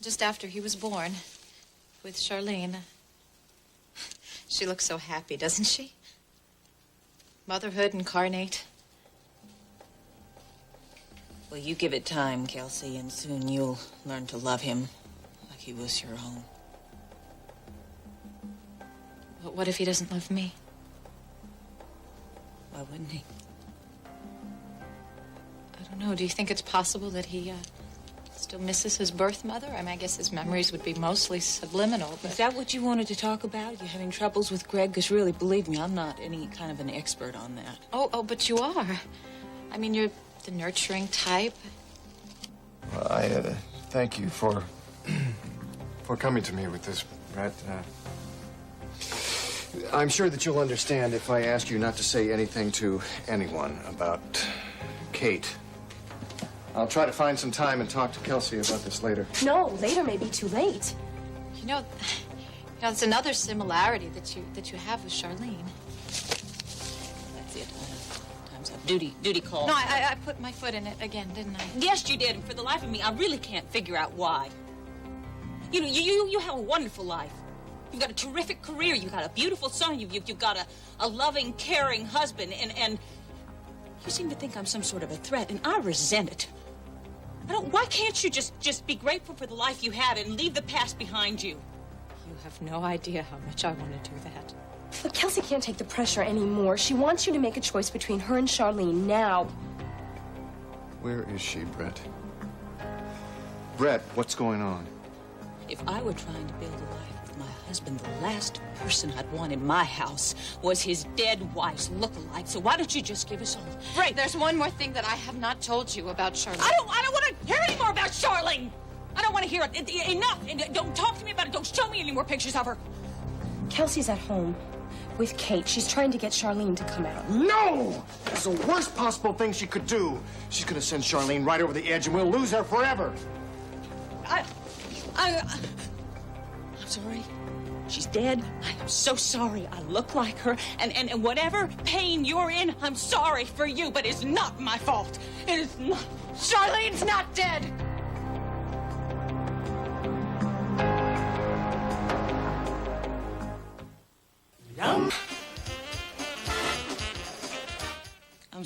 just after he was born with Charlene. She looks so happy, doesn't she? Motherhood incarnate. Well, you give it time, Kelsey, and soon you'll learn to love him like he was your own. But what if he doesn't love me? Why wouldn't he? I don't know. Do you think it's possible that he still misses his birth mother? I mean, I guess his memories would be mostly subliminal, but... Is that what you wanted to talk about? You having troubles with Greg? Because really, believe me, I'm not any kind of an expert on that. Oh, but you are. I mean, you're the nurturing type. Well, I thank you for coming to me with this, Brett. I'm sure that you'll understand if I ask you not to say anything to anyone about Kate. I'll try to find some time and talk to Kelsey about this later. No, later may be too late. You know, it's another similarity that you have with Charlene. That's it. Time's up. Duty call. No, I put my foot in it again, didn't I? Yes, you did. And for the life of me, I really can't figure out why. You know, you have a wonderful life. You've got a terrific career. You've got a beautiful son. You've got a loving, caring husband. And you seem to think I'm some sort of a threat, and I resent it. Why can't you just be grateful for the life you had and leave the past behind you? You have no idea how much I want to do that. But Kelsey can't take the pressure anymore. She wants you to make a choice between her and Charlene now. Where is she, Brett? Brett, what's going on? If I were trying to build a life with my husband, the last person I'd want in my house was his dead wife's look-alike. So why don't you just give us all? Right, there's one more thing that I have not told you about Charlene. I don't want to hear any more about Charlene. I don't want to hear it. Enough. And don't talk to me about it. Don't show me any more pictures of her. Kelsey's at home with Kate. She's trying to get Charlene to come out. No! That's the worst possible thing she could do. She's gonna send Charlene right over the edge, and we'll lose her forever. I'm sorry. She's dead. I am so sorry. I look like her. And whatever pain you're in, I'm sorry for you, but it's not my fault. It is not. Charlene's not dead.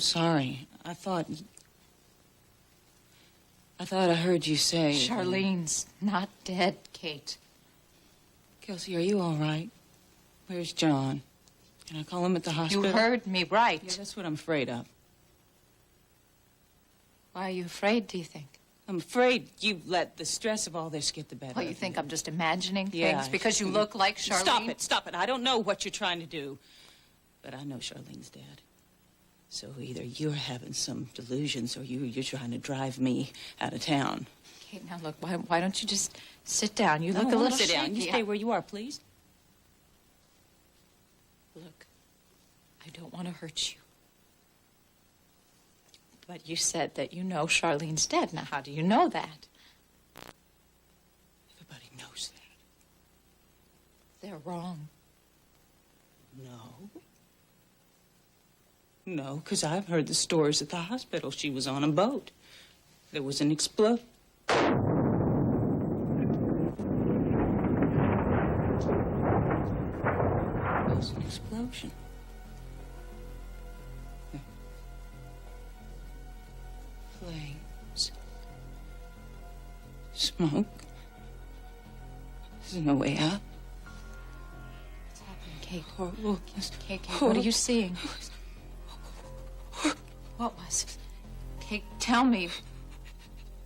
sorry. I thought I heard you say... Charlene's not dead, Kate. Kelsey, are you all right? Where's John? Can I call him at the hospital? You heard me right. Yeah, that's what I'm afraid of. Why are you afraid, do you think? I'm afraid you let the stress of all this get the better Well, you think I'm just imagining Yeah, things because you look like Charlene? Stop it. I don't know what you're trying to do. But I know Charlene's dead. So either you're having some delusions or you're trying to drive me out of town. Kate, now look, why don't you just sit down? You look a little sit down. You shaky. stay where you are, please. Look, I don't want to hurt you. But you said that you know Charlene's dead. Now, how do you know that? Everybody knows that. They're wrong. No, because I've heard the stories at the hospital. She was on a boat. There was an explosion. There was an explosion. Flames. Smoke. There's no way out. What's happening, Kate? Horrible. Kate, what are you seeing? What was it? Kate, tell me.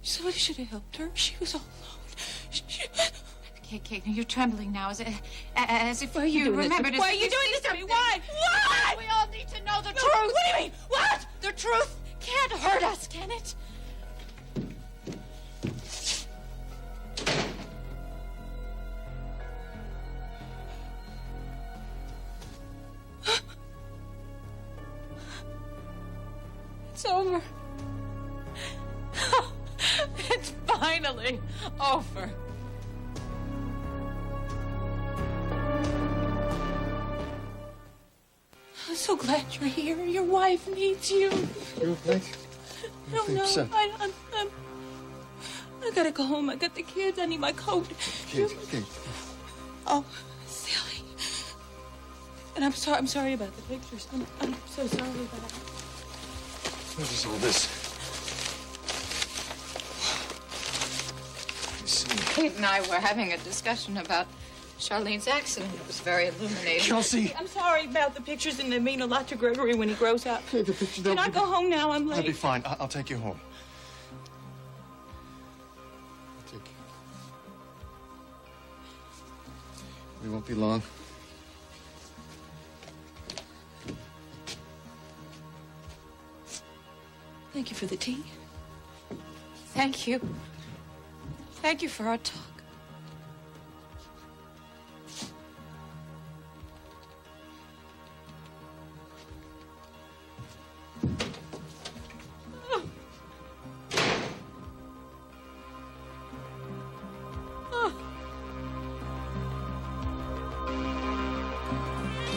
Somebody should have helped her. She was all alone. Kate, you're trembling now as if Why are you doing remembered. this? Why are you doing this to me? Why? Why? We all need to know the truth. What do you mean? What? The truth can't hurt us, can it? It's over. It's finally over. I'm so glad you're here. Your wife needs you. You okay? No, upset? I gotta go home. I got the kids. I need my coat. Kate. Oh, silly. And I'm sorry about the pictures. I'm so sorry about it. What is all this? Let me see. Kate and I were having a discussion about Charlene's accident. It was very illuminating. Kelsey! I'm sorry about the pictures, and they mean a lot to Gregory when he grows up. Hey, the picture. Can I go home now? I'm late. I'll be fine. I'll take you home. I'll take you. We won't be long. Thank you for the tea. Thank you. Thank you for our talk.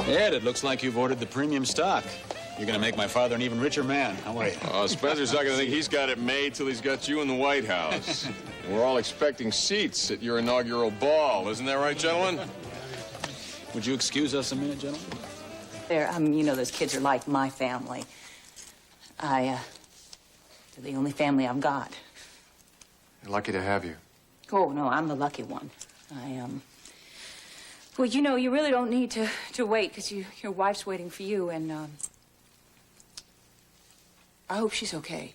Ed, it looks like you've ordered the premium stock. You're gonna make my father an even richer man. How are you? Oh, Spencer's not gonna think he's got it made till he's got you in the White House. We're all expecting seats at your inaugural ball. Isn't that right, gentlemen? Would you excuse us a minute, gentlemen? You know, those kids are like my family. They're the only family I've got. You're lucky to have you. Oh, no, I'm the lucky one. Well, you know, you really don't need to wait, because your wife's waiting for you, and, I hope she's okay.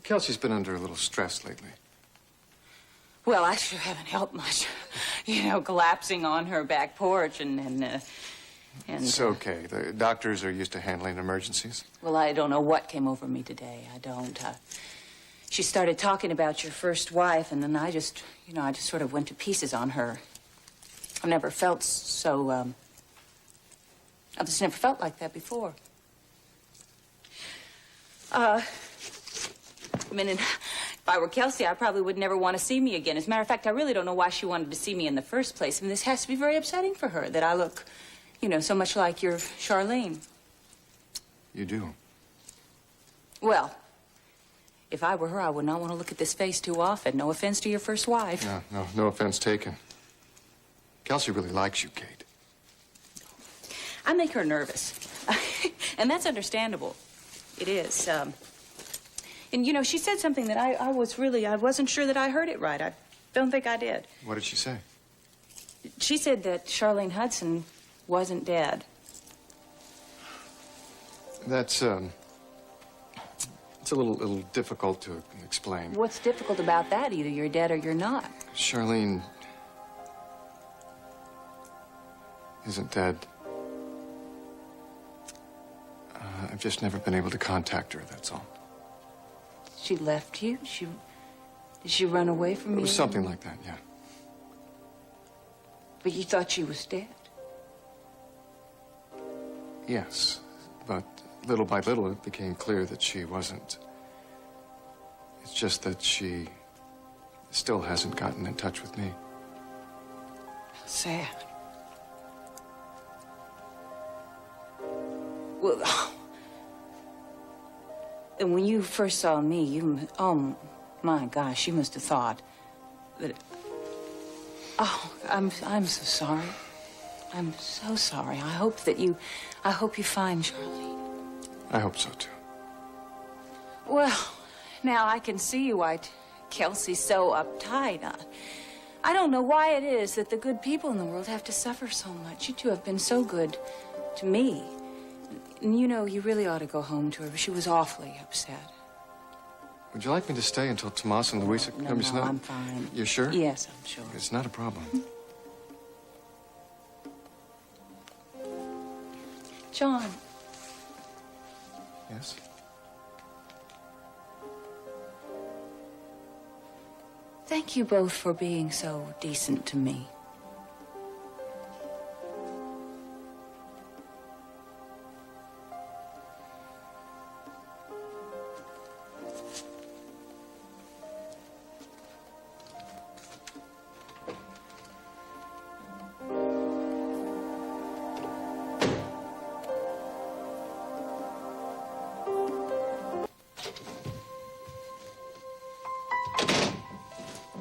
Kelsey's been under a little stress lately. Well, I sure haven't helped much. You know, collapsing on her back porch and It's okay. The doctors are used to handling emergencies. well, I don't know what came over me today. I don't. She started talking about your first wife, and then I just sort of went to pieces on her. I've never felt so, I've just never felt like that before. If I were Kelsey, I probably would never want to see me again. As a matter of fact, I really don't know why she wanted to see me in the first place. And this has to be very upsetting for her, that I look, so much like your Charlene. You do. Well, if I were her, I would not want to look at this face too often. No offense to your first wife. No offense taken. Kelsey really likes you, Kate. I make her nervous. And that's understandable. It is. And, you know, she said something that I wasn't sure that I heard it right. I don't think I did. What did she say? She said that Charlene Hudson wasn't dead. That's, it's a little difficult to explain. What's difficult about that? Either you're dead or you're not. Charlene isn't dead. I've just never been able to contact her, that's all. She left you? Did she run away from you? It was something like that, yeah. But you thought she was dead? Yes, but little by little it became clear that she wasn't. It's just that she still hasn't gotten in touch with me. Sad. Well, and when you first saw me, oh my gosh, you must have thought that. Oh, I'm so sorry. I'm so sorry. I hope you find Charlene. I hope so too. Well, now I can see why Kelsey's so uptight. I don't know why it is that the good people in the world have to suffer so much. You two have been so good to me. And you know, you really ought to go home to her. She was awfully upset. Would you like me to stay until Tomas and Luisa come? No, I'm fine. You're sure? Yes, I'm sure. It's not a problem. John. Yes? Thank you both for being so decent to me.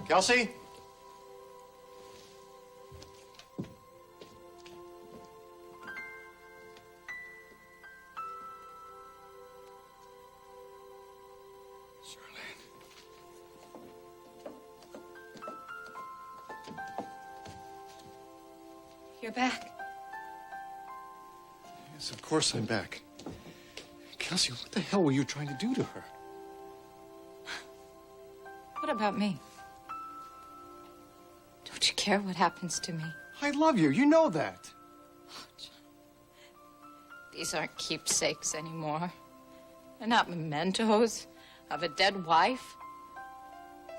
Kelsey? You're back. Yes, of course I'm back. Kelsey, what the hell were you trying to do to her? What about me? Don't you care what happens to me? I love you. You know that. These aren't keepsakes anymore. They're not mementos of a dead wife.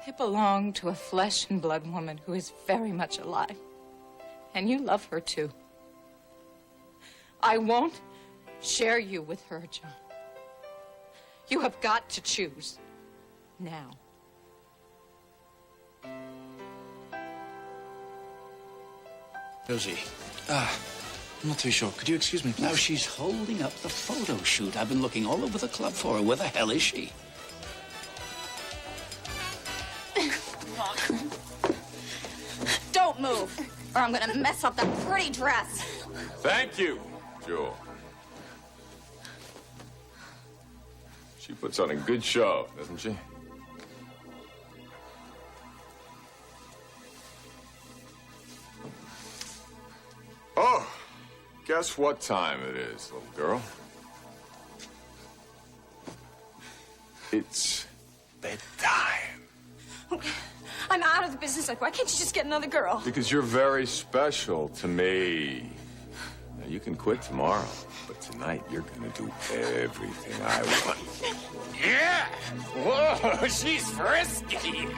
They belong to a flesh and blood woman who is very much alive. And you love her, too. I won't share you with her, John. You have got to choose. Now. Rosie, I'm not too sure. Could you excuse me, please? Now, she's holding up the photo shoot. I've been looking all over the club for her. Where the hell is she? Don't move, or I'm gonna mess up that pretty dress. Thank you, Jewel. She puts on a good show, doesn't she? Oh, guess what time it is, little girl? It's bedtime. I'm out of the business. Like, why can't you just get another girl? Because you're very special to me. Now, you can quit tomorrow, but tonight you're gonna do everything I want. Yeah! Whoa, she's frisky.